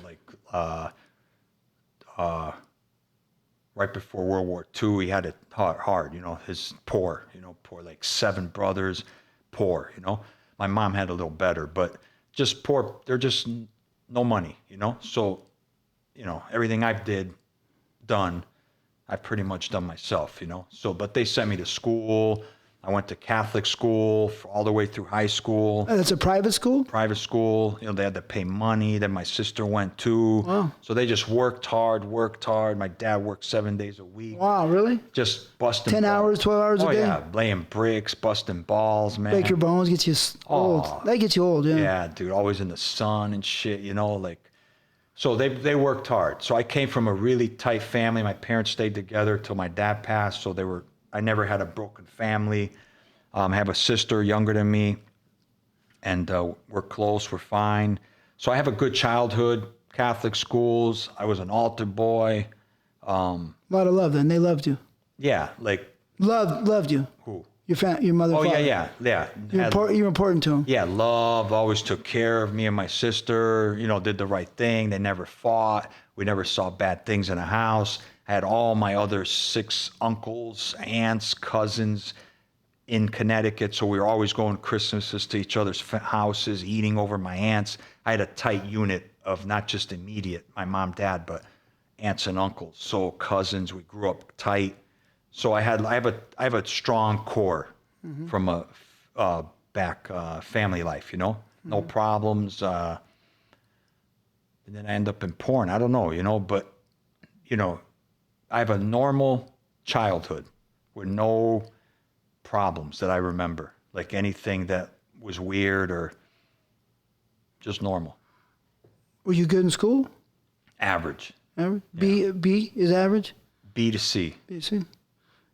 right before World War II. He had it hard. His poor. Poor, like 7 brothers, poor. My mom had a little better, but just poor. They're just no money. So. Everything I've done, I've pretty much done myself, So, but they sent me to school. I went to Catholic school all the way through high school. That's a private school? Private school. They had to pay money. Then my sister went too. Wow. So they just worked hard. My dad worked 7 days a week. Wow, really? Just busting 10 hours, 12 hours a day? Oh, yeah. Laying bricks, busting balls, man. Break your bones, gets you old. That gets you old, yeah. Yeah, dude. Always in the sun and shit, So they worked hard. So I came from a really tight family. My parents stayed together till my dad passed. So I never had a broken family. I have a sister younger than me, and we're close. We're fine. So I have a good childhood. Catholic schools. I was an altar boy. A lot of love then. They loved you. Yeah, like loved you. Who? Your mother. Oh, father. yeah. You're important to them. Yeah, loved, always took care of me and my sister, did the right thing. They never fought. We never saw bad things in the house. I had all my other 6 uncles, aunts, cousins in Connecticut. So we were always going Christmases to each other's houses, eating over my aunts. I had a tight unit of not just immediate, my mom, dad, but aunts and uncles. So cousins, we grew up tight. So I have a strong core from a back family life, no problems. And then I end up in porn. I don't know, but I have a normal childhood with no problems that I remember, like anything that was weird or just normal. Were you good in school? Average. Average? Yeah. B is average? B to C. B to C.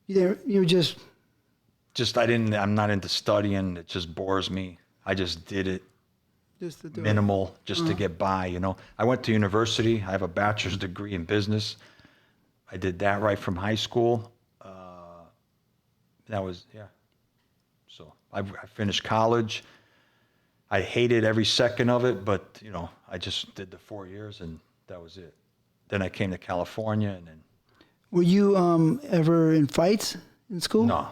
You were just I'm not into studying. It just bores me. I just did it to do minimal just to get by, I went to university. I have a bachelor's degree in business. I did that right from high school. So I finished college. I hated every second of it, but I just did the 4 years and that was it. Then I came to California and then. Were you ever in fights in school? No.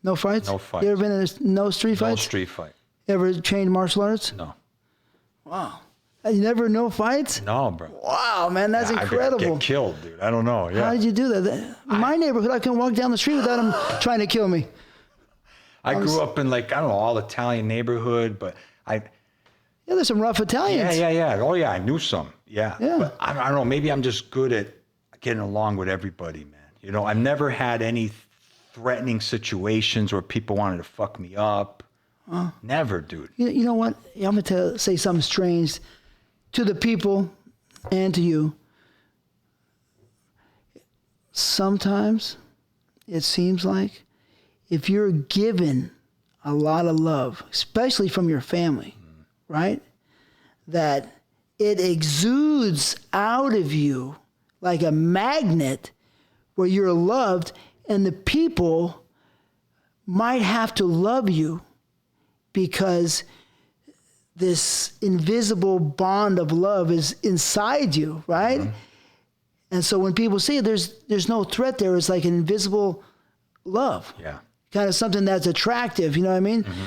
No fights? No fights. You ever been in no street fights? No street fight. You ever trained martial arts? No. Wow. You never no fights? No, bro. Wow, man, that's incredible. I'd get killed, dude. I don't know. Yeah. How did you do that? In my neighborhood, I couldn't walk down the street without them trying to kill me. I grew up in all Italian neighborhood, but Yeah, there's some rough Italians. Yeah. Oh, yeah, I knew some. Yeah. Yeah. But I don't know. Maybe I'm just good at getting along with everybody, man. I've never had any threatening situations where people wanted to fuck me up. Never, dude. You know what? I'm going to say something strange to the people and to you. Sometimes it seems like if you're given a lot of love, especially from your family, right? That it exudes out of you like a magnet where you're loved, and the people might have to love you because this invisible bond of love is inside you, right? Mm-hmm. And so when people see it, there's no threat there. It's like an invisible love. Yeah. Kind of something that's attractive, you know what I mean? Mm-hmm.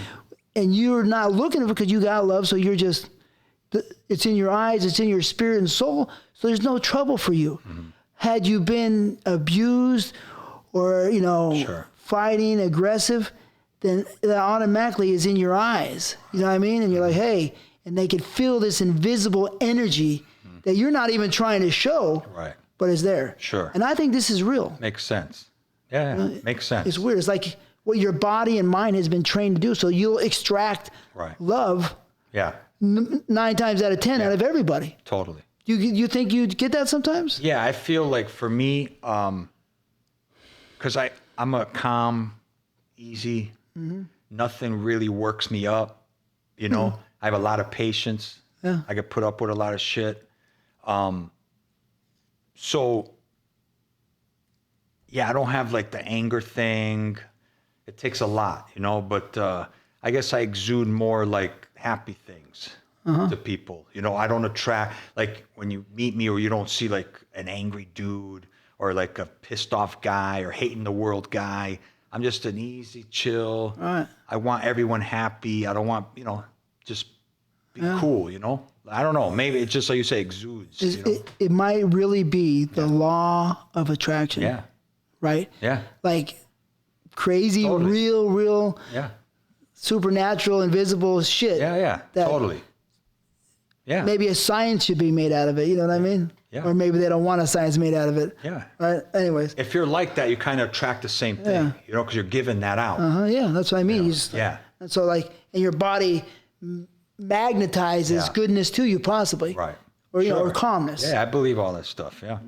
And you're not looking at it because you got love, so you're just, it's in your eyes, it's in your spirit and soul, so there's no trouble for you. Mm-hmm. Had you been abused or, Sure. fighting, aggressive, then that automatically is in your eyes. You know what I mean? And you're like, hey, and they could feel this invisible energy that you're not even trying to show, right, but is there. Sure. And I think this is real. Makes sense. Yeah, makes sense. It's weird. It's like what your body and mind has been trained to do. So you'll extract love 9 times out of 10 out of everybody. Totally. You think you'd get that sometimes? Yeah, I feel like for me, because I'm a calm, easy, nothing really works me up, I have a lot of patience. Yeah. I get put up with a lot of shit. So, yeah, I don't have like the anger thing. It takes a lot, but I guess I exude more like happy things to people. I don't attract, like when you meet me or you don't see like an angry dude or like a pissed off guy or hating the world guy. I'm just an easy, chill. Right. I want everyone happy. I don't want, just be cool, I don't know. Maybe it's just like you say, exudes. It might really be the law of attraction. Yeah. Right? Yeah. Like crazy, real, supernatural, invisible shit. Yeah. Totally. Yeah. Maybe a science should be made out of it. You know what I mean? Yeah. Or maybe they don't want a science made out of it. Yeah. Right? Anyways. If you're like that, you kind of attract the same thing, because you're giving that out. Yeah, that's what I mean. And so like, and your body magnetizes goodness to you possibly. Right. Or, or calmness. Yeah, I believe all that stuff. Yeah.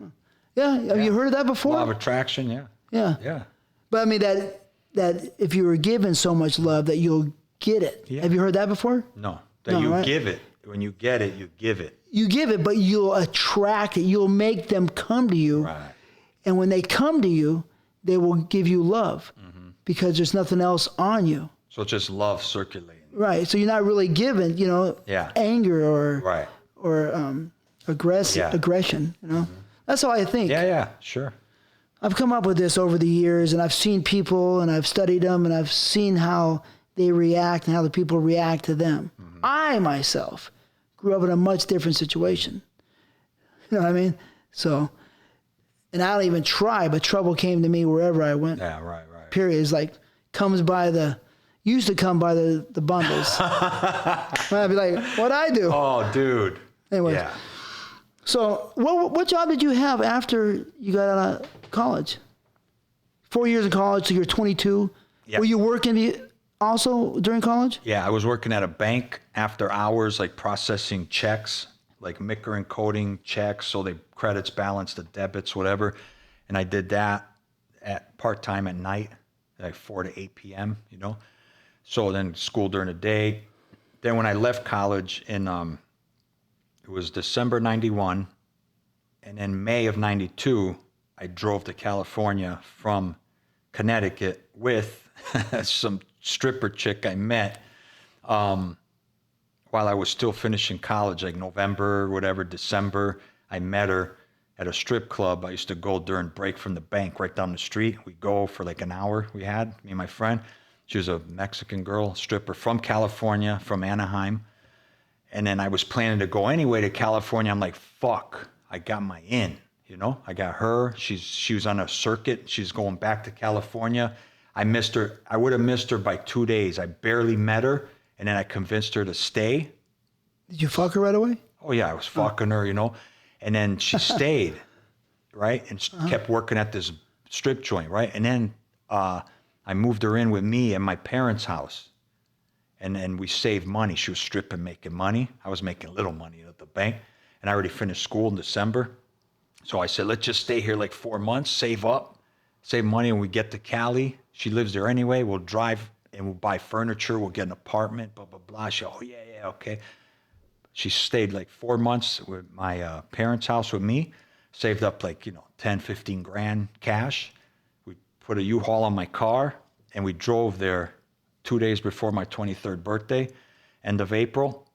Yeah. Have you heard of that before? Law of attraction. Yeah. Yeah. Yeah. But I mean that if you were given so much love that you'll get it. Yeah. Have you heard that before? No. That you give it. When you get it, you give it. You give it, but you'll attract it. You'll make them come to you. Right. And when they come to you, they will give you love because there's nothing else on you. So it's just love circulating. Right. So you're not really given, anger or aggression, That's how I think. Yeah, sure. I've come up with this over the years, and I've seen people, and I've studied them, and I've seen how they react and how the people react to them. I, myself, grew up in a much different situation. You know what I mean? So, and I don't even try, but trouble came to me wherever I went. Yeah, right. Period. It's like, used to come by the bundles. I'd be like, what'd I do? Oh, dude. Anyway. Yeah. So what job did you have after you got out of college? 4 years of college, so you're 22. Yep. Were you working also during college? Yeah, I was working at a bank after hours, like processing checks, like mixer and coding checks, so the credits balance the debits, whatever. And I did that at part-time at night, like 4 to 8 p.m., So then school during the day. Then when I left college in, it was December 91, and then May of 92, I drove to California from Connecticut with some stripper chick I met while I was still finishing college, like November, whatever, December. I met her at a strip club. I used to go during break from the bank right down the street. We'd go for like an hour me and my friend. She was a Mexican girl, stripper from California, from Anaheim. And then I was planning to go anyway to California. I'm like, fuck, I got my in, I got her. She was on a circuit. She's going back to California. I missed her. I would have missed her by 2 days. I barely met her. And then I convinced her to stay. Did you fuck her right away? Oh, yeah. I was fucking her, And then she stayed, right? And kept working at this strip joint, right? And then I moved her in with me at my parents' house. And then we saved money. She was stripping, making money. I was making little money at the bank. And I already finished school in December. So I said, let's just stay here like 4 months, save money, and we get to Cali. She lives there anyway. We'll drive and we'll buy furniture. We'll get an apartment, blah, blah, blah. She, oh, yeah, okay. She stayed like 4 months with my parents' house with me. saved up like, 10, 15 grand cash. We put a U-Haul on my car and we drove there 2 days before my 23rd birthday, end of April.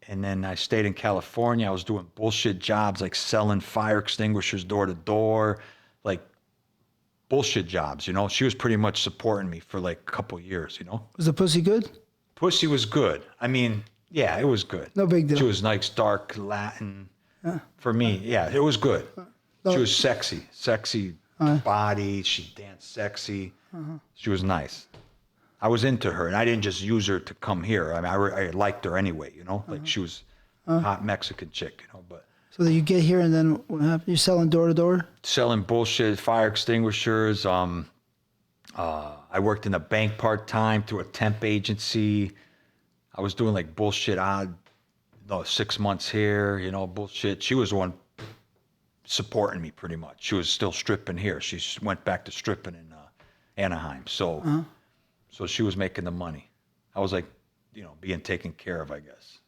And then I stayed in California. I was doing bullshit jobs like selling fire extinguishers door to door, like bullshit jobs, She was pretty much supporting me for like a couple years, Was the pussy good? Pussy was good. I mean, yeah, it was good. No big deal. She was nice, dark, Latin. For me, yeah, it was good. She was sexy body. She danced sexy. She was nice. I was into her, and I didn't just use her to come here. I mean, I liked her anyway, Like she was a hot Mexican chick, But so that you get here, and then what happened? You're selling door to door? Selling bullshit, fire extinguishers. I worked in a bank part-time through a temp agency. I was doing like bullshit 6 months here, bullshit. She was the one supporting me pretty much. She was still stripping here. She went back to stripping in Anaheim. So she was making the money. I was like, being taken care of, I guess.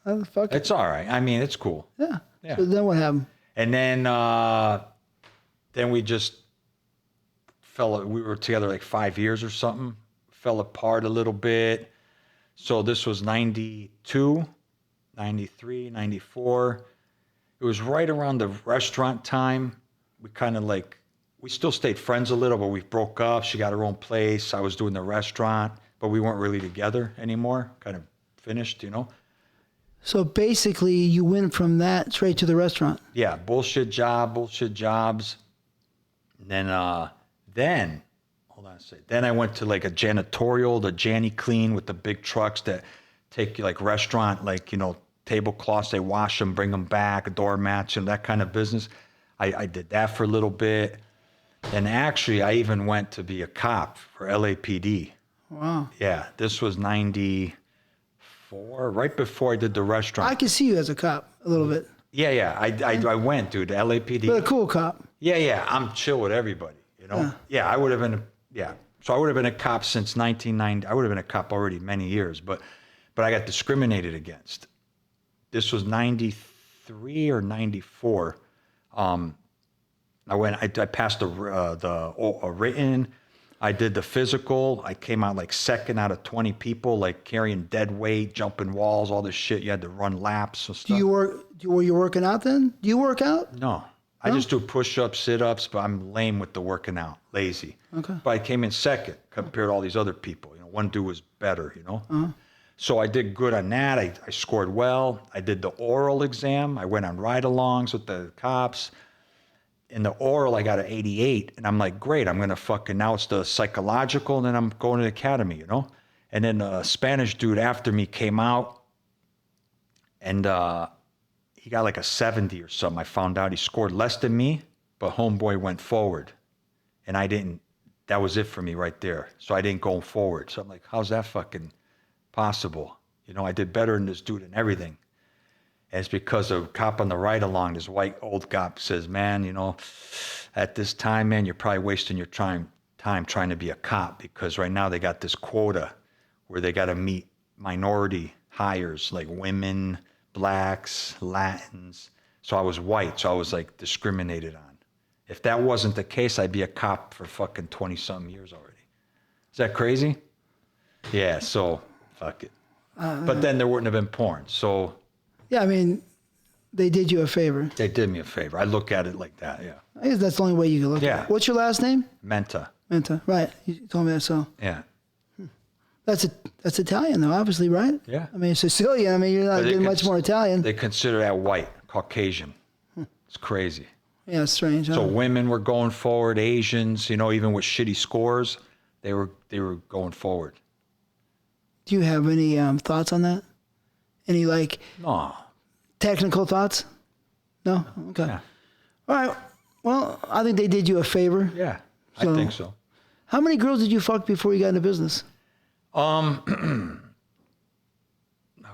Oh, fuck it. It's all right. I mean, it's cool. Yeah. So then what happened? And then we just we were together like 5 years or something, fell apart a little bit. So this was 92, 93, 94. It was right around the restaurant time. We kind of we still stayed friends a little, but we broke up. She got her own place. I was doing the restaurant, but we weren't really together anymore. Kind of finished, So basically, you went from that straight to the restaurant. Yeah, bullshit jobs. And then, hold on a second. Then I went to like a janitorial, the Janny Clean with the big trucks that take you like restaurant, tablecloths. They wash them, bring them back, doormats, that kind of business. I did that for a little bit. And actually, I even went to be a cop for LAPD. Wow. Yeah, this was 94, right before I did the restaurant. I can see you as a cop a little bit. Yeah. I went, dude, to LAPD. But a cool cop. Yeah. I'm chill with everybody, Yeah, I would have been, So I would have been a cop since 1990. I would have been a cop already many years, but I got discriminated against. This was 93 or 94. I passed the written. I did the physical. I came out like second out of 20 people, like carrying dead weight, jumping walls, all this shit. You had to run laps and stuff. Were you working out then? Do you work out? No. I just do push-ups, sit-ups, but I'm lame with the working out, lazy. Okay. But I came in second compared to all these other people. One dude was better, So I did good on that. I scored well. I did the oral exam. I went on ride-alongs with the cops. In the oral, I got an 88, and I'm like, great, I'm going to now it's the psychological, and then I'm going to the academy, And then a Spanish dude after me came out, and he got like a 70 or something. I found out he scored less than me, but homeboy went forward, and I didn't. That was it for me right there. So I didn't go forward. So I'm like, how's that fucking possible? I did better than this dude and everything. And it's because a cop on the ride along, this white old cop says, man, at this time, man, you're probably wasting your time trying to be a cop, because right now they got this quota where they got to meet minority hires like women, blacks, Latins. So I was white, so I was like discriminated on. If that wasn't the case, I'd be a cop for fucking 20-something years already. Is that crazy? Yeah, so fuck it. But then there wouldn't have been porn, so... Yeah, I mean, they did you a favor. They did me a favor. I look at it like that, yeah. I guess that's the only way you can look at it. What's your last name? Menta. Menta, right. You told me that, so. Yeah. That's Italian, though, obviously, right? Yeah. I mean, Sicilian. I mean, you're not getting much more Italian. They consider that white, Caucasian. It's crazy. Yeah, it's strange. So women were going forward, Asians, even with shitty scores, they were going forward. Do you have any thoughts on that? Any no. Technical thoughts? No? Okay. Yeah. All right. Well, I think they did you a favor. Yeah, I think so. How many girls did you fuck before you got into business? I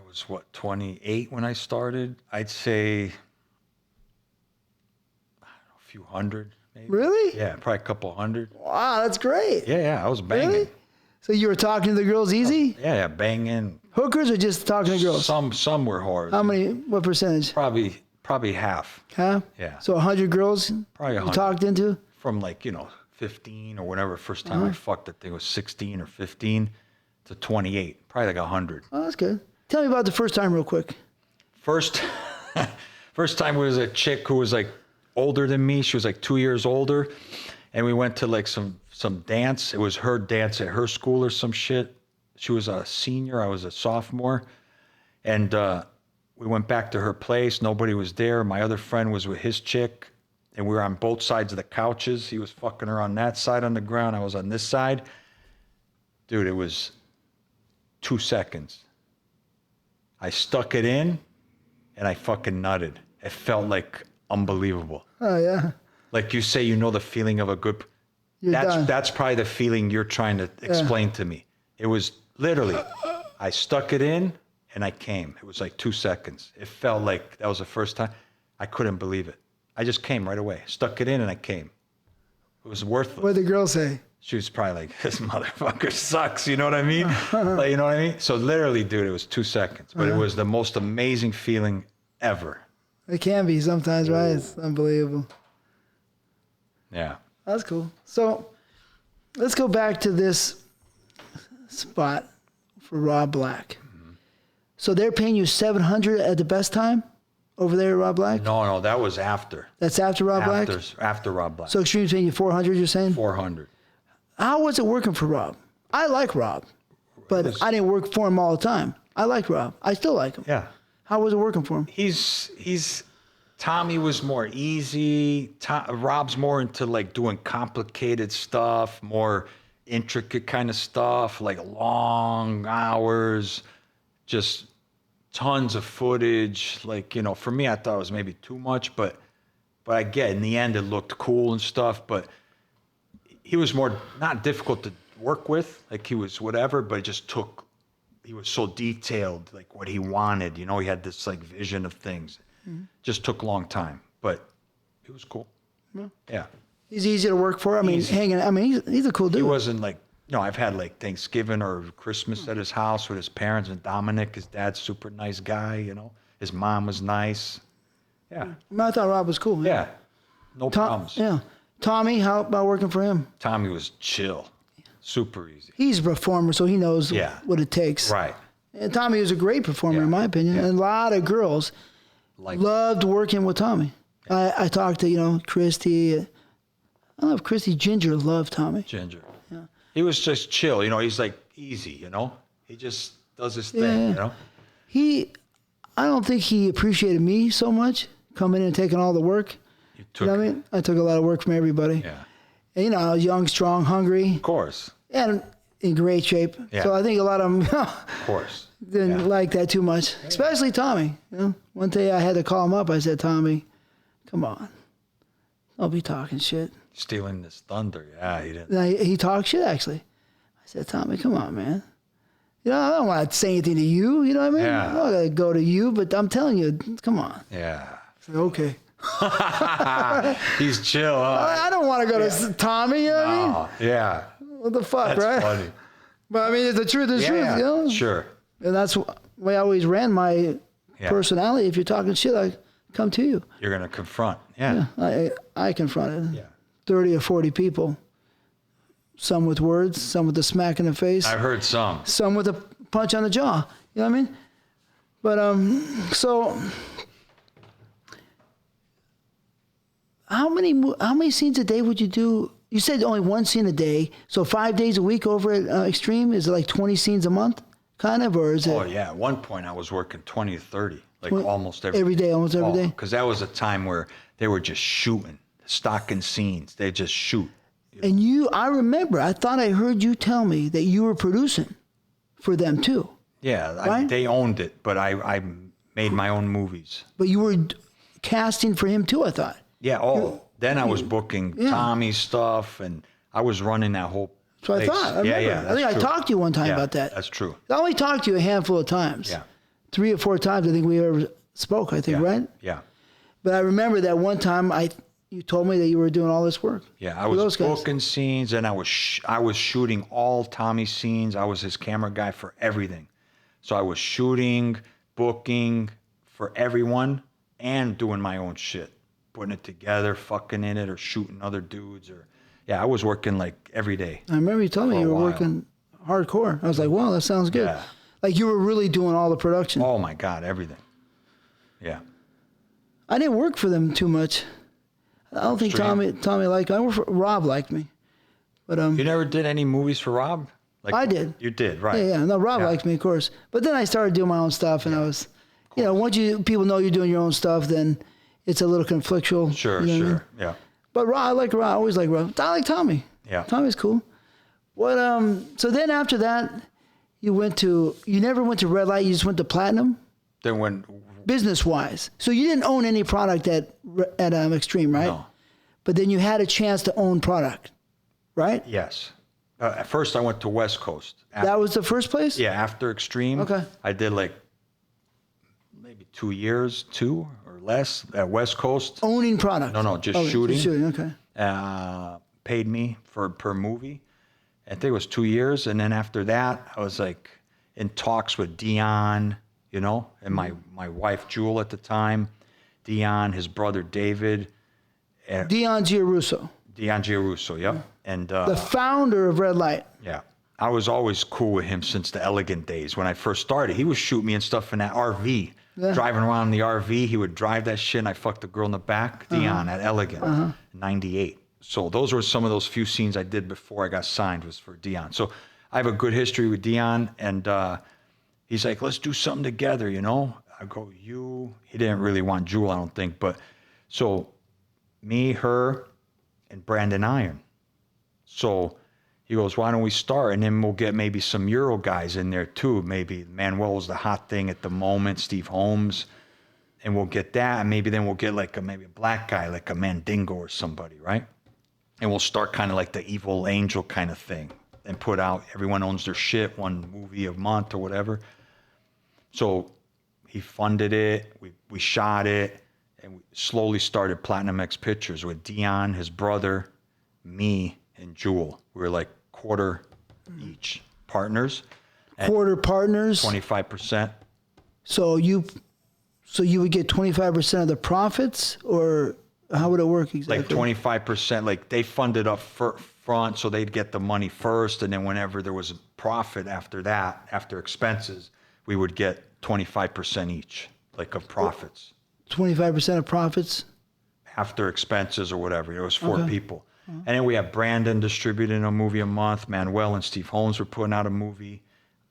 was 28 when I started. I'd say a few hundred, maybe. Really? Yeah, probably a couple hundred. Wow, that's great. Yeah, I was banging. Really? So you were talking to the girls easy? Yeah, banging. Hookers or just talking to girls? Some were whores. How many? What percentage? Probably Probably half. Huh? Yeah. So 100 girls Probably you 100. talked into? From like, 15 or whatever. First time I fucked, I think it was 16 or 15 to 28. Probably like 100. Oh, that's good. Tell me about the first time real quick. First time was a chick who was like older than me. She was like 2 years older. And we went to like some dance. It was her dance at her school or some shit. She was a senior. I was a sophomore. And we went back to her place. Nobody was there. My other friend was with his chick. And we were on both sides of the couches. He was fucking her on that side on the ground. I was on this side. Dude, it was 2 seconds. I stuck it in and I fucking nutted. It felt like unbelievable. Oh, yeah. Like you say, the feeling of a good... You're done. That's probably the feeling you're trying to explain to me. It was literally, I stuck it in and I came. It was like 2 seconds. It felt like that was the first time. I couldn't believe it. I just came right away. Stuck it in and I came. It was worthless. What did the girl say? She was probably like, this motherfucker sucks. You know what I mean? Like, you know what I mean? So literally, dude, it was 2 seconds. But it was the most amazing feeling ever. It can be sometimes, right? It's unbelievable. Yeah. That's cool. So let's go back to this spot for Rob Black. Mm-hmm. So they're paying you $700 at the best time over there at Rob Black? No, that was after. That's after Rob Black? After Rob Black. So Extreme's paying you $400, you're saying? 400. How was it working for Rob? I like Rob, but I didn't work for him all the time. I like Rob. I still like him. Yeah. How was it working for him? He's Tommy was more easy. Rob's more into like doing complicated stuff, more intricate kind of stuff, like long hours, just tons of footage. Like, for me, I thought it was maybe too much, but I get in the end it looked cool and stuff, but he was more not difficult to work with. Like he was whatever, but it just he was so detailed, like what he wanted, he had this like vision of things. Mm-hmm. Just took a long time, but it was cool. Yeah. He's easy to work for. He's a cool dude. He wasn't like, I've had like Thanksgiving or Christmas at his house with his parents and Dominic, his dad's super nice guy, His mom was nice. Yeah. I thought Rob was cool. Yeah. No problems. Yeah. Tommy, how about working for him? Tommy was chill. Super easy. He's a performer, so he knows what it takes. Right. And Tommy was a great performer, in my opinion. Yeah. And a lot of girls loved working with Tommy. Yeah. I talked to, Christy. I don't know if Christy Ginger loved Tommy. Ginger. Yeah. He was just chill. He's like easy, He just does his thing, I don't think he appreciated me so much, coming in and taking all the work. You know what I mean? I took a lot of work from everybody. Yeah. And, I was young, strong, hungry. Of course. And in great shape. Yeah. So I think a lot of them of course. didn't like that too much, especially Tommy. One day I had to call him up. I said, Tommy, come on. Don't be talking shit. Stealing this thunder. Yeah, he didn't. He talked shit, actually. I said, Tommy, come on, man. I don't want to say anything to you. You know what I mean? Yeah. I'm not going to go to you, but I'm telling you, come on. Yeah. I said, okay. He's chill. Huh? I don't want to go to Tommy, you know what I mean? Yeah. What the fuck, That's right? funny. But the truth is truth, Sure. And that's the way I always ran my personality. If you're talking shit, I come to you. You're going to confront. Yeah. I confronted 30 30 or 40 people. Some with words, some with a smack in the face. I've heard some. Some with a punch on the jaw. You know what I mean? But so how many scenes a day would you do? You said only one scene a day. So 5 days a week over at Extreme, is it like 20 scenes a month, kind of, or is it? Oh yeah, at one point I was working 20 to 30, like almost every day, almost every day. Because that was a time where they were just shooting, stocking scenes. They just shoot. And I remember, I thought I heard you tell me that you were producing for them too. Yeah, right? They owned it, but I made my own movies. But you were casting for him too, I thought. Yeah, then I was booking Tommy's stuff, and I was running that whole So I thought. I remember. I think I talked to you one time about that. That's true. I only talked to you a handful of times. Yeah. 3 or 4 times I think we ever spoke, right? Yeah. But I remember that one time you told me that you were doing all this work. Yeah, I was booking scenes, and I was shooting all Tommy's scenes. I was his camera guy for everything. So I was shooting, booking for everyone, and doing my own shit, putting it together, fucking in it, or shooting other dudes, or I was working like every day. I remember you told me you were working hardcore. I was like, wow, that sounds good. Yeah. Like you were really doing all the production. Oh my God, everything. Yeah. I didn't work for them too much. I don't think Tommy liked me. Rob liked me. But you never did any movies for Rob? Like, I did. You did, right? Yeah. No, Rob liked me, of course. But then I started doing my own stuff, and I was, once people know you're doing your own stuff, then it's a little conflictual. Sure, you know what I mean? Yeah. But Rob, I like Rob. I always like Rob. I like Tommy. Yeah. Tommy's cool. What? So then after that, you never went to Red Light. You just went to Platinum. Then when business wise, so you didn't own any product at Extreme, right? No. But then you had a chance to own product, right? Yes. At first, I went to West Coast. That was the first place? Yeah, after Extreme. Okay. I did like maybe 2 years, 2 or less at West Coast. Owning product? No, just shooting. Just shooting, okay. Paid me per movie. I think it was 2 years. And then after that, I was like in talks with Dion, and my wife, Jewel, at the time. Dion, his brother, David. Dion Giarusso. Dion Giarusso, yep. And the founder of Red Light. Yeah. I was always cool with him since the Elegant days. When I first started, he would shoot me and stuff in that RV. Yeah. Driving around in the RV, he would drive that shit, and I fucked the girl in the back, Dion, at Elegant, 98. So those were some of those few scenes I did before I got signed was for Dion. So I have a good history with Dion, and he's like, let's do something together, I go, he didn't really want Jewel, I don't think, but so me, her, and Brandon Iron. So he goes, why don't we start? And then we'll get maybe some Euro guys in there too. Maybe Manuel was the hot thing at the moment, Steve Holmes. And we'll get that. And maybe then we'll get maybe a black guy, like a Mandingo or somebody, right? And we'll start kind of like the evil angel kind of thing and put out, everyone owns their shit, one movie a month or whatever. So he funded it. We shot it. And we slowly started Platinum X Pictures with Dion, his brother, me, and Jewel. We were like quarter each partners. Quarter partners? 25%. So you would get 25% of the profits, or how would it work exactly? Like 25%, like they funded up front, so they'd get the money first, and then whenever there was a profit after that, after expenses, we would get 25% each, like of profits. 25% of profits? After expenses or whatever. It was 4 people. And then we have Brandon distributing a movie a month. Manuel and Steve Holmes were putting out a movie.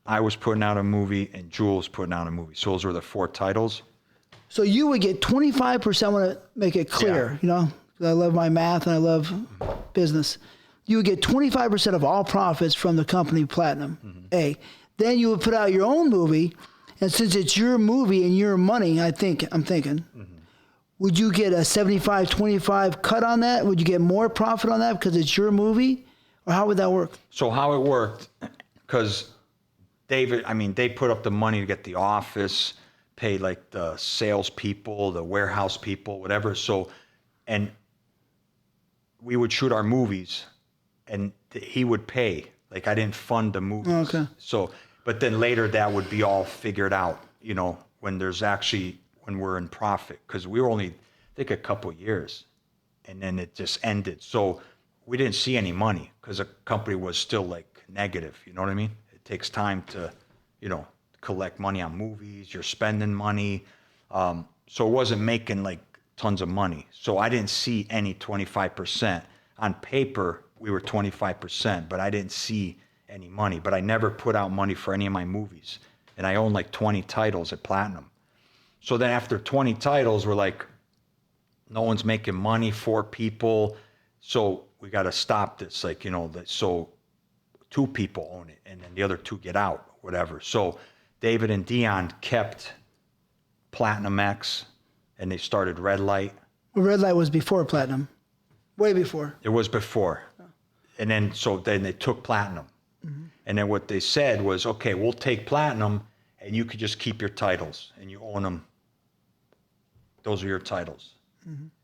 I was putting out a movie, and Jewel was putting out a movie. So those were the 4 titles. So you would get 25%, I want to make it clear, I love my math and I love business. You would get 25% of all profits from the company Platinum, A. Then you would put out your own movie, and since it's your movie and your money, I'm thinking, would you get a 75-25 cut on that? Would you get more profit on that because it's your movie? Or how would that work? So how it worked, because David, they put up the money to get the office, pay like the salespeople, the warehouse people, whatever. So, and we would shoot our movies, and he would pay. Like I didn't fund the movies. Okay. So, but then later that would be all figured out, when we're in profit, because we were only, I think, a couple years, and then it just ended. So we didn't see any money because the company was still like negative. You know what I mean? It takes time to, collect money on movies. You're spending money. So it wasn't making like tons of money. So I didn't see any 25%. On paper, we were 25%, but I didn't see any money. But I never put out money for any of my movies. And I own like 20 titles at Platinum. So then after 20 titles, we're like, no one's making money, 4 people. So we got to stop this. Like, so 2 people own it, and then the other 2 get out, whatever. So David and Dion kept Platinum X, and they started Red Light. Well, Red Light was before Platinum. Way before. It was before. And then, then they took Platinum. And then what they said was, okay, we'll take Platinum, and you could just keep your titles, and you own them. Those are your titles.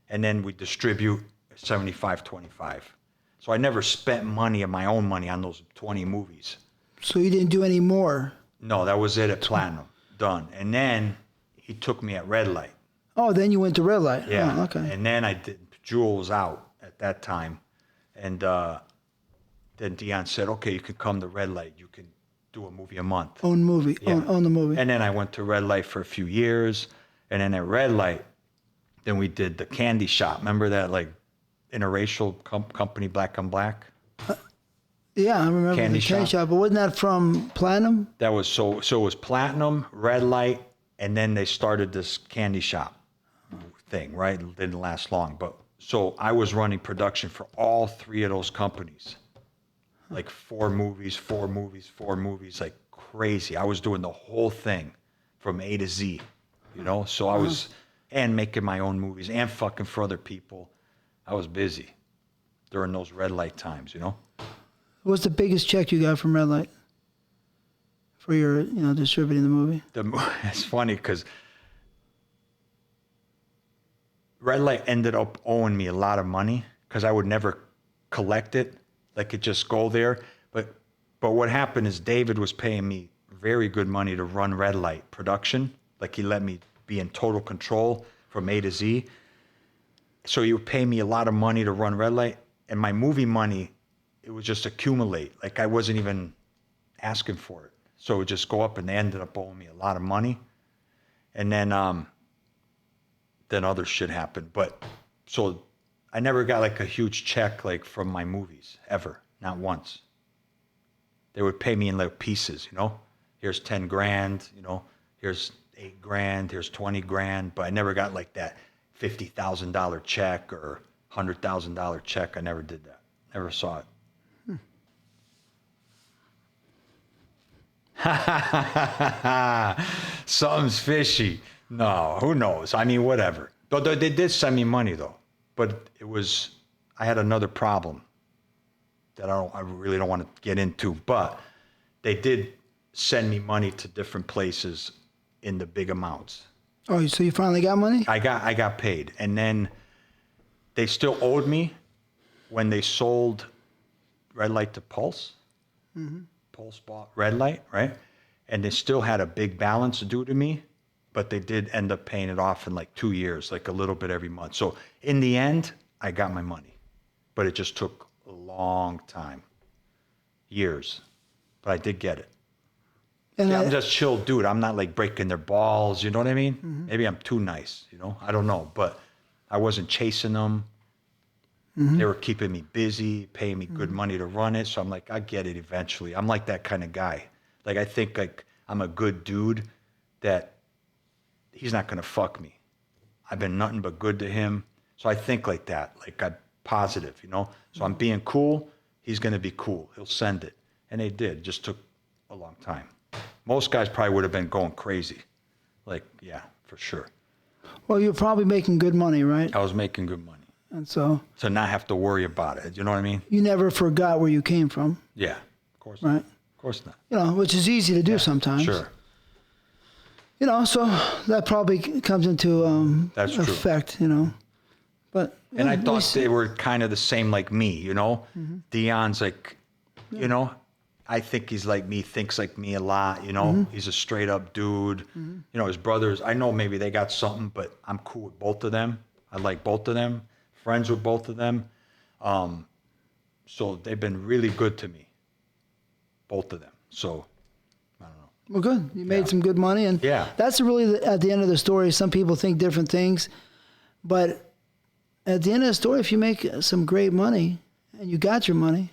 And then we distribute 75-25. So I never spent money of my own money on those 20 movies. So you didn't do any more? No, that was it at Platinum. Done. And then he took me at Red Light. Oh, then you went to red light. Yeah. Oh, okay. And then I did, Jewel was out at that time. And then Dion said, okay, you can come to red light. You can do a movie a month. Own movie. Yeah. Own the movie. And then I went to red light for a few years. And then at red light, then we did the candy shop. Remember that like interracial company, Black on Black? Yeah, I remember Candy the candy shop. shop. But wasn't that from Platinum? That was so it was Platinum, red light, and then they started this candy shop thing, right? It didn't last long. But so I was running production for all three of those companies. Like 4 movies, like crazy. I was doing the whole thing from A to Z, you know? So I was, and making my own movies and fucking for other people. I was busy during those red light times, you know? What's the biggest check you got from red light for your, distributing the movie? It's funny because red light ended up owing me a lot of money because I would never collect it. Like it just go there. But what happened is David was paying me very good money to run red light production. Like he let me be in total control from A to Z. So he would pay me a lot of money to run red light, and my movie money, it would just accumulate. Like I wasn't even asking for it. So it would just go up, and they ended up owing me a lot of money. And then other shit happened. But so I never got like a huge check like from my movies ever, not once. They would pay me in like pieces, you know. Here's 10 grand, you know. Here's 8 grand. Here's 20 grand. But I never got like that $50,000 check or $100,000 check. I never did that. Never saw it. Something's fishy. No, who knows? I mean, whatever. But they did send me money though. But I had another problem that I really don't want to get into. But they did send me money to different places in the big amounts. Oh, so you finally got money? I got paid, and then they still owed me when they sold Red Light to Pulse. Mm-hmm. Pulse bought Red Light, right? And they still had a big balance due to me, but they did end up paying it off in like 2 years, like a little bit every month. So in the end, I got my money, but it just took a long time, years, but I did get it. And I'm just chill dude. I'm not like breaking their balls. You know what I mean? Mm-hmm. Maybe I'm too nice, you know? I don't know, but I wasn't chasing them. Mm-hmm. They were keeping me busy, paying me good money to run it. So I'm like, I get it eventually. I'm like that kind of guy. Like, I think like I'm a good dude that he's not going to fuck me. I've been nothing but good to him. So I think like that. Like I'm positive, you know? So I'm being cool. He's going to be cool. He'll send it. And they did. It just took a long time. Most guys probably would have been going crazy. Like, yeah, for sure. Well, you're probably making good money, right? I was making good money. And so To not have to worry about it. You know what I mean? you never forgot where you came from, Yeah, of course right? not. Of course not. Which is easy to do sometimes. Sure. So that probably comes into That's true. effect, But And I thought they were kind of the same like me, you know? Mm-hmm. Dion's like, you know, I think he's like me, thinks like me a lot, you know? Mm-hmm. He's a straight up dude. Mm-hmm. You know, his brothers, I know maybe they got something, but I'm cool with both of them. I like both of them, friends with both of them. So they've been really good to me, both of them. So, I don't know. Well, good. You made some good money. And that's really at the end of the story. Some people think different things. But at the end of the story, if you make some great money and you got your money,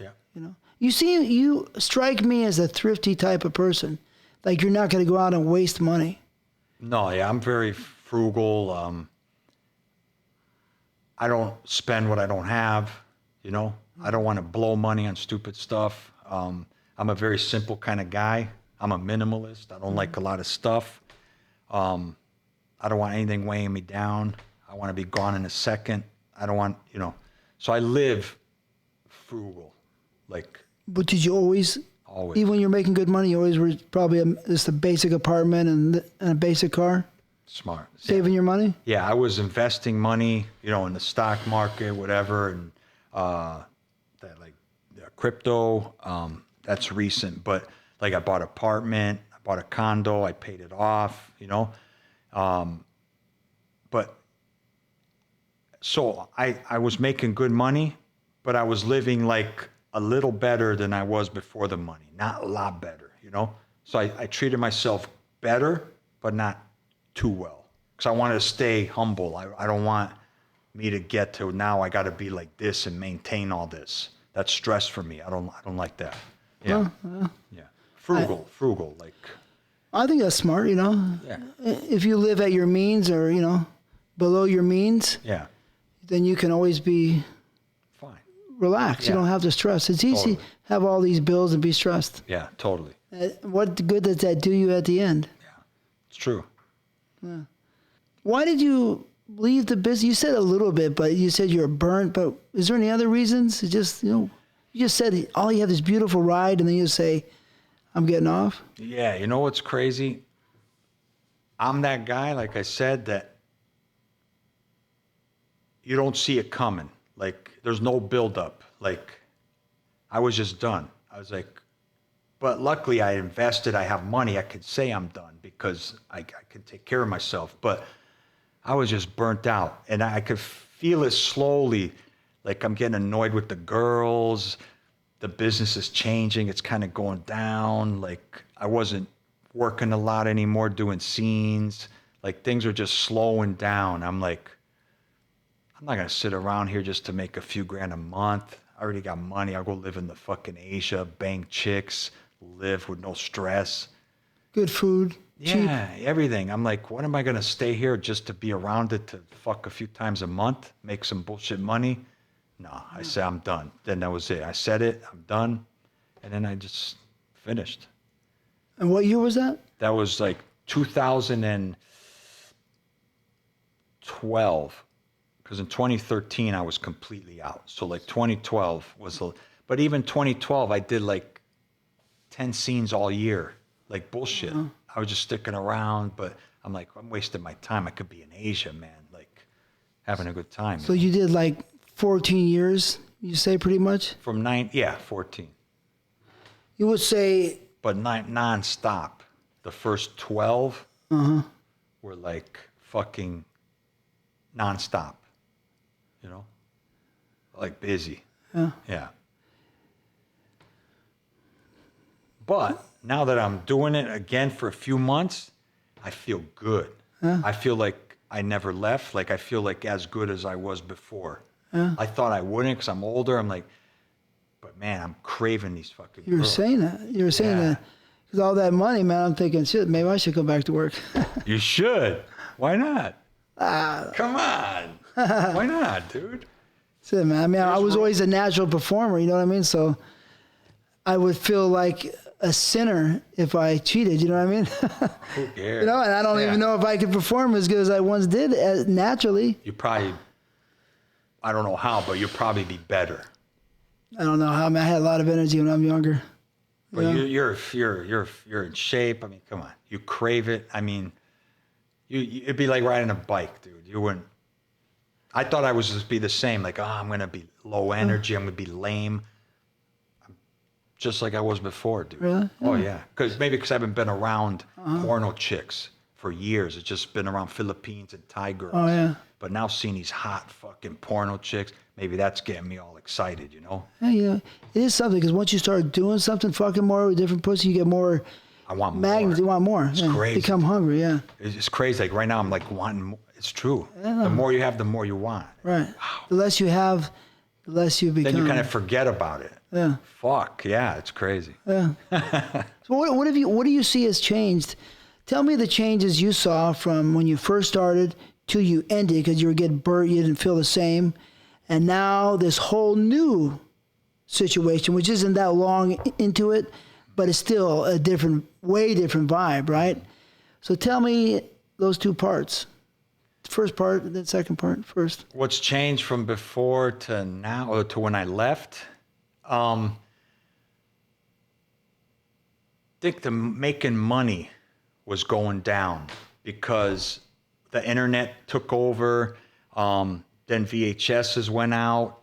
you strike me as a thrifty type of person. Like you're not going to go out and waste money. No, I'm very frugal. I don't spend what I don't have, you know. I don't want to blow money on stupid stuff. I'm a very simple kind of guy. I'm a minimalist. I don't like a lot of stuff. I don't want anything weighing me down. I want to be gone in a second. I don't want, so I live frugal, like. But did you always, even when you're making good money, you always were probably just a basic apartment and a basic car? Smart. Saving your money? Yeah, I was investing money, in the stock market, whatever, and that like crypto. That's recent, but like I bought an apartment, I bought a condo, I paid it off, But but so I was making good money, but I was living like a little better than I was before the money, not a lot better, you know? So I treated myself better, but not too well. Because I wanted to stay humble. I don't want me to get to now I got to be like this and maintain all this. That's stress for me. I don't like that. Yeah. Yeah. Frugal, like. I think that's smart, you know? Yeah. If you live at your means or, you know, below your means, Yeah. then you can always be Fine. relaxed. Yeah. You don't have to stress. It's easy to have all these bills and be stressed. Yeah, totally. What good does that do you at the end? Yeah, it's true. Yeah. Why did you leave the business? You said a little bit, but you said you're burnt. But is there any other reasons? It just, you know, you just said all you have this beautiful ride, and then you say, I'm getting off. Yeah, you know what's crazy? I'm that guy, like I said, that you don't see it coming. Like, there's no buildup. Like, I was just done. I was like, but luckily I invested. I have money. I could say I'm done because I can take care of myself. But I was just burnt out. And I could feel it slowly. Like, I'm getting annoyed with the girls. The business is changing. It's kind of going down. Like, I wasn't working a lot anymore, doing scenes. Like, things are just slowing down. I'm like, I'm not going to sit around here just to make a few grand a month. I already got money. I'll go live in the fucking Asia, bang chicks, live with no stress. Good food. Yeah, cheap. Everything. I'm like, what am I going to stay here just to be around it to fuck a few times a month, make some bullshit money? No, I said, I'm done. Then that was it. I said it, I'm done. And then I just finished. And what year was that? That was like 2012. Because in 2013, I was completely out. So like 2012 was, but even 2012, I did like 10 scenes all year. Like bullshit. Uh-huh. I was just sticking around, but I'm like, I'm wasting my time. I could be in Asia, man. Like having a good time. So you did like 14 years, you say pretty much? From 14. You would say. But non-stop. The first 12 were like fucking non-stop. You know? Like busy. Yeah. Yeah. But now that I'm doing it again for a few months, I feel good. Yeah. I feel like I never left. Like I feel like as good as I was before. Yeah. I thought I wouldn't because I'm older. I'm like, but man, I'm craving these fucking You were girls. saying that. You were saying that. Because all that money, man, I'm thinking, shit, maybe I should go back to work. You should. Why not? Come on. Why not, dude? That's it, man. I mean, I was always a natural performer, you know what I mean? So I would feel like a sinner if I cheated, you know what I mean? Who cares? You know, and I don't even know if I could perform as good as I once did naturally. You probably, I don't know how, but you'll probably be better. I don't know how. I mean, I had a lot of energy when I'm younger. But you're in shape. I mean, come on. You crave it. I mean, it'd be like riding a bike, dude. You wouldn't. I thought I was just be the same. Like, I'm gonna be low energy. I'm gonna be lame. Just like I was before, dude. Really? Oh yeah. Because I haven't been around porno chicks for years. It's just been around Philippines and Thai girls. Oh yeah. But now seeing these hot fucking porno chicks, maybe that's getting me all excited, you know? Yeah, yeah. It is something because once you start doing something fucking more with different pussy, you get more. I want magnets. more. You want more. It's crazy. Become hungry. Yeah. It's crazy. Like right now, I'm like wanting more. It's true. Yeah. The more you have, the more you want. Right. Wow. The less you have, the less you become. Then you kind of forget about it. Yeah. Fuck. Yeah. It's crazy. Yeah. So what do you see has changed? Tell me the changes you saw from when you first started to you ended because you were getting burnt, you didn't feel the same. And now this whole new situation, which isn't that long into it, but it's still a way different vibe, right? So tell me those two parts. The first part and then second part first. What's changed from before to now, or to when I left? I think the making money was going down because the internet took over. Then VHSs went out.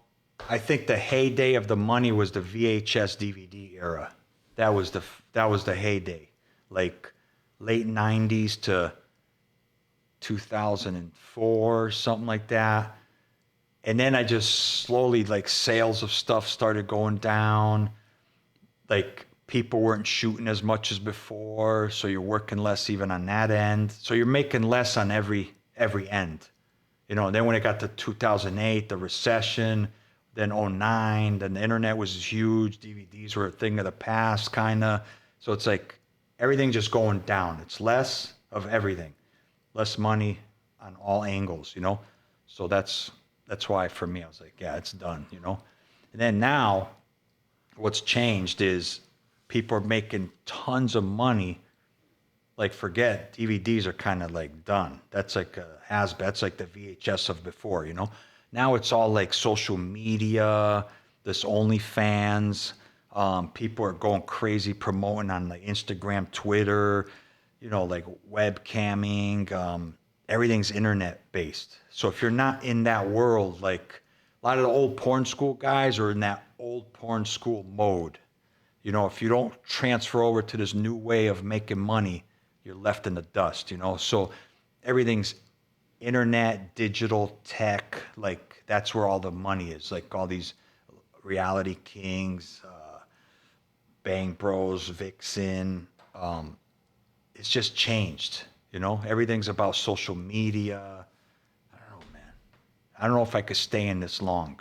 I think the heyday of the money was the VHS DVD era. That was the heyday, like late 90s to 2004, something like that. And then I just slowly, like, sales of stuff started going down. Like, people weren't shooting as much as before, so you're working less even on that end. So you're making less on every end. You know, and then when it got to 2008, the recession, then 2009, then the internet was huge. DVDs were a thing of the past, kind of. So it's like everything just going down. It's less of everything, less money on all angles, you know? So that's why for me, I was like, yeah, it's done, you know? And then now what's changed is people are making tons of money. Like, forget DVDs are kind of like done. That's like that's like the VHS of before, you know? Now it's all like social media, this OnlyFans. People are going crazy promoting on like Instagram, Twitter, you know, like webcamming. Everything's internet based. So if you're not in that world, like a lot of the old porn school guys are in that old porn school mode. You know, if you don't transfer over to this new way of making money, you're left in the dust, you know? So everything's internet, digital, tech, like that's where all the money is. Like all these reality kings, Bang Bros, Vixen. It's just changed, you know? Everything's about social media. I don't know, man. I don't know if I could stay in this long.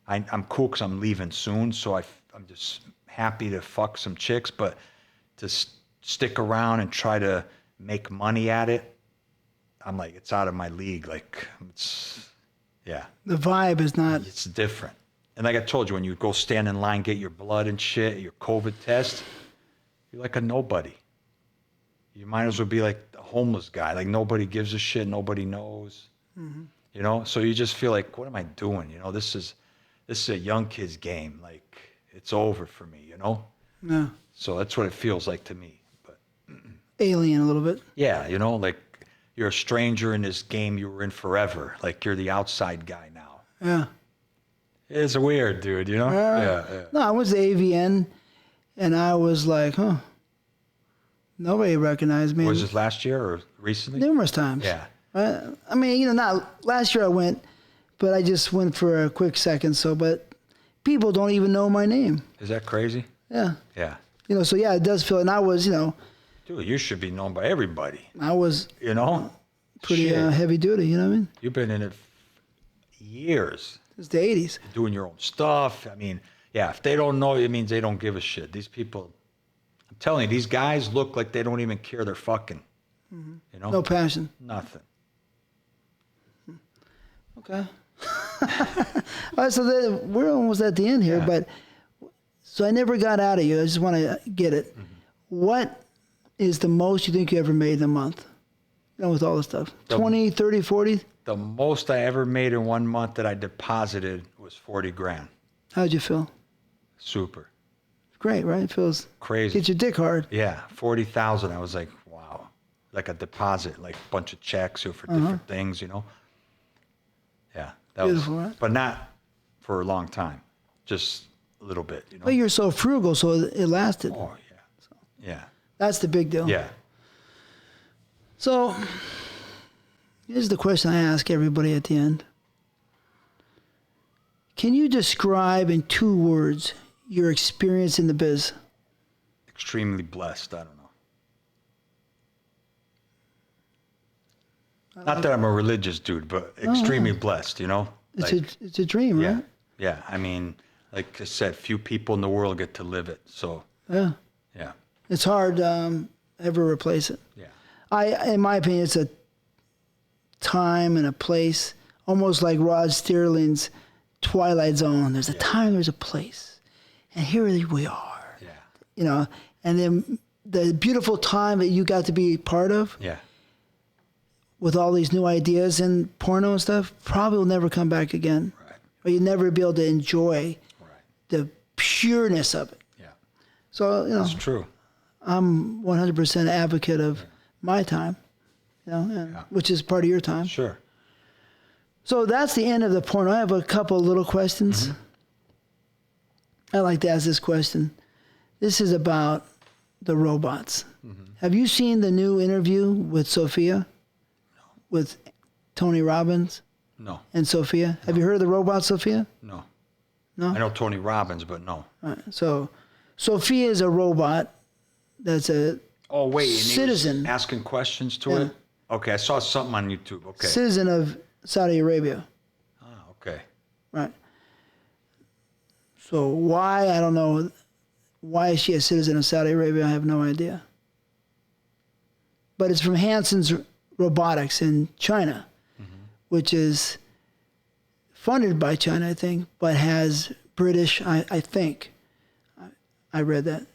I'm cool because I'm leaving soon, so I'm just happy to fuck some chicks, but to stick around and try to make money at it, I'm like, it's out of my league. Like, it's, yeah. The vibe is not. It's different. And like I told you, when you go stand in line, get your blood and shit, your COVID test, you're like a nobody. You might as well be like a homeless guy. Like, nobody gives a shit. Nobody knows. Mm-hmm. You know? So you just feel like, what am I doing? You know, this is a young kid's game. Like, it's over for me, you know? Yeah. So that's what it feels like to me. But alien a little bit. yeah, you know, like you're a stranger in this game you were in forever. Like you're the outside guy now. Yeah. It's weird, dude, you know? Yeah. No, I was the AVN, and I was like, huh. Nobody recognized me. Was this last year or recently? Numerous times. Yeah. I mean, you know, not last year I went, but I just went for a quick second. So, but people don't even know my name. Is that crazy? Yeah. Yeah. You know, so yeah, it does feel, and I was, you know. Dude, you should be known by everybody. I was. You know? Pretty heavy duty, you know what I mean? You've been in it years. Since the 80s. Doing your own stuff. I mean, yeah, if they don't know, it means they don't give a shit. These people, I'm telling you, these guys look like they don't even care they're fucking. Mm-hmm. You know? No passion. Nothing. Okay. All right, so we're almost at the end here, but so I never got out of you. I just want to get it. Mm-hmm. What is the most you think you ever made in a month? You know, with all this stuff. 20, 30, 40? The most I ever made in 1 month that I deposited was 40 grand. How'd you feel? Super. Great, right? It feels crazy. Get your dick hard. Yeah, 40,000. I was like, wow. Like a deposit, like a bunch of checks for different things, you know? Yeah. That Beautiful, was, right? But not for a long time. Just a little bit, you know? But you're so frugal, so it lasted. Oh, yeah. So yeah. That's the big deal. Yeah. So, here's the question I ask everybody at the end. Can you describe in 2 words your experience in the biz? Extremely blessed. I don't know. Not that I'm a religious dude, but extremely blessed, you know? It's a dream, right? Yeah. I mean, like I said, few people in the world get to live it. So, yeah. It's hard to ever replace it. Yeah. In my opinion, it's a time and a place, almost like Rod Sterling's Twilight Zone. There's a time, there's a place, and here we are. Yeah. You know, and then the beautiful time that you got to be part of. Yeah. With all these new ideas and porno and stuff, probably will never come back again. Right. Or you'll never be able to enjoy the pureness of it. Yeah. So, you know. That's true. I'm 100% advocate of my time, you know, which is part of your time. Sure. So that's the end of the porno. I have a couple little questions. Mm-hmm. I like to ask this question. This is about the robots. Mm-hmm. Have you seen the new interview with Sophia? with Tony Robbins No. and Sophia? Have you heard of the robot Sophia? No. No? I know Tony Robbins, but no. All right. So Sophia is a robot that's a Oh, wait. And he was citizen. asking questions to Yeah. it? Okay, I saw something on YouTube. Okay. Citizen of Saudi Arabia. Ah, okay. Right. So why, I don't know. Why is she a citizen of Saudi Arabia? I have no idea. But it's from Hanson's Robotics in China, which is funded by China, I think, but has British, I think, I read that,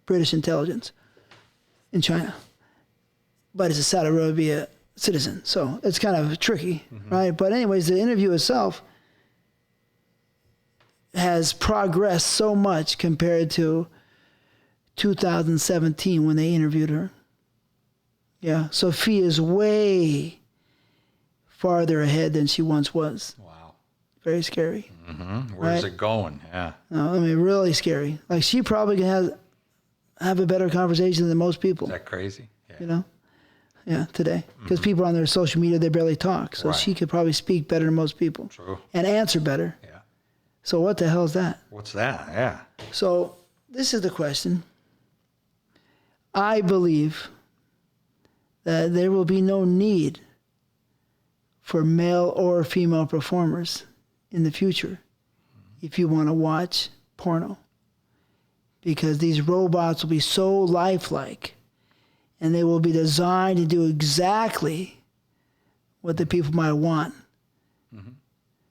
British intelligence in China. But it's a Saudi Arabia citizen, so it's kind of tricky, right? But anyways, the interview itself has progressed so much compared to 2017 when they interviewed her. Yeah, Sophia is way farther ahead than she once was. Wow. Very scary. Where's Right. it going? Yeah. No, I mean, really scary. Like, she probably can have a better conversation than most people, Is that crazy? Yeah. you know? Yeah, today. Because people on their social media, they barely talk. So Right. she could probably speak better than most people. True. And answer better. Yeah. So what the hell is that? What's that? Yeah. So this is the question. I believe that there will be no need for male or female performers in the future if you want to watch porno. Because these robots will be so lifelike and they will be designed to do exactly what the people might want.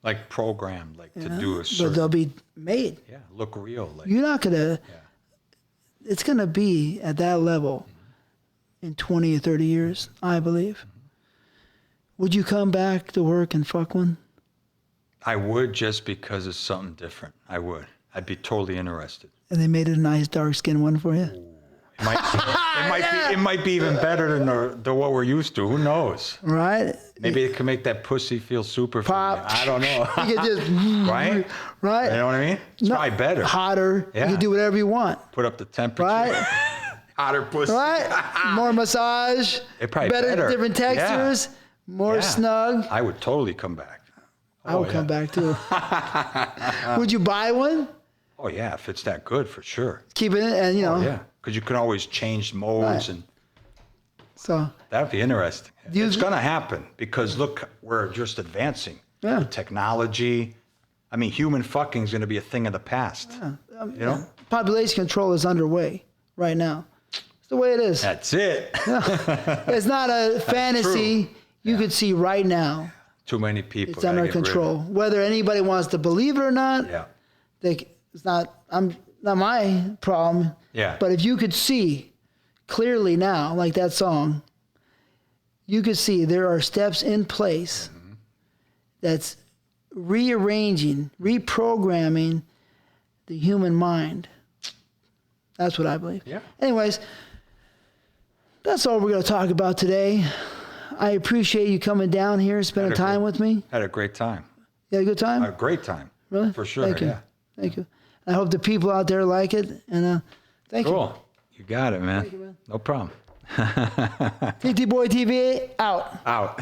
Like programmed, like to do a But certain. they'll be made. Yeah, look real. Like, You're not going to, it's going to be at that level in 20 or 30 years, I believe. Would you come back to work and fuck one? I would, just because it's something different. I would. I'd be totally interested. And they made a nice dark skinned one for you? It might be even better than the what we're used to. Who knows? Right? Maybe it can make that pussy feel super for me. Pop. I don't know. You could just, Right? right? You know what I mean? It's No, probably better. Hotter. Yeah. You can do whatever you want. Put up the temperature. Right? Hotter pussy. Right? More massage. It probably better. Different Yeah. textures. More Yeah. snug. I would totally come back. I would come back too. Would you buy one? Oh yeah, if it's that good, for sure. Keep it in, and you know. Oh yeah, because you can always change modes, Right. and So, that'd be interesting. you- It's gonna happen because look, we're just advancing. Yeah. With technology. I mean, human fucking is gonna be a thing of the past. You know? population control is underway right now. It's the way it is. That's it. It's not a fantasy you could see right now. Too many people. It's gotta under get rid of control. Whether anybody wants to believe it or not, it. Yeah. it's not my problem. Yeah. But if you could see clearly now, like that song, you could see there are steps in place that's rearranging, reprogramming the human mind. That's what I believe. Yeah. Anyways, that's all we're going to talk about today. I appreciate you coming down here, spending time with me. Had a great time. You had a good time? A great time. Really? For sure. Thank you. Yeah. Thank you. I hope the people out there like it. And thank you. Cool. You got it, man. you, man. No problem. TTBoy TV out. Out.